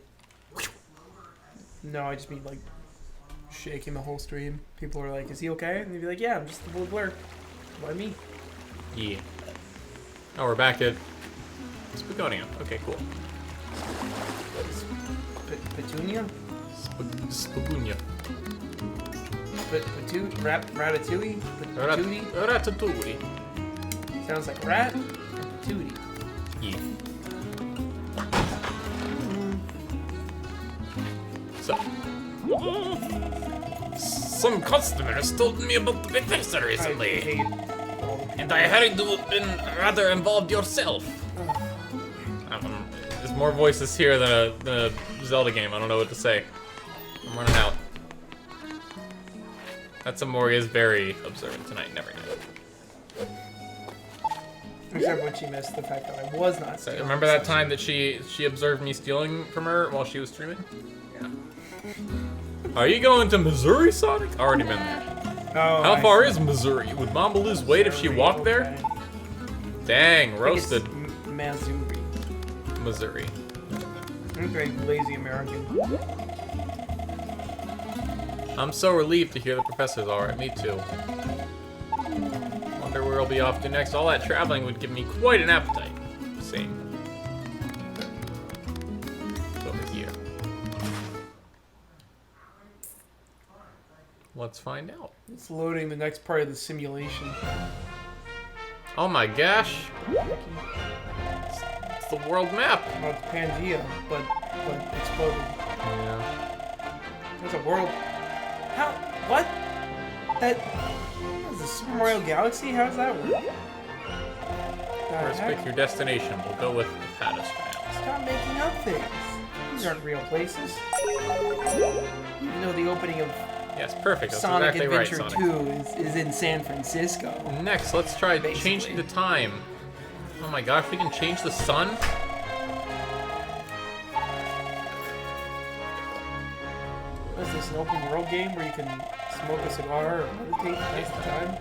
No, I just mean like shaking the whole stream. People are like, "Is he okay?" And you'd be like, "Yeah, I'm just a little blur." Why me? Yeah. Oh, we're back at Spagonia. Okay, cool. Petunia? Spagonia. Ratatouille? Patootie? Ratatouille. Sounds like rat and patootie. Yeah. So. Some customers told me about the Bethesda recently. And I heard you've been rather involved yourself. There's more voices here than a Zelda game. I don't know what to say. I'm running out. That's Amori is very observant tonight. Never knew. Except when she missed the fact that I was not So, stealing. remember that time that she observed me stealing from her while she was streaming? Yeah. Are you going to Missouri, Sonic? Already been there. Oh, How far is Missouri? Would Mamba lose weight if she walked there? Dang, roasted. Missouri. Missouri. I'm a very lazy American. I'm so relieved to hear the professor's alright. Me too. Wonder where I'll be off to next. All that traveling would give me quite an appetite. Same. Over here. Let's find out. It's loading the next part of the simulation. Oh my gosh. It's the world map. Well, it's Pangea, but exploded. Yeah. There's a world. How? What? That. What is this, Super Mario Galaxy? How does that work? First pick your destination. We'll go with Patis for now. Stop making up things. These aren't real places. Even though the opening of Yes, perfect. That's Sonic exactly right, Adventure Sonic. 2 is in San Francisco. Next, let's try Basically. changing the time. Oh my gosh, we can change the sun? What is this, an open world game where you can smoke a cigar or meditate to pass the time?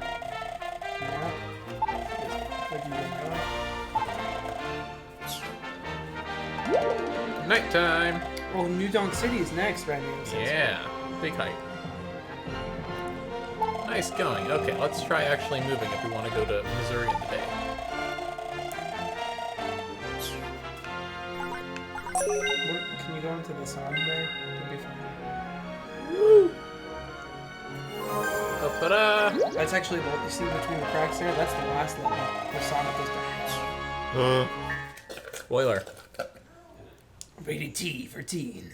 Yeah. Like you didn't know. Nighttime. Oh, New Donk City is next, Randy. Yeah, big hike. Nice going. Okay, let's try actually moving if we want to go to Missouri in the day. Can you go into the sun there? That'd be fun. Woo! Ta-da! That's actually what you see between the cracks there. That's the last level where Sonic goes to. Spoiler. Rated T for teen.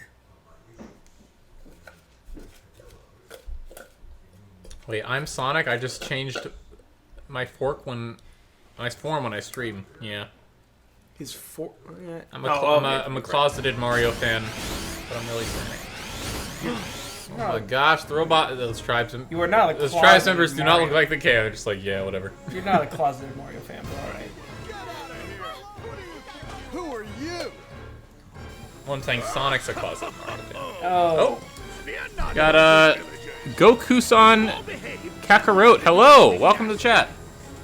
Wait, I'm Sonic. I just changed my form when I stream. Yeah. His for. I'm a closeted Mario fan, but I'm really Sonic. Oh my gosh, the robot, those tribes, You are not a those closeted tribes members do not Mario. look like they can. They're just like, yeah, whatever. You're not a closeted Mario fan, but alright. Who are you? One thing, Sonic's a closeted Mario fan. Oh. Got Goku-san Kakarot. Hello, welcome to the chat.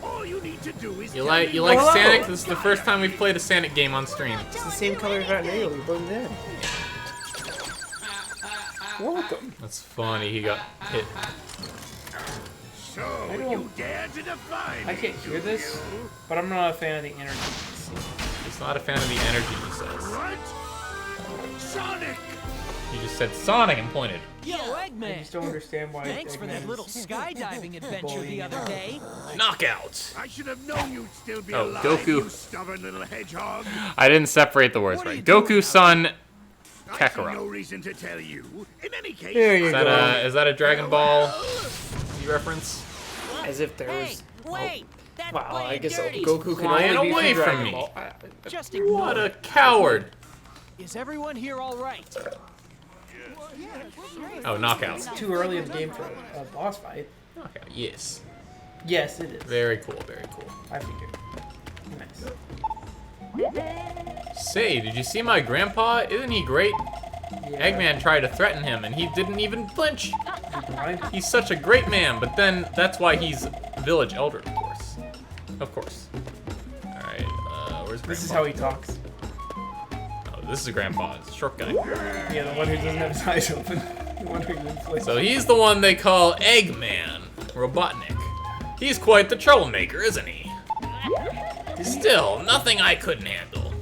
All you need to do is You like Hello. Sonic? This is the first time we've played a Sonic game on stream. It's the same color as that nail. You blend in. Welcome. That's funny. He got hit. So I don't- you dare to defy me? I can't hear this, but I'm not a fan of the energy. He's not a fan of the energy, he says. What? Sonic! He just said Sonic and pointed. Yo, I Eggman! just don't understand why. Thanks for that Eggman's little skydiving adventure the bullying other her. day. I Knockout. should have known you'd still be Oh, alive, Goku. you stubborn little hedgehog. I didn't separate the words What are right. you doing Goku-san I see Kakarot. no reason to tell you. In any case, There you Is go. that a Dragon Ball reference? As if there Hey, was. wait! That's Wow, I playing guess dirty. Goku can Flying only be away from from Dragon me. Ball. Just ignore What a it. coward! Is everyone here all right? Oh, knockouts. It's too early in the game for a boss fight. Knockout, yes. Yes, it is. Very cool, very cool. I figured. Nice. Say, did you see my grandpa? Isn't he great? Yeah. Eggman tried to threaten him, and he didn't even flinch. Right? He's such a great man, but then that's why he's village elder, of course. Of course. Alright, where's Grandpa? This is how he talks. Oh, this is Grandpa. It's a short guy. Yeah, the one who doesn't have his eyes open. The one who can flinch. So he's the one they call Eggman, Robotnik. He's quite the troublemaker, isn't he? Still, nothing I couldn't handle.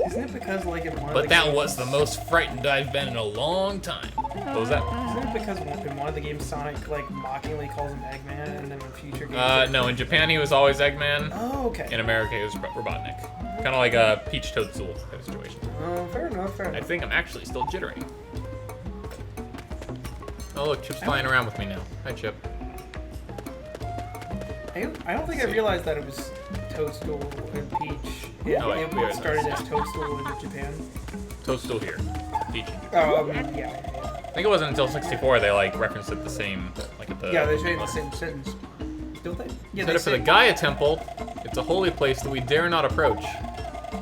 Isn't it because, like, in one of But the that games, was the most frightened I've been in a long time. What was that? Isn't it because in one of the games Sonic, like, mockingly calls him Eggman, and then in future games... No, in Japan he was always Eggman. Oh, okay. In America he was Robotnik. Kind of like a Peach Toadstool type of situation. Oh, fair enough, fair I enough. think I'm actually still jittering. Oh look, Chip's flying around with me now. Hi, Chip. I don't think I realized that it was Toadstool and Peach. Oh, wait, we It are- started as Toadstool in Japan. Toadstool here. Peach. Oh, yeah. I think it wasn't until 64 they like referenced it the same, like at the. Yeah, they say the same sentence. Don't they? Yeah, Set they it for the say. Gaia Temple. It's a holy place that we dare not approach.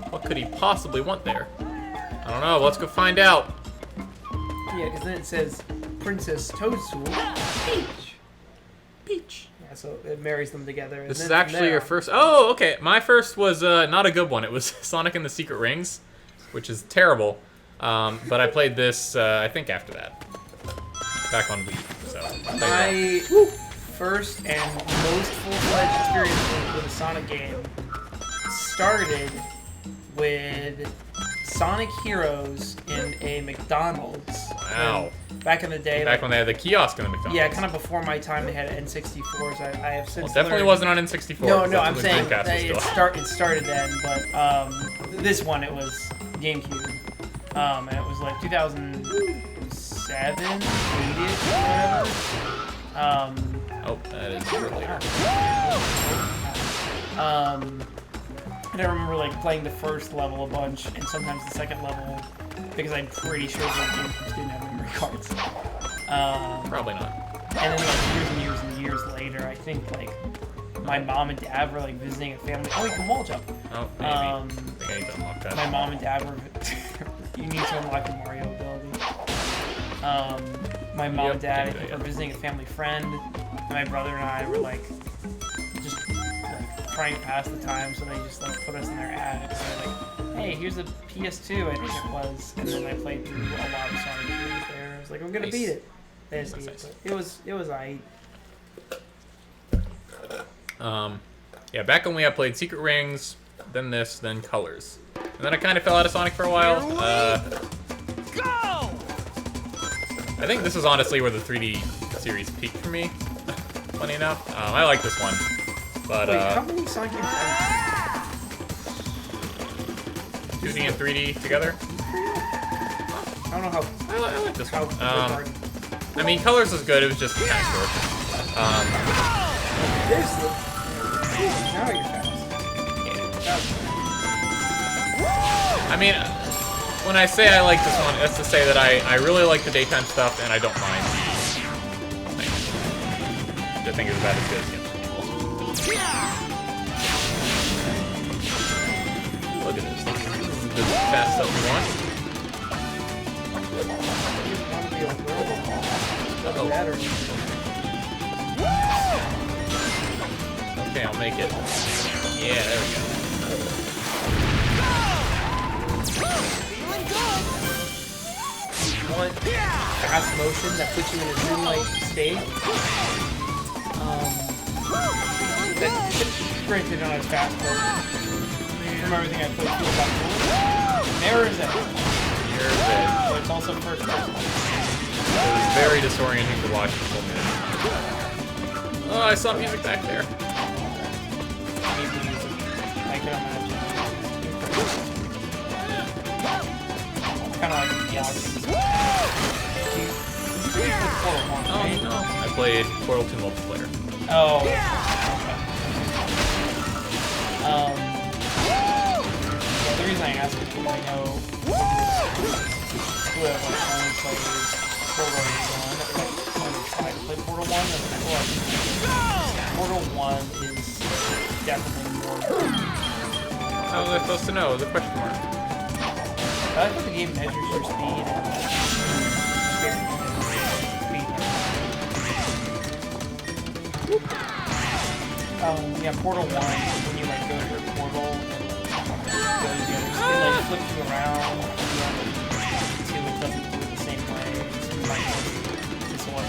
What could he possibly want there? I don't know. Let's go find out. Yeah, because then it says Princess Toadstool. Peach. Peach. Yeah, so it marries them together. This and is then from actually there your first. Oh, okay. My first was not a good one. It was Sonic and the Secret Rings, which is terrible. But I played this, I think, after that. Back on Wii. So. My first and most full-fledged experience with a Sonic game started with Sonic Heroes in a McDonald's. Wow. And back in the day. Back when they had the kiosk in the McDonald's. Yeah, kind of before my time, they had N64s. I have since. Well, definitely learned- wasn't on N64. No, because no, that's I'm when the saying Dreamcast that was still. it started then, but this one it was GameCube, and it was like 2007, 8-ish, whatever. Oh, that is later. And I remember like playing the first level a bunch, and sometimes the second level, because I'm pretty sure that GameCubes didn't have memory cards. Probably not. And then like years and years and years later, I think like my mom and dad were like visiting a family. Oh, you can wall jump. Oh, maybe. I think I need to unlock that. My mom and dad were. You need to unlock the Mario ability. My mom Yep, and dad I can do think, that, were visiting a family friend, and my brother and I were like just like trying to pass the time, so they just like put us in their attic. So they're like, hey, here's a PS2, I think it was, and then I played through a lot of Sonic games there. I was like, I'm gonna Nice. beat it. They just Nice, beat nice. it, but it was aight. Yeah, back when I played Secret Rings, then this, then Colors. And then I kind of fell out of Sonic for a while. Go! I think this is honestly where the 3D series peaked for me. Funny enough. I like this one. But, Wait, how many Sonic games are 2D and 3D together. I don't know how. I like this how one. I mean, Colors was good, it was just kind of short. There's the. Now you're fast. I mean, when I say I like this one, that's to say that I really like the daytime stuff and I don't mind the night. I think it's about as good as the Look at this. This is the fast stuff we want. Okay, I'll make it. Yeah, there we go. One fast motion that puts you in a dreamlike state. Granted, not as fast, but from everything I played through about Mirror's Edge. Mirror's Edge. But it's also first person. It was very disorienting to watch for 4 minutes. Oh, I saw music back there. I can imagine. It's kind of like the Galaxy. Oh no, I played Portal 2 multiplayer. Oh. Yeah, the reason I ask is because I know who have like only played Portal 1, only tried to play Portal 1, and Portal 1 is definitely more. How was I supposed to know? The question mark. I like how the game measures your speed and yeah, Portal 1, when you like go to your portal and go to the other skin, like flips you around, until it doesn't do it the same way. So you might want this one.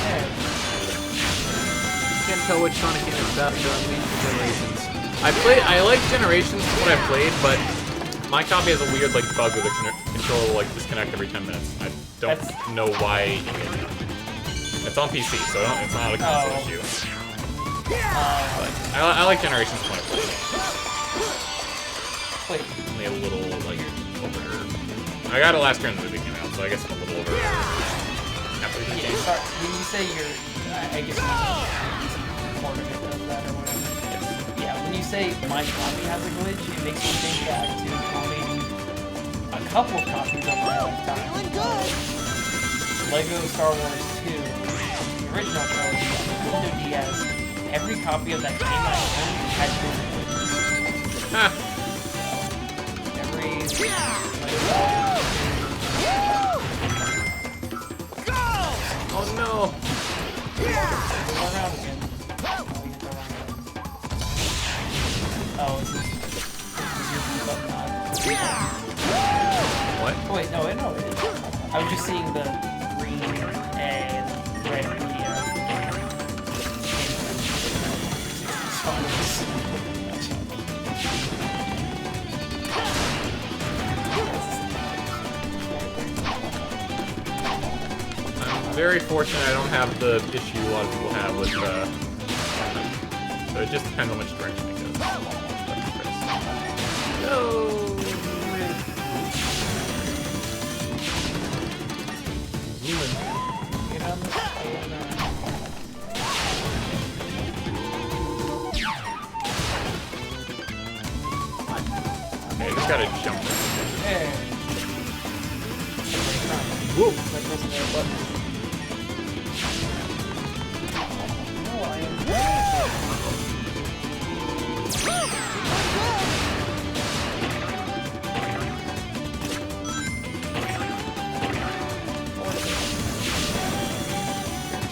Yeah. Can't tell which Sonic game is better than League of Generations. I like Generations from what I played, but my copy has a weird like bug where the controller will like disconnect every 10 minutes. I don't know why. It's on PC, so it's not a console issue. But I like Generations when I play it. Wait. Only a little like over. I got it last year when the movie came out, so I guess I'm a little over. Yeah, sorry. When you say you're, I guess part of it does that or whatever. Yeah, when you say my copy has a glitch, it makes me think back to owning a couple copies of my lifetime. Lego Star Wars 2, the original trilogy, Nintendo DS. Every copy of that game I owned had glitches. Every Oh no! Go around again. Oh, is your button on? What? Oh, wait, no, it is. I was just seeing the green A and red B. I'm very fortunate I don't have the issue a lot of people have with so it just depends on which direction it goes. No! Okay, you just gotta jump. Hey. Whoa!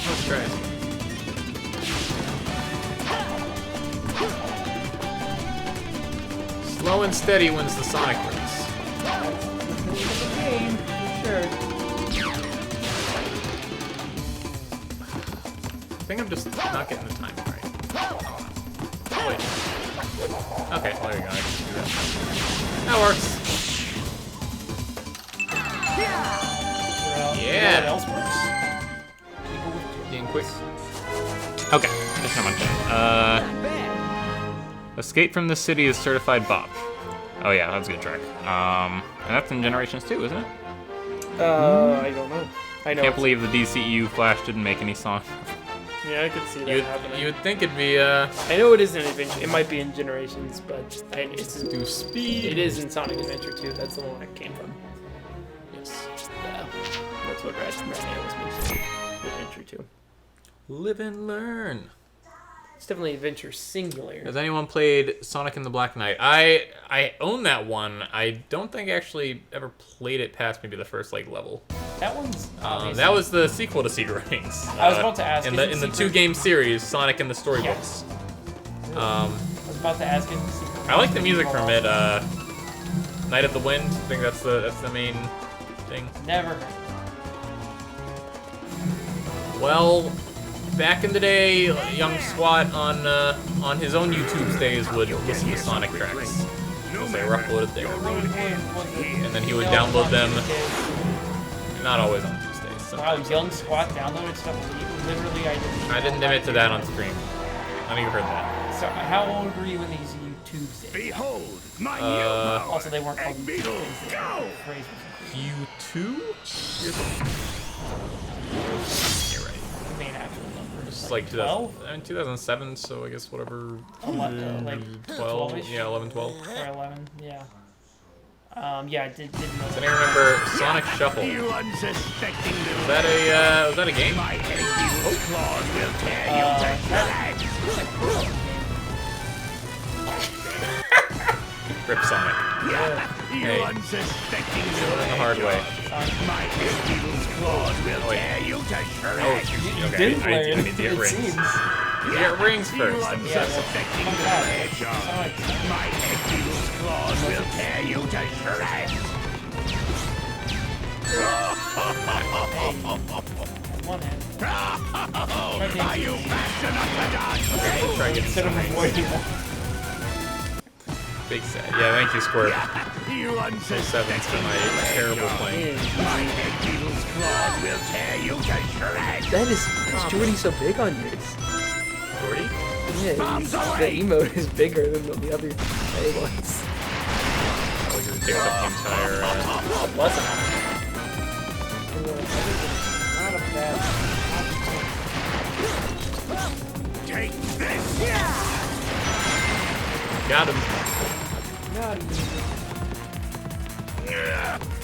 Let's try it. Slow and steady wins the Sonic race. Game, for sure. I think I'm just not getting the timing right. Wait. Okay, well, there you go. I can do that. That works. Yeah. What else works? Being quick. Okay, that's not much. Escape from the City is certified Bob. Oh yeah, that's a good track. And that's in Generations 2, isn't it? I don't know. I know. Can't believe the DCEU Flash didn't make any song. Yeah, I could see that happening. You would think it'd be, I know it is in Adventure. It might be in Generations, but it's do speed. It is in Sonic Adventure 2. That's the one it came from. Yes. Yeah. That's what Rash was mentioning. Adventure 2. Live and learn. It's definitely Adventure singular. Has anyone played Sonic and the Black Knight? I own that one. I don't think I actually ever played it past maybe the first level. That one's that was the sequel to Secret Rings. I was about to ask. In the 2-game series, Sonic and the Storybooks. I was about to ask. I like the music from it. Night of the Wind. I think that's the main thing. Never. Well, back in the day, young Squat on his own YouTube days would listen to Sonic tracks. Because they were uploaded there. And then he would download them. Not always on Tuesdays. Wow, young Squat downloaded stuff. Literally, I didn't admit to that on stream. I know you heard that. So, how old were you when these YouTubes days? Behold, my also, they weren't called Beatles. Go! U2? You're right. main actual number? It's like 12? 2007, so I guess whatever. Like 12, 12-ish? yeah, 11, 12. Or 11, yeah. Yeah, I did know Does anyone remember Sonic Shuffle? You unsuspecting little... Was that a game? My egg beetle's claws will tear you to shreds. Rip Sonic. You Hey. unsuspecting Learn little... the hard way. My egg beetle's claws will tear you to shreds. Oh, okay. I need to get rings. Get rings You first. unsuspecting little hedgehog. My egg beetle's claws will tear you to shreds. one hand. Are you fast enough to dodge? Try and get Instead of avoiding them. Big set. Yeah, thank you, Squirt. You Sevens for my terrible playing. My egg beetle's claws will tear you to shreds. That is Jordy so big on yours. Jordy? Yeah, Bombs the away. emote is bigger than the other ones. Oh, you're takes up the entire. Wasn't Not a bad. Take this. Got him.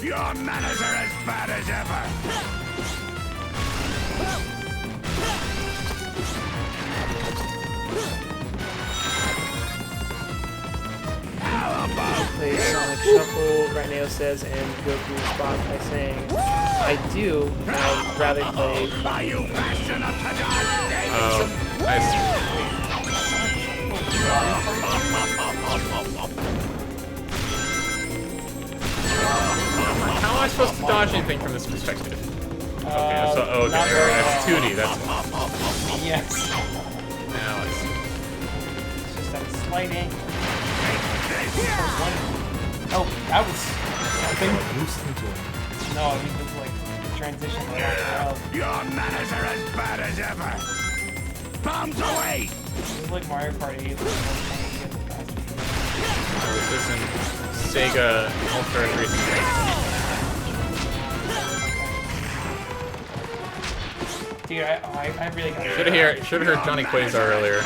Your manners are as bad as ever. play Sonic Shuffle, Rhino says, and Goku responds by saying, I do, and I'd rather play. Are you fast enough to dodge? Oh, nice. How am I supposed to dodge anything from this perspective? Okay, so okay, not very that's 2D. That's Yes. now I see. It's just that slight angle. Oh, that was something. No, I mean, it was like the transition. Your manners are as bad as ever. Bombs away! It was like Mario Kart 8. Oh, is this in Sega Ultra Racing Game? Dude, I really got Should have heard Johnny Quasar earlier.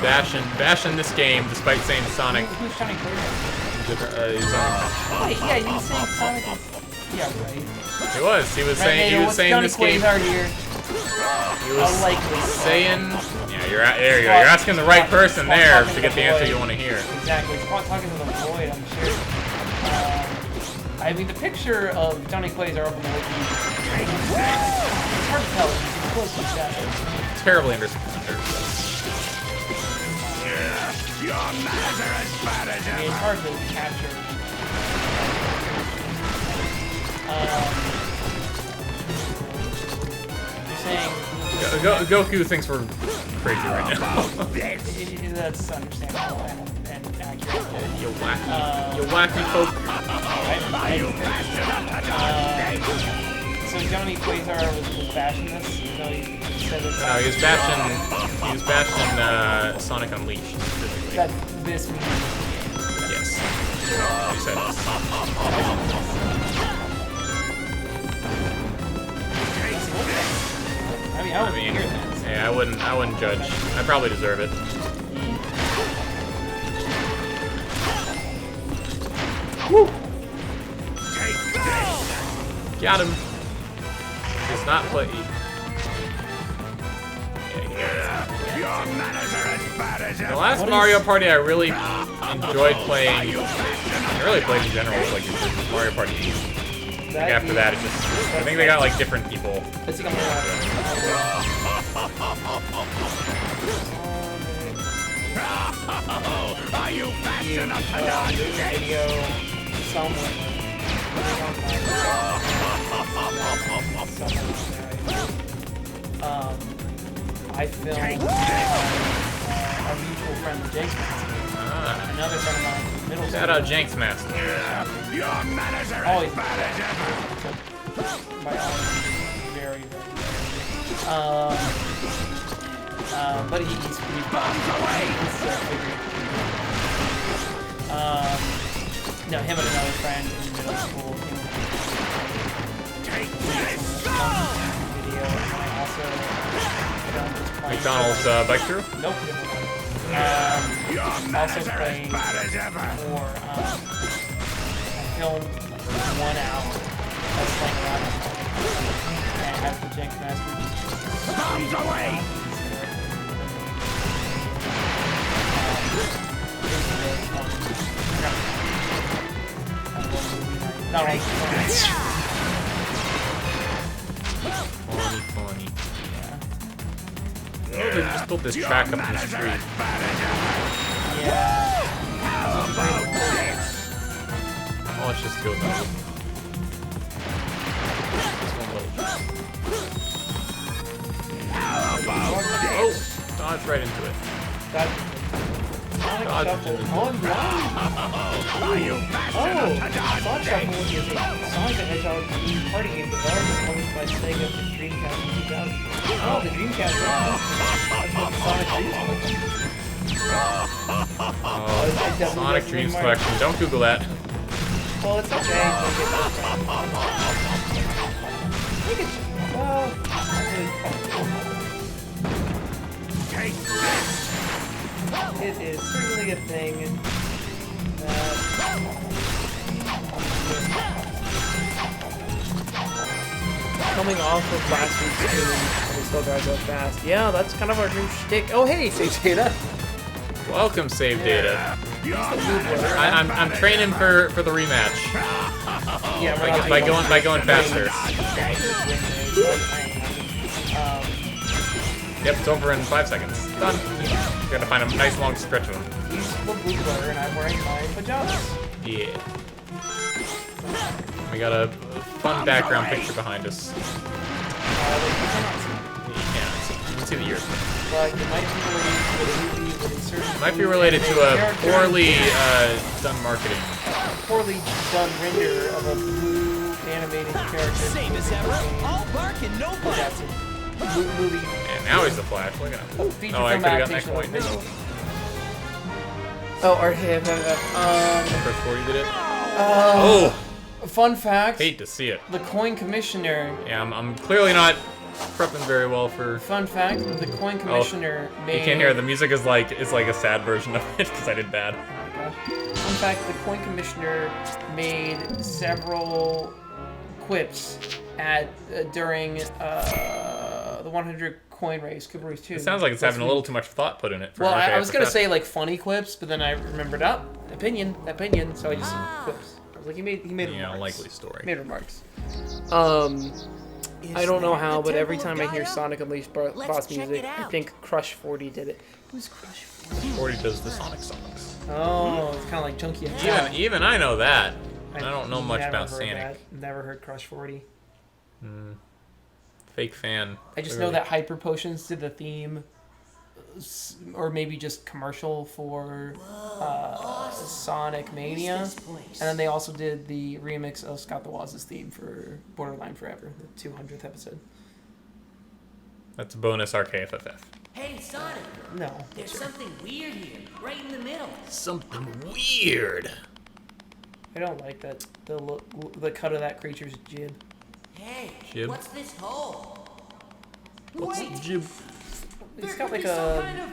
Bashing this game despite saying Sonic. Who's Johnny Quasar? He's on. Wait, yeah, you saying Sonic is... Yeah, right. He was saying Johnny this game. Quasar here. He was saying. Yeah, you're there you go. You're asking the right person there to get the answer you want to hear. Exactly. It's about talking to the void, I'm sure. I mean, the picture of Johnny Quasar up on the wiki. It's hard to tell. It's close to that. Terribly understood. Your manners are as bad as I mean, it's hard to capture. You're saying... Goku thinks we're crazy right now. That's understandable and accurate. You wacky folk. So Johnny Quasar was bashing this? No, he said it's... No, he was bashing Sonic Unleashed specifically. That this means... Yes. He said this. I mean, I would hear that. Yeah, I wouldn't judge. I probably deserve it. Woo! Got him. Does not play. Your manners are as bad as ever. The last Mario Party I really enjoyed playing. I really played in general was like Mario Party 8. Like after that, it just. I think they got like different people. Let's see. Are you fast enough to dodge? Video somewhere. I filmed our mutual friend Jenks. Another friend of mine, middle school. Shout out Jenks Master. Your manners are as bad as ever. My very, very. But he's bombs away. No, him and another friend in middle school. Take this. Video, and I also McDonald's bike crew? Nope. Also playing for I filmed like 1 hour of playing around and has the Jinx Master. Bombs away! Not right. Funny. Oh, they just built this track up in the street. Yeah. Oh, let's just go with that. Oh, dodge right into it. Sonic Dodge Shuffle into it. online. Sonic Shuffle was a Sonic the Hedgehog party game developed and published by Sega for Dreamcast in 2000. Oh, the Dreamcast. That's what Sonic Dreams Collection. Oh, Sonic Dreams Collection. Don't Google that. Well, it's okay. I think it's well. It is certainly a thing that Coming off of last week's stream, and we still gotta go fast. Yeah, that's kind of our new shtick. Oh, hey, Save Data. Welcome, Save Data. I'm training for the rematch. Yeah, by going faster. Yep, it's over in 5 seconds. Done. Gotta find a nice long stretch of them. He's the blue player, and I'm wearing my pajamas. Yeah. We got a fun background picture behind us. You can see the ears. But it might be related to a poorly done marketing. Poorly done render of a blue animated character. Same as ever. All bark and no bite. Movie. And now he's the Flash. Look at him. Oh, I could have gotten that coin. Oh, RKFF. Chris 40 did it. Oh. Fun fact. Hate to see it. The Coin Commissioner. Yeah, I'm clearly not prepping very well for. Fun fact: the Coin Commissioner made. You can't hear it. The music is like a sad version of it because I did bad. Oh my gosh. Fun fact: the Coin Commissioner made several quips during the 100 coin race, Koopa Race 2. It sounds like it's having a little too much thought put in it. Well, I was gonna say like funny quips, but then I remembered opinion, so I just said quips. I was like, he made remarks. Likely story. Made remarks. I don't know how, but every time I hear Sonic Unleashed boss music, I think Crush 40 did it. Who's Crush 40? 40 does the Sonic songs. Oh, it's kind of like Junkie XL. Even I know that. I don't know much about Sonic. Sonic. Never heard Crush 40. Fake fan. I just know that Hyper Potions did the theme, or maybe just commercial for Sonic Mania, and then they also did the remix of Scott the Woz's theme for Borderline Forever, the 200th episode. That's a bonus RKFFF. Hey, Sonic. No. There's something weird here, right in the middle. Something weird. I don't like that. The cut of that creature's jib. Hey, Jib? what's this hole? What's Wait. jib? It's got like a.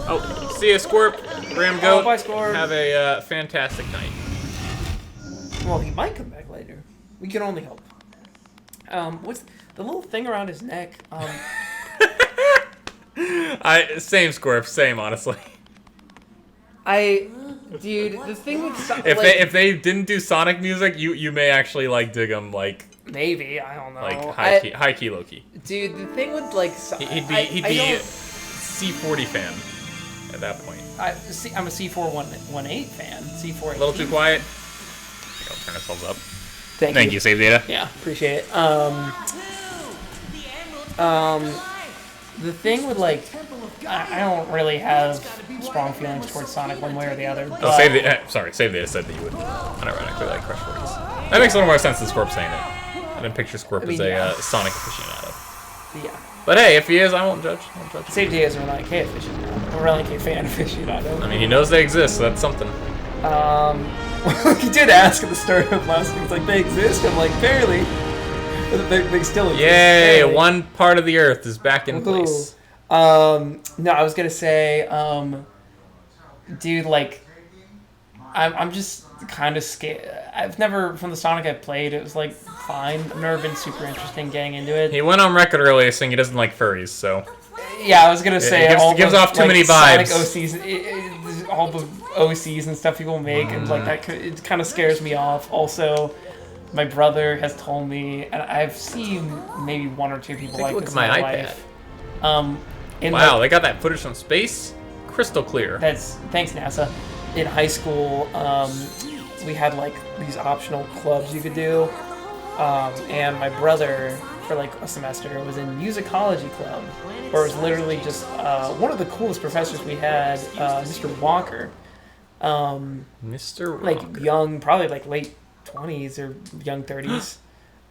Oh, see ya, Scorp. Ram Goat. Bye, Scorp. Have a fantastic night. Well, he might come back later. We can only hope. What's the little thing around his neck? Same Scorp, same honestly. Dude, the thing with if they didn't do Sonic music, you may actually like dig them like maybe I don't know like high key low key. Dude, the thing with like he'd be C40 fan at that point. I'm a C418 fan. C418. A little too quiet. I'll turn ourselves up. Thank you, Save Data. Yeah, appreciate it. The thing with like, I don't really have strong feelings towards Sonic one way or the other. Oh, Save Data said that you would unironically like Crush 40s. That makes a little more sense than Scorp saying it. I didn't picture Scorp as a Sonic aficionado. Yeah. But hey, if he is, I won't judge. Save Data is a Relient K aficionado. A Relient K fan aficionado. I mean, he knows they exist, so that's something. He did ask at the start of last week, like, they exist? I'm like, barely. They still exist. Yay, barely. One part of the Earth is back in place. No, I was gonna say, dude, like, I'm just kind of scared. I've never, from the Sonic I've played, it was like fine. I've never been super interested in getting into it. He went on record earlier saying he doesn't like furries, so. Yeah, I was gonna say it gives off too many vibes. Sonic OCs, all the OCs and stuff people make, and like that, it kind of scares me off. Also, my brother has told me, and I've seen maybe one or two people like this in my life. Wow, they got that footage from space, crystal clear. Thanks NASA. In high school, we had like these optional clubs you could do, and my brother, for like a semester, was in musicology club, where it was literally just one of the coolest professors we had, Mr. Walker. Mr. Walker. Like young, probably like late 20s or young 30s.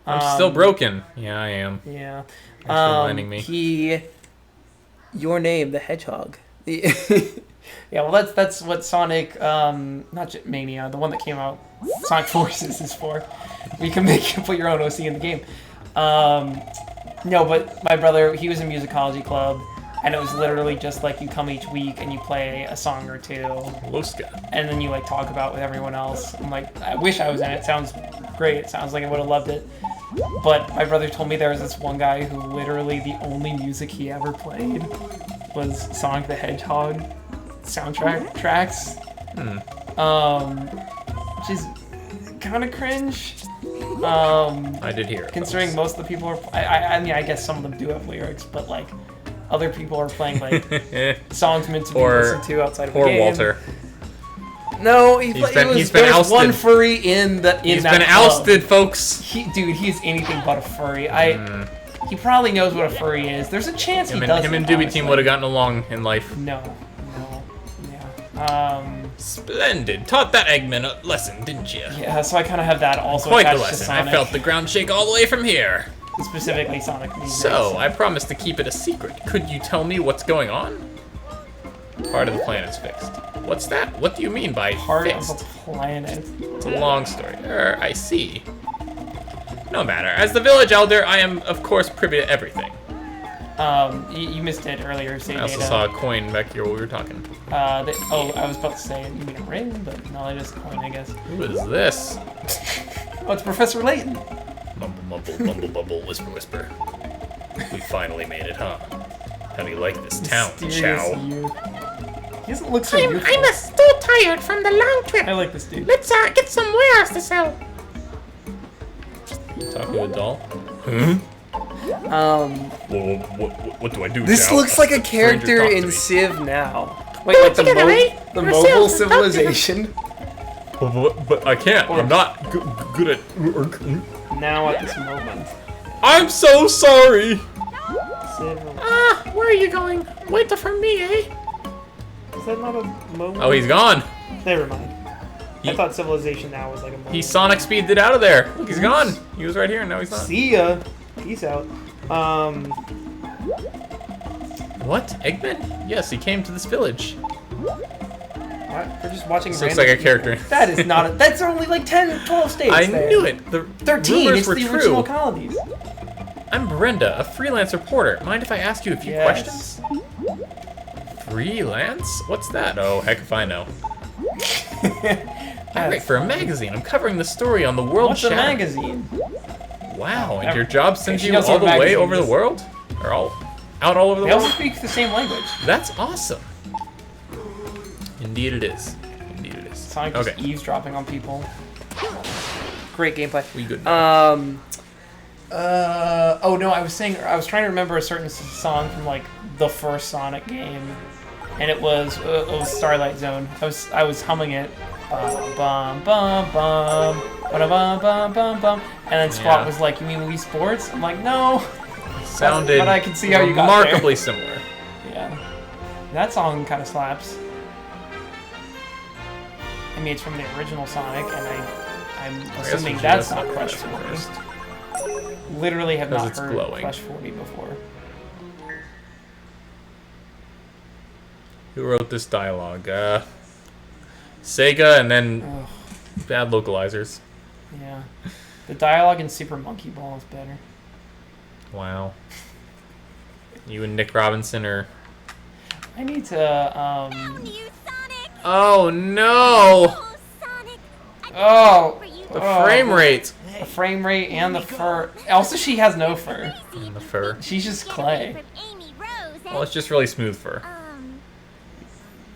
I'm still broken. Yeah, I am. Yeah. Thanks for reminding me. Your Name, the Hedgehog. Yeah, well, that's what Sonic, not Mania, the one that came out, Sonic Forces is for. You can put your own OC in the game. No, but my brother, he was in musicology club, and it was literally just like you come each week and you play a song or two. Loska. And then you like talk about with everyone else. I'm like, I wish I was in it. It sounds great. It sounds like I would have loved it. But my brother told me there was this one guy who literally the only music he ever played was Sonic the Hedgehog soundtrack tracks. Which is kind of cringe. I did hear it. Considering most of the people are, I mean, I guess some of them do have lyrics, but like other people are playing like songs meant to be listened to outside of the game. Or Walter. No, he's been ousted. One furry in that. He's been ousted, folks. Dude, he's anything but a furry. He probably knows what a furry is. There's a chance he doesn't. Him and Doobie Team would have gotten along in life. No. Yeah. Splendid. Taught that Eggman a lesson, didn't you? Yeah, so I kind of have that also Quite the attached lesson. to Sonic. I felt the ground shake all the way from here. Specifically Sonic. So, I promised to keep it a secret. Could you tell me what's going on? Part of the planet's fixed. What's that? What do you mean by part fixed? of the planet? It's a long story. I see. No matter. As the village elder, I am, of course, privy to everything. You missed it earlier. I also saw a coin back here while we were talking. I was about to say, you mean a ring? But no, it is a coin, I guess. Who is this? Oh, it's Professor Layton. Mumble, mumble, mumble, mumble, whisper, whisper. We finally made it, huh? How do you like this town, Chow? He doesn't look so youthful. I'm still tired from the long trip. I like this dude. Let's get some wares to sell. Talking to a doll? What do I do? This Chow? looks like a character in Civ now. Wait, like the mobile civilization. But I can't. I'm not good at. Now at this moment. I'm so sorry. Where are you going? Wait for me, eh? Is that not a mobile? Oh, he's gone. Never mind. I thought Civilization Now was like a mobile. He Sonic speeded it out of there. Look, he's gone. He was right here, and now he's not. See ya. Peace out. What? Eggman? Yes, he came to this village. What? We're just watching. This looks like a character. That is not. That's only like 10, 12 states. I there. knew it. The 13. rumors It's were the true. original colonies. I'm Brenda, a freelance reporter. Mind if I ask you a few questions? Freelance? What's that? Oh, heck if I know. I write for a magazine. I'm covering the story on the World What's a Channel. magazine? Wow, and your job sends she you knows all what the way magazine over the is. world? Or all over the They world? also speak the same language. That's awesome. Indeed it is. Indeed it is. Sonic just eavesdropping on people. Great gameplay. We good. Oh no, I was trying to remember a certain song from like the first Sonic game, and it was Starlight Zone. I was humming it, bum bum bum bum bum bum bum bum, and then Squat was like, "You mean Wii Sports?" I'm like, "No." Sounded but I can see how you got remarkably there. similar. Yeah, that song kind of slaps. I mean, it's from the original Sonic, and I'm assuming that's not Crush 40. Literally have not heard Crush 40 before. Who wrote this dialogue? Sega, and then bad localizers. Yeah. The dialogue in Super Monkey Ball is better. Wow. You and Nick Robinson are... I need to, Oh, no! Oh! The frame rate. The frame rate and the fur. Also, she has no fur. And the fur. She's just clay. Well, it's just really smooth fur.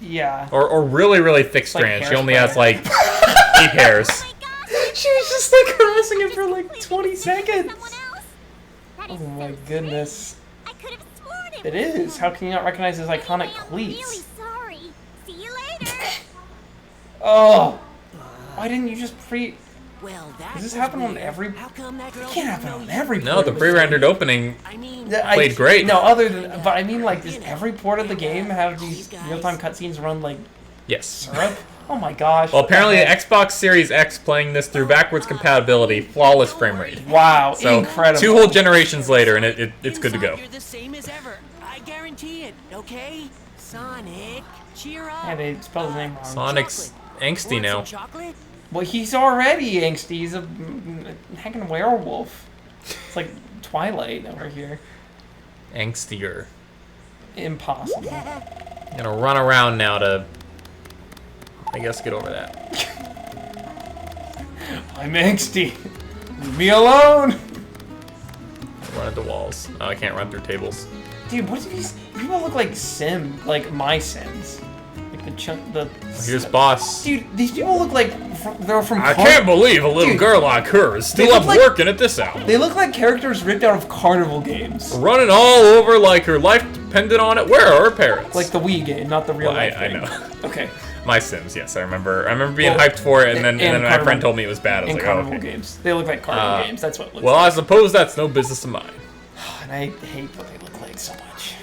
Yeah. Or really, really thick like strands. She only has, hairspray. like, 8 hairs. She was just like harassing him for like 20 seconds. Oh my goodness. It is. How can you not recognize his iconic cleats? Oh. Why didn't you just pre... Well, that Does this happen on every... How come that girl It can't happen on every No, port the of the pre-rendered opening played great. No, other than... But I mean, like, does every port of the game have these real-time cutscenes run, like, Yes. syrup? Oh my gosh. Well, apparently the what the Xbox Series X playing this through backwards compatibility, flawless frame rate. heck? Wow, So, incredible. 2 whole generations later, and it's good to go. You're the same as ever. I guarantee it. Okay, Sonic, cheer up. Yeah, they spelled his name wrong. Sonic's angsty Want now. some chocolate? Well, he's already angsty. He's a heckin' werewolf. It's like Twilight over here. Angstier. Impossible. I'm gonna run around now to, I guess, get over that. I'm angsty. Leave me alone. Run into walls. Oh, I can't run through tables. Dude, what do these people look like like my Sims? Like the Here's boss. Dude, these people look like they're from I can't believe a little girl like her is still up working at this hour. They look like characters ripped out of carnival games. Running all over like her life depended on it. Where are her parents? Like the Wii game, not the real life I game. know. Okay. My Sims, yes, I remember being hyped for it, and then my Carnival- friend told me it was bad. I was and like, oh, carnival okay. games. They look like carnival games. That's what it looks Well, like. I suppose that's no business of mine. And I hate what they look like so much.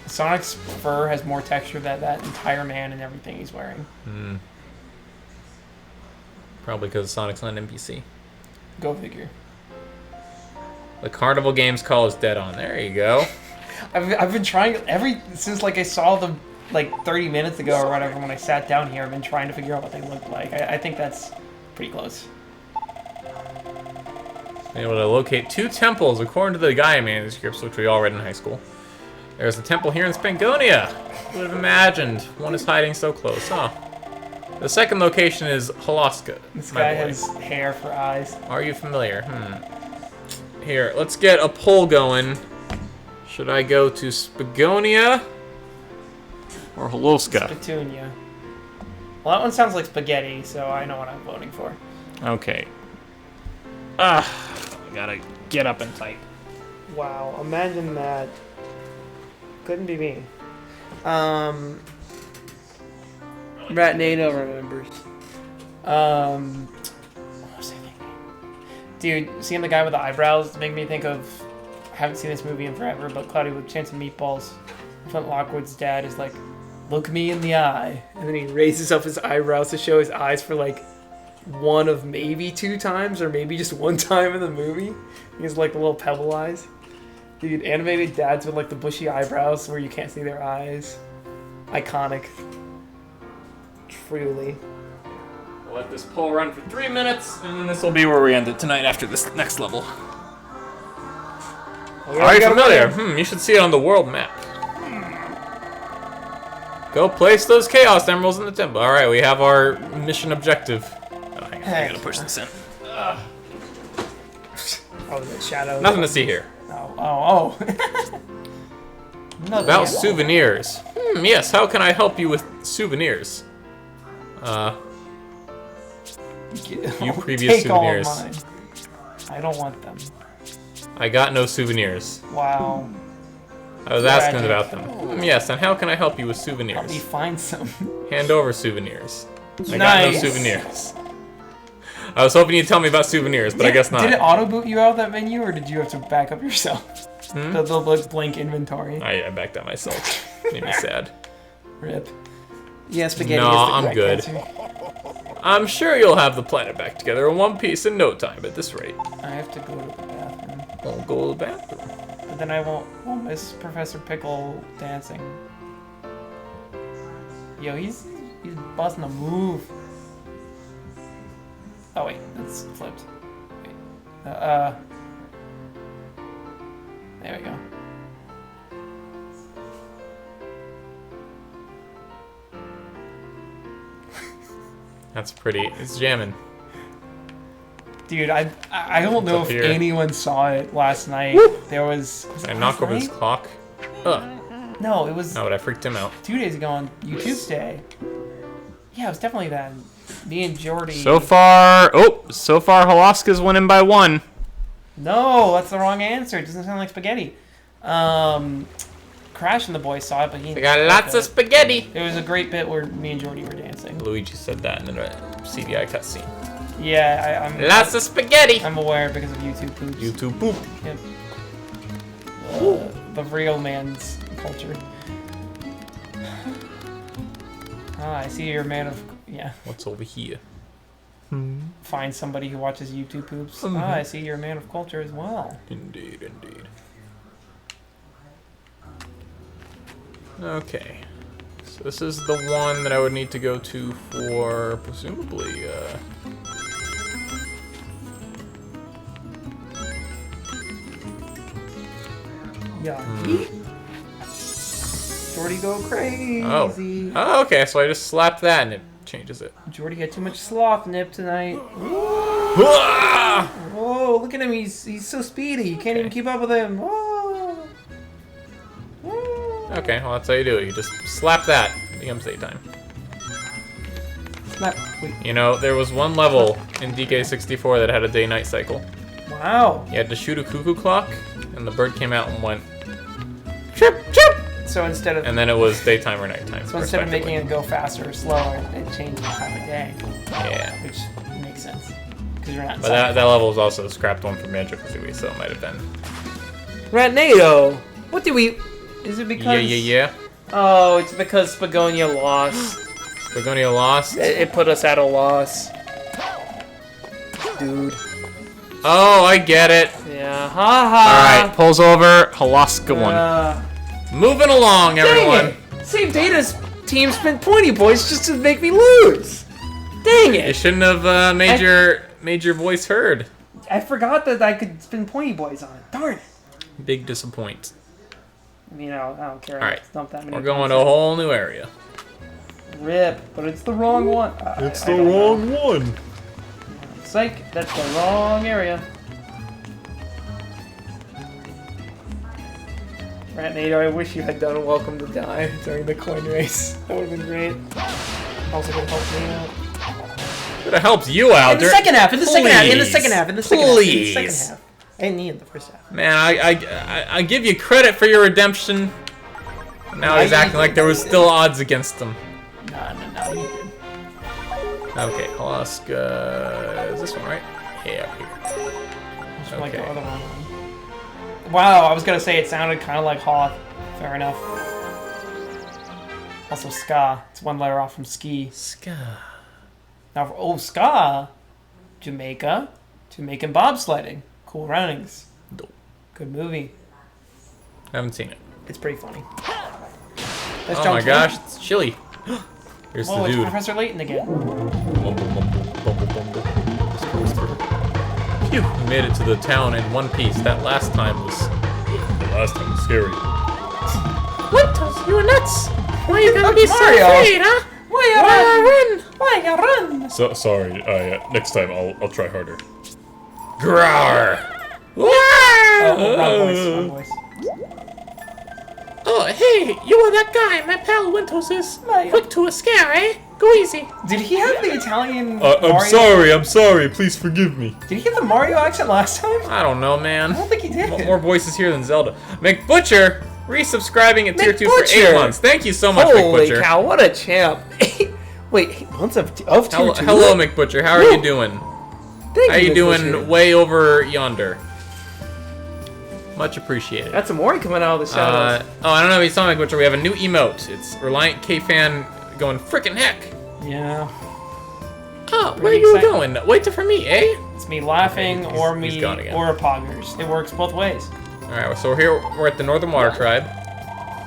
Sonic's fur has more texture than that entire man and everything he's wearing. Probably because Sonic's not an NPC. Go figure. The Carnival Games call is dead on. There you go. I've been trying since like I saw them like 30 minutes ago or whatever when I sat down here. I've been trying to figure out what they look like. I think that's pretty close. Able to locate 2 temples according to the Gaia manuscripts, which we all read in high school. There's a temple here in Spangonia. Who would have imagined one is hiding so close, huh? The second location is Halaska. This my guy boy. has hair for eyes. Are you familiar? Here, let's get a poll going. Should I go to Spagonia or Holoska? Petunia. Well, that one sounds like spaghetti, so I know what I'm voting for. Okay. I gotta get up and type. Wow, imagine that. Couldn't be me. Ratnado remembers. What was I thinking? Dude, seeing the guy with the eyebrows make me think of... I haven't seen this movie in forever, but Cloudy with a Chance of Meatballs. Flint Lockwood's dad is like, look me in the eye. And then he raises up his eyebrows to show his eyes for like one of maybe 2 times, or maybe just 1 time in the movie. He has like the little pebble eyes. Dude, animated dads with like the bushy eyebrows where you can't see their eyes. Iconic. Truly. We'll let this poll run for 3 minutes, and then this will be where we end it tonight after this next level. Are you familiar? You should see it on the world map. Go place those Chaos Emeralds in the temple. Alright, we have our mission objective. Oh, hang on, I gotta push this in. Oh, the shadow. Nothing to see here. Oh. About souvenirs. Yes, how can I help you with souvenirs? Few previous Take all of souvenirs. mine. I don't want them. I got no souvenirs. Wow. I was asking about them. Yes, and how can I help you with souvenirs? Help me find some. Hand over souvenirs. I got no Nice. souvenirs. I was hoping you'd tell me about souvenirs, but I guess not. Did it auto boot you out of that menu, or did you have to back up yourself? The like blank inventory. I backed out myself. Made me sad. Rip. Yeah, spaghetti No, is the I'm correct good. answer. I'm sure you'll have the planet back together in one piece in no time at this rate. I have to go to the bathroom. Won't go to the bathroom. But then I won't miss Professor Pickle dancing. Yo, he's busting a move. Oh wait, that's flipped. Wait. There we go. That's pretty. It's jamming. Dude, I don't know up if here? anyone saw it last night. There was it I last knock over his night? clock. Ugh. No, it was No, but I freaked him out. 2 days ago on YouTube Day. Yeah, it was definitely then. Me and Jordy. So far, Halaska's winning by 1. No, that's the wrong answer. It doesn't sound like spaghetti. Crash and the boys saw it, but he. We got lots of spaghetti. There was a great bit where me and Jordy were dancing. Luigi said that in the CDI cutscene. Yeah, I'm. Lots of spaghetti. I'm aware because of YouTube poops. YouTube poop. Yep. The real man's culture. Ah, I see you're a man of. Yeah. What's over here? Find somebody who watches YouTube poops. Ah, I see you're a man of culture as well. Indeed, indeed. Okay. So this is the one that I would need to go to for, presumably, Yeah. Jordy go crazy. Oh, okay, so I just slapped that and it changes it. Jordy had too much sloth nip tonight. Whoa, look at him. He's so speedy. You can't even keep up with him. Whoa. Okay, well, that's how you do it. You just slap that. It becomes daytime. Slap. Wait. You know, there was one level in DK64 that had a day-night cycle. Wow. You had to shoot a cuckoo clock, and the bird came out and went chirp, chirp. So instead of And then it was daytime or nighttime. so instead of respectively. making it go faster or slower, it changed the time of day. Yeah. Which makes sense. Because you're not But that level was also the scrapped one from Banjo-Kazooie, so it might have been. Ratnado! What did we... Is it because... Yeah. Oh, it's because Spagonia lost. Spagonia lost? It put us at a loss. Dude. Oh, I get it. Yeah, haha. Alright, pulls over, Halaska won. Moving along, everyone. Same Data's team spent pointy boys just to make me lose. Dang it. You shouldn't have made your voice heard. I forgot that I could spin pointy boys on it. Darn it. Big disappoint. You know, I don't care. Alright, It's not that many we're going to points. a whole new area. Rip, but it's the wrong one. It's the wrong one. Psych, that's the wrong area. Ratnado, I wish you had done Welcome to Die during the coin race. That would have been great. Also would have helped me out. Could have helped you out. In the second half, in the second half, in the second half, in the second half, in the Please. second half. I didn't need it the first half. Man, I give you credit for your redemption. Now he's acting like there was still odds against him. No, you did. Okay, Halaska. Is this one right? Yeah, up here. Just like the other one. Wow, I was gonna say it sounded kind of like Hoth. Fair enough. Also, ska. It's one letter off from ski. Ska. Now, ska. Jamaica. Jamaican bobsledding. Cool Runnings. Good movie. I haven't seen it. It's pretty funny. Oh my gosh, it's chilly. Here's Whoa, the it's dude. Professor Layton again. Phew, we made it to the town in one piece. That last time was scary. What? You were nuts? Why you gotta be so Mario. afraid, huh? Why run? Why you run? So sorry. Next time I'll try harder. Grawr! Wrong voice. Oh, hey, you are that guy. My pal Wintos is quick to a scare, eh? Go easy. Did he have the Italian I'm Mario? sorry. Please forgive me. Did he have the Mario accent last time? I don't know, man. I don't think he did. More voices here than Zelda. McButcher, resubscribing at tier 2 for McButcher. 8 months. Thank you so much, Holy McButcher. cow, what a champ. Wait, 8 months of tier 2? Hello, McButcher. How are you doing? Thank How you doing McButcher. way over yonder? Much appreciated. That's Amori coming out of the shadows. I don't know if you saw McButcher. We have a new emote. It's Reliant K-Fan going frickin' heck. Yeah. Oh, where Pretty you exciting. going? Wait for me, eh? It's me laughing Okay, or he's me gone again. or a poggers. It works both ways. Alright, so we're at the Northern Water Tribe.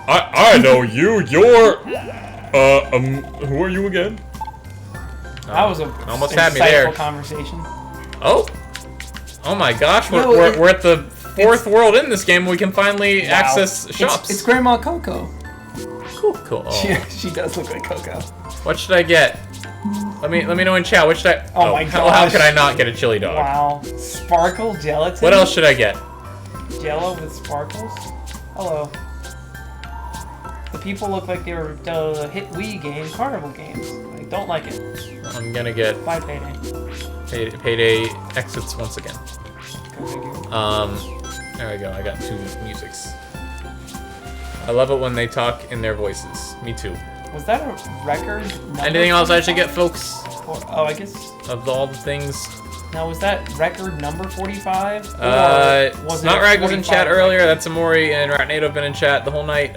I know you. You're who are you again? That was a almost had me there. Conversation. Oh my gosh, No, we're at the fourth world in this game. We can finally access shops. It's Grandma Coco. Cool. Oh. She does look like Coco. What should I get? Let me know in chat. What should I? Oh my How gosh. could I not get a chili dog? Wow. Sparkle gelatin. What else should I get? Jello with sparkles. Hello. The people look like they were the hit Wii game, Carnival Games. I don't like it. I'm gonna get Bye, Payday. Payday exits once again. There we go. I got 2 musics. I love it when they talk in their voices. Me too. Was that a record? Anything else I should get, folks? Oh, I guess. Of all the things. Now, was that record number 45? Snotrag was in chat earlier. That's Amori and Ratnado have been in chat the whole night.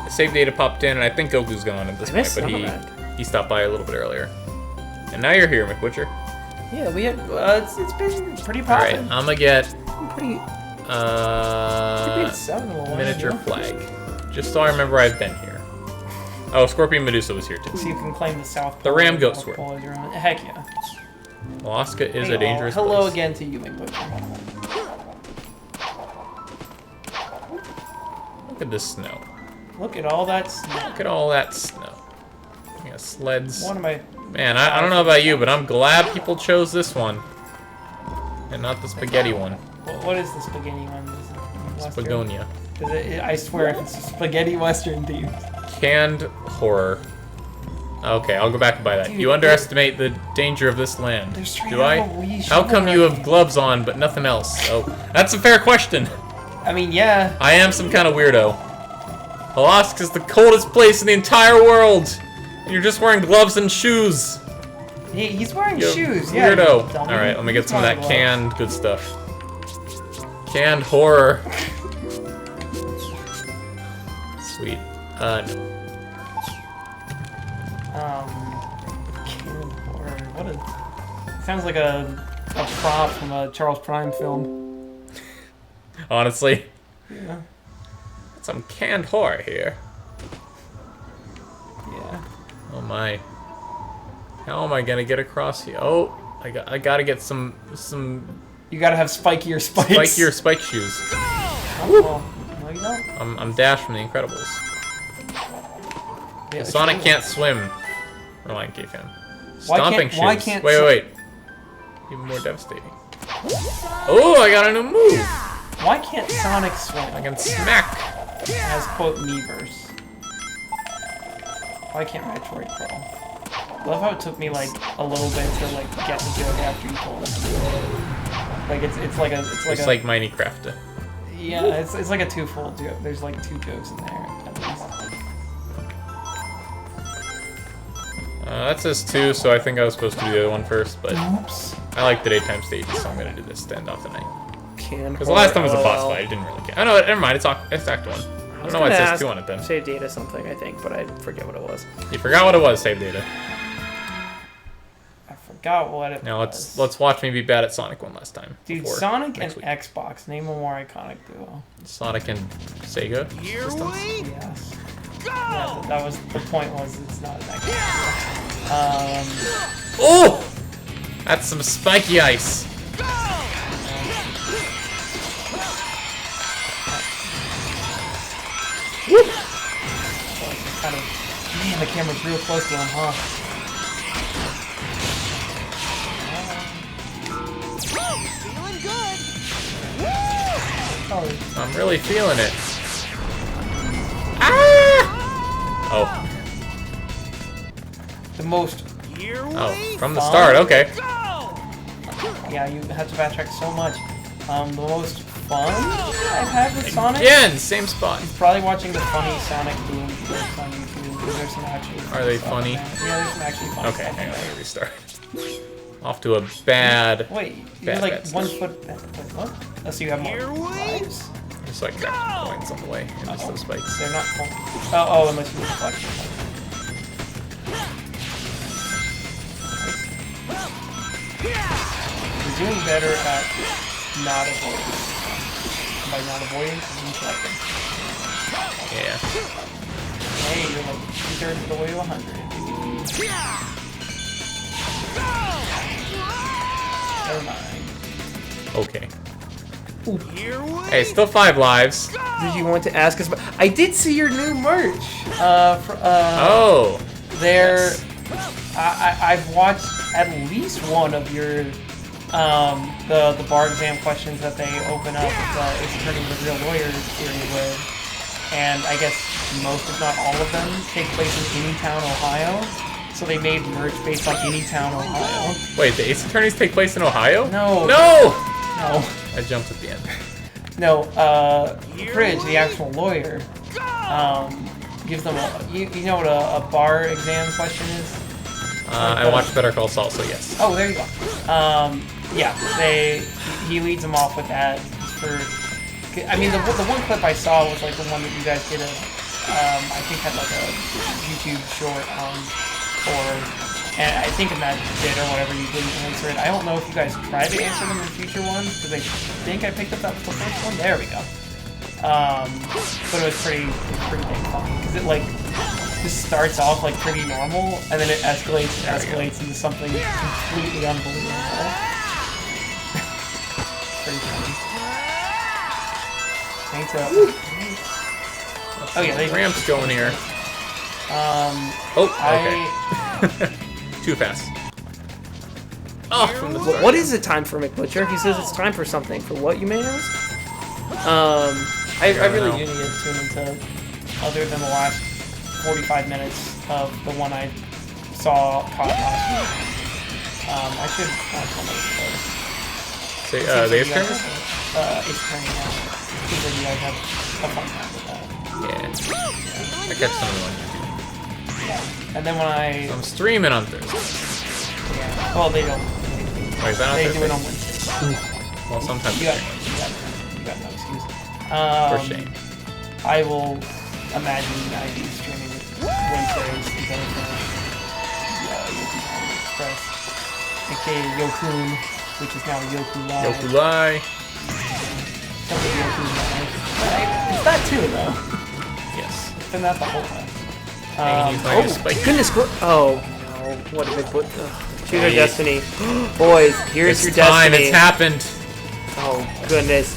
Save Data popped in, and I think Goku's gone at this point, but he stopped by a little bit earlier. And now you're here, McWitcher. Yeah, we had. It's been pretty All right, poppin'. I'm gonna get Seven, miniature flag, just so I remember I've been here. Oh, Scorpion Medusa was here too. So you can claim the South Pole. The Ram Goat North Sword. Pole as your own. Heck yeah. Well, Asuka is Hey, a dangerous hello place. again to you, McButcher. Look at this snow. Look at all that snow. Look at all that snow. Yeah, sleds. One of my. Man, I don't know about you, but I'm glad people chose this one. And not the spaghetti one. What is the spaghetti one? Is it Spagonia. I swear it's a spaghetti western themed. Canned horror. Okay, I'll go back and buy that. Dude, You underestimate the danger of this land. straight Do up I? a Wii How come you shovel have gloves on but nothing else? Oh, that's a fair question. I mean, yeah. I am some kind of weirdo. Alaska is the coldest place in the entire world. And you're just wearing gloves and shoes. He's wearing You shoes. Yeah. Weirdo. you dummy. Alright, let me get He's some of that wearing canned good stuff. Canned horror. Sweet. No. Canned horror. What a. Sounds like a prop from a Charles Prime film. Honestly. Yeah. Some canned horror here. Yeah. Oh my. How am I gonna get across here? Oh, I gotta get some. You gotta have spikier spikes. Spikier spike shoes. Oh, no, you don't. I'm Dash from The Incredibles. Yeah, Sonic can't swim. Reliant K fan. Why Stomping can't- why shoes. can't Wait. Even more devastating. Oh, I got a new move. Why can't Sonic swim? I can smack. As quote Miiverse. Why can't Metroid crawl? I love how it took me like a little bit to like get the joke after you told it. Like it's like Minecraft. Yeah, it's like a twofold joke. There's like 2 jokes in there at least. That says 2, so I think I was supposed to do the other one first, but Oops. I like the daytime stages, so I'm gonna do this to end off the night. Canned Because the last time horror, was a boss LOL. fight, I didn't really care. Oh no, never mind, it's Act 1. I don't know why it says 2 on it then. Save data something, I think, but I forget what it was. You forgot what it was, save data. I forgot what it Now was. let's watch me be bad at Sonic one last time. Dude, before Sonic and next week. Xbox, name a more iconic duo. Sonic and Sega. Here we Yes. go! Yeah, that was the point. Was it's not an iconic duo. Oh! That's some spiky ice. Woo! Kind of, man, the camera's real close to him, huh? Feeling good. Oh, I'm really feeling it. Ah! Oh. the most. Oh, from the start, okay. Yeah, you have to backtrack so much. The most fun I've had with Sonic. Again, same spot. Is probably watching the funny Sonic Boom clips on YouTube. Because there's some actually. Are they stuff funny? in there. Yeah, there's some actually funny Okay, stuff hang in on, there. let me restart. Off to a bad. Wait, you're bad, like bad 1 start. foot. Wait, what? Oh, so you have more lives? Just like got coins on the way into those spikes. They're not coins. Oh, unless you reflect. You're doing better at not avoiding. By not avoiding, I mean collecting. Yeah. Hey, you're like 2/3 of the way to 100. Okay. Hey, still 5 lives. Did you want to ask us about... I did see your new merch. Oh. There... I've watched at least one of your... the bar exam questions that they open up Ace Attorney the Real Lawyer series with. And I guess most, if not all of them, take place in Anytown, Ohio. So they made merch based on Anytown, Ohio. Wait, the Ace Attorneys take place in Ohio? No. No! No. I jumped at the end. No, Bridge, the actual lawyer, gives them a... You know what a bar exam question is? I watched Better Call Saul, so yes. Oh, there you go. Yeah, he leads them off with that for... I mean, the one clip I saw was like the one that you guys did I think had like a YouTube short and I think in that bit or whatever you didn't answer it. I don't know if you guys tried to answer them in future ones, because I think I picked up that the first one. There we go. But it was pretty dang fun, because it like just starts off like pretty normal, and then it escalates into something completely unbelievable. Pretty funny. Thanks oh yeah, they ramps going here. Okay. Too fast. Oh, from the start. What is it time for, McButcher? He says it's time for something. For what, you may ask? I really do need to tune into, other than the last 45 minutes of the one I saw caught last week. I should watch one of those. Say, the Ace Attorney? Ace Attorney, yeah. Seems like you guys have a fun time with that. Yeah. I catch some of them on YouTube. Yeah. And then when I'm streaming on Thursday. Yeah. Well, they don't. Wait, is that on they Thursday? do it on Wednesday. Well, sometimes you got no excuse. For shame. I will imagine I'd be streaming Wednesdays instead of Yoku Express, aka Yokun, which is now Yoku Live. Yoku Live. Yoku Live. It's that too, though. Yes. It's been that the whole time. Goodness, oh no! What a big put. Choose our destiny, boys. Here's your destiny. It's happened. Oh goodness.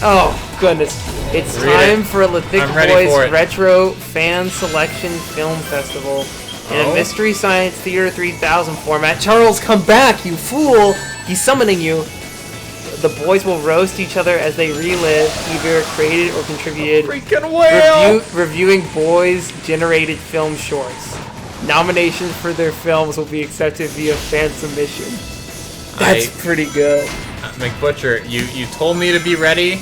Oh goodness. It's Read time for the Thick Boys Retro Fan Selection Film Festival in a Mystery Science Theater 3000 format. Charles, come back, you fool! He's summoning you. The boys will roast each other as they relive either created or contributed reviewing boys-generated film shorts. Nominations for their films will be accepted via fan submission. That's pretty good. McButcher, you told me to be ready,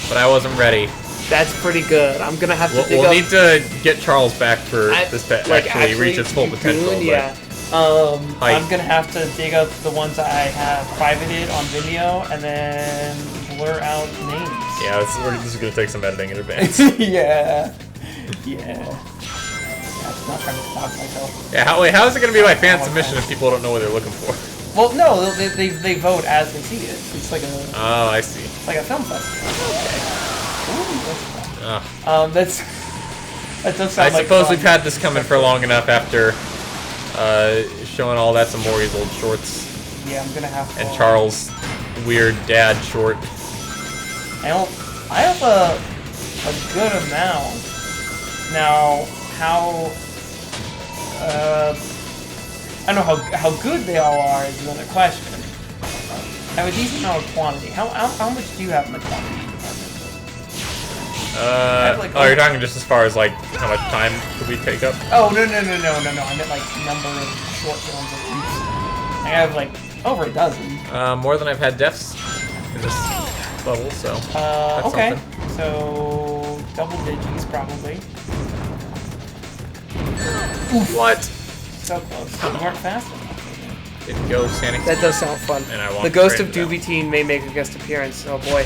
but I wasn't ready. That's pretty good. I'm gonna have to dig We'll up... need to get Charles back for this to actually reach its full potential. Yeah. I'm gonna have to dig up the ones I have privated on Vimeo and then blur out names. Yeah, this is gonna take some editing in advance. Yeah. I'm not trying to stop myself. Yeah, how is it gonna be by fan submission if people don't know what they're looking for? Well, no, they vote as they see it. It's like a... Oh, I see. It's like a film festival. Okay. That does sound I like suppose fun. we've had this coming for long enough after showing all that's Amori's old shorts. Yeah, I'm gonna have to... And Charles' weird dad short. I have a good amount. Now, how... I don't know how good they all are is another question. I have a decent amount of quantity. How much do you have in the quantity department? You're talking just as far as like how much time could we take up? Oh no! I meant like number of short films of each. I have like over a dozen. More than I've had deaths in this level, so. That's okay. something. So double digits probably. Oof. What? So close. You weren't fast enough. Didn't go standing. That does sound fun. And I the Ghost of Doobie Teen may make a guest appearance. Oh boy.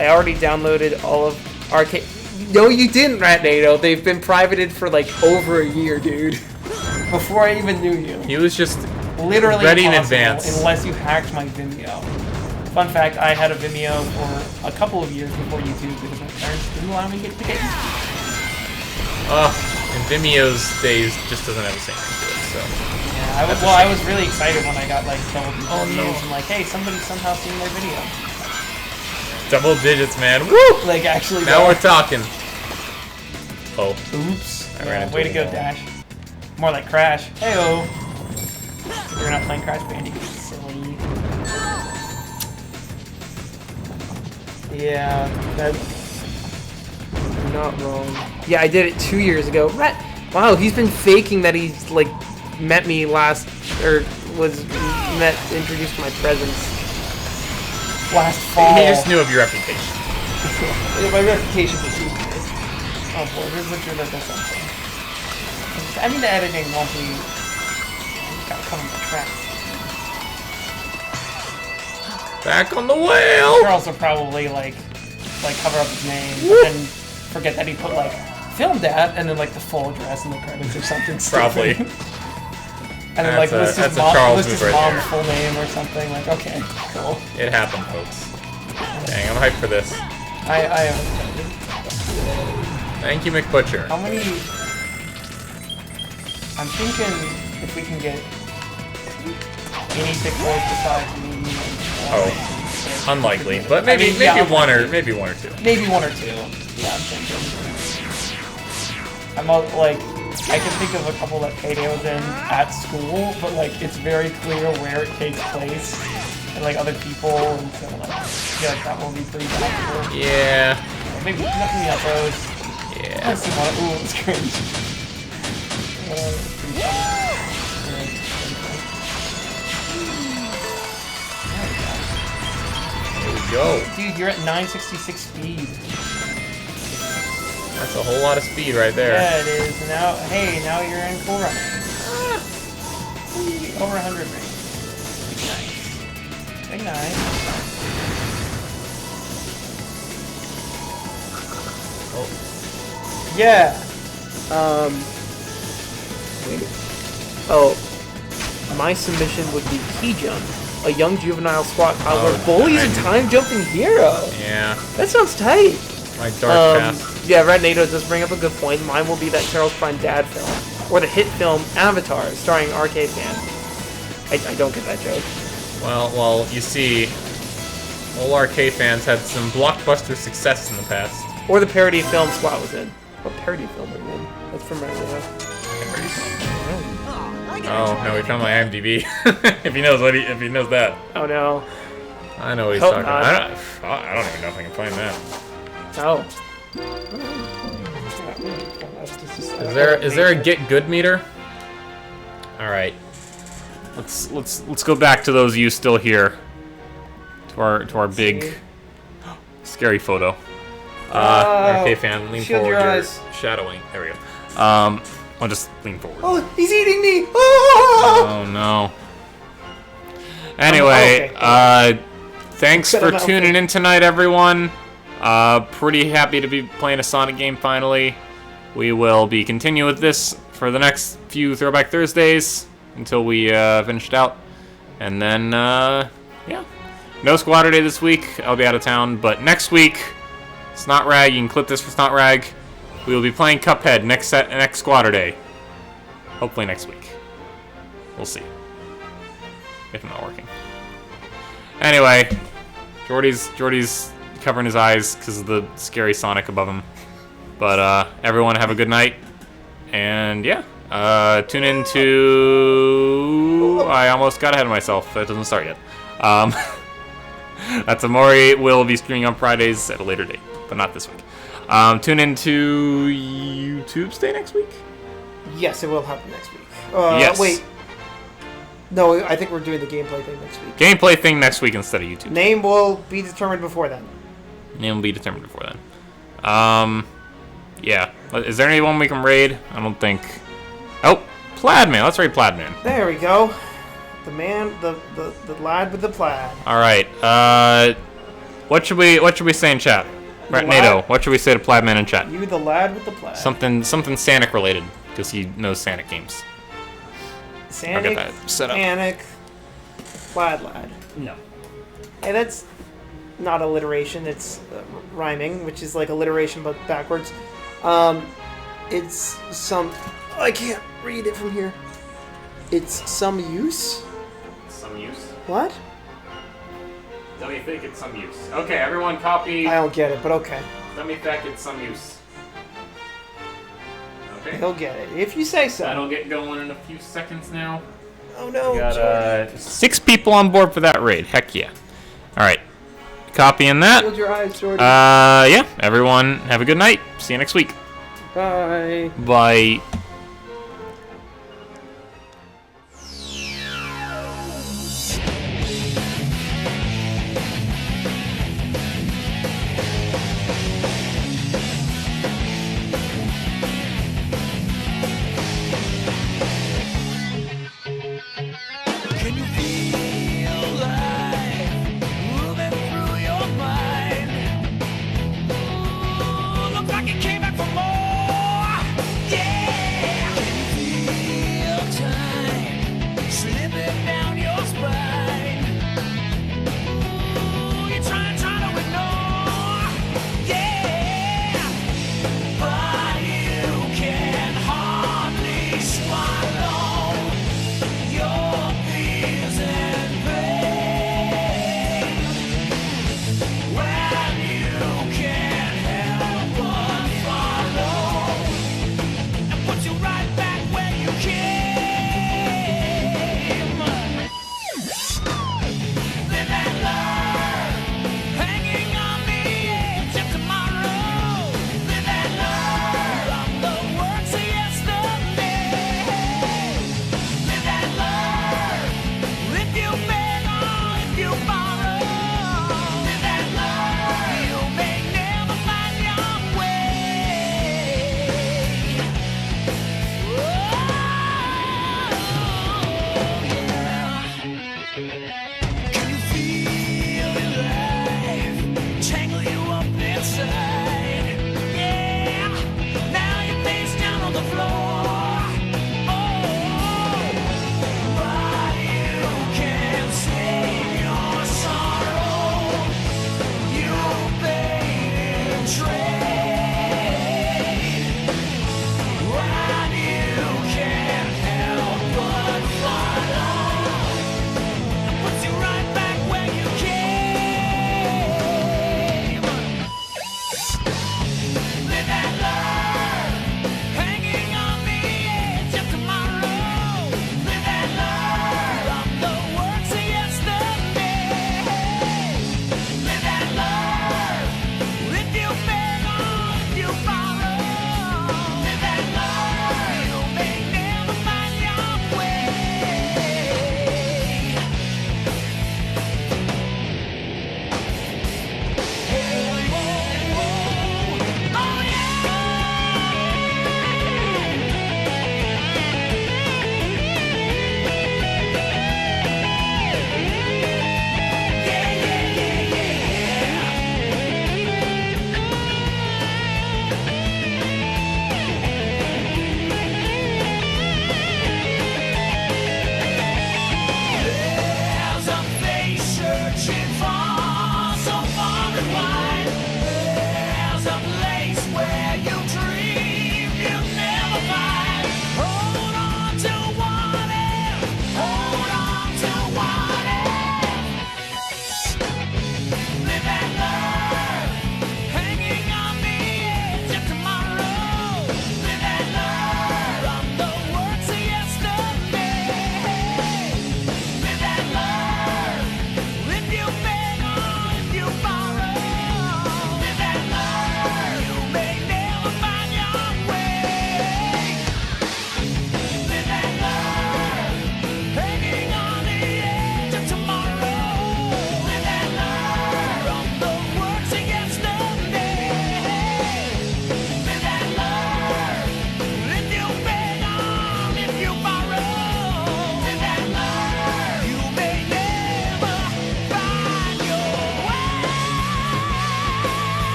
I already downloaded all of Arcade. No, you didn't, Ratnado. They've been privated for like over a year, dude. Before I even knew you. He was just literally ready in impossible advance. Unless you hacked my Vimeo. Fun fact, I had a Vimeo for a couple of years before YouTube because my parents didn't allow me to get the game. And Vimeo's days just doesn't have the same thing to it, so. Yeah, I was really excited when I got like double views and like, hey, somebody somehow seen my video. Double digits, man. Woo! Like, actually. Now we're talking. Oh. Oops. I ran into Way to a go, wall. Dash. More like Crash. Heyo. We're not playing Crash Bandicoot. Silly. Yeah, that's not wrong. Yeah, I did it 2 years ago. Wow, he's been faking that he's like met me last, or was introduced to my presence last fall. He just knew of your reputation. Yeah, my reputation was too good. Oh boy, here's Richard that does something. I mean, the editing won't be. Gotta come on the track. Back on the whale. Charles will probably like cover up his name, but then forget that he put like filmed at and then like the full address in the credits or something. Probably. Stupid. And then like list his mom's full name or something. Like, okay, cool. It happened, folks. Dang, I'm hyped for this. I am. Thank you, McButcher. How many? I'm thinking if we can get any big boys besides me. Oh, unlikely, but maybe one or two. Maybe one or two. Yeah, I'm thinking. I'm like, I can think of a couple that Payday was in at school, but like it's very clear where it takes place and like other people, and so like I feel like that will be pretty valuable. Yeah. Maybe nothing else those. Yeah. Let's see what. Ooh, it's cringe. Go. Dude, you're at 966 speed. That's a whole lot of speed right there. Yeah, it is. Now, hey, now you're in full running. Over 100 range. Nice. Big nice. Oh. Yeah. Oh. My submission would be Key Jump. A young juvenile squat toddler bullies a time-jumping hero. Yeah. That sounds tight. My dark past. Yeah, Red NATO does bring up a good point. Mine will be that Charles Prime dad film. Or the hit film Avatar, starring Arcade Fan. I don't get that joke. Well, you see, old arcade fans had some blockbuster success in the past. Or the parody film Squat was in. What parody film was in? That's from Red NATO. Oh no, we found my IMDb. if he knows if he knows that. Oh no. I know what he's talking about. I don't even know if I can find that. Oh. Is there a get good meter? All right. Let's go back to those of you still here. To our big scary photo. Okay, fan, lean forward. Your eyes. Shadowing. There we go. I'll just lean forward. Oh, he's eating me! Oh, oh no. Anyway, thanks for tuning in tonight, everyone. Pretty happy to be playing a Sonic game finally. We will be continuing with this for the next few Throwback Thursdays until we finish it out. And then, yeah. No Squatter Day this week. I'll be out of town. But next week, Snot Rag, you can clip this for Snot Rag. We will be playing Cuphead next Squatter Day. Hopefully next week. We'll see. If I'm not working. Anyway, Jordy's covering his eyes because of the scary Sonic above him. But everyone have a good night. And yeah, tune in to... I almost got ahead of myself. That doesn't start yet. That's Amori will be streaming on Fridays at a later date, but not this week. Tune in to YouTube Stay next week? Yes, it will happen next week. Yes. Wait. No, I think we're doing the gameplay thing next week. Gameplay thing next week instead of YouTube. Name will be determined before then. Name will be determined before then. Yeah. Is there anyone we can raid? I don't think. Oh, Plaidman. Let's raid Plaidman. There we go. The man, the lad with the plaid. All right. What should we say in chat? Right, NATO. What should we say to Plaidman in chat? You, the lad with the plaid. Something Sanic related, because he knows Sanic games. Sanic, I'll get that set up. Sanic, plaid lad. No. Hey, that's not alliteration. It's rhyming, which is like alliteration but backwards. It's some. I can't read it from here. It's some use. Some use. What? Dummy Fake gets some use. Okay, everyone copy. I don't get it, but okay. Dummy Fake gets some use. Okay. He'll get it if you say so. That'll get going in a few seconds now. Oh no, We got 6 people on board for that raid. Heck yeah. Alright. Copying that. Shield your eyes, Jordan. Yeah. Everyone, have a good night. See you next week. Bye. Bye. Can you feel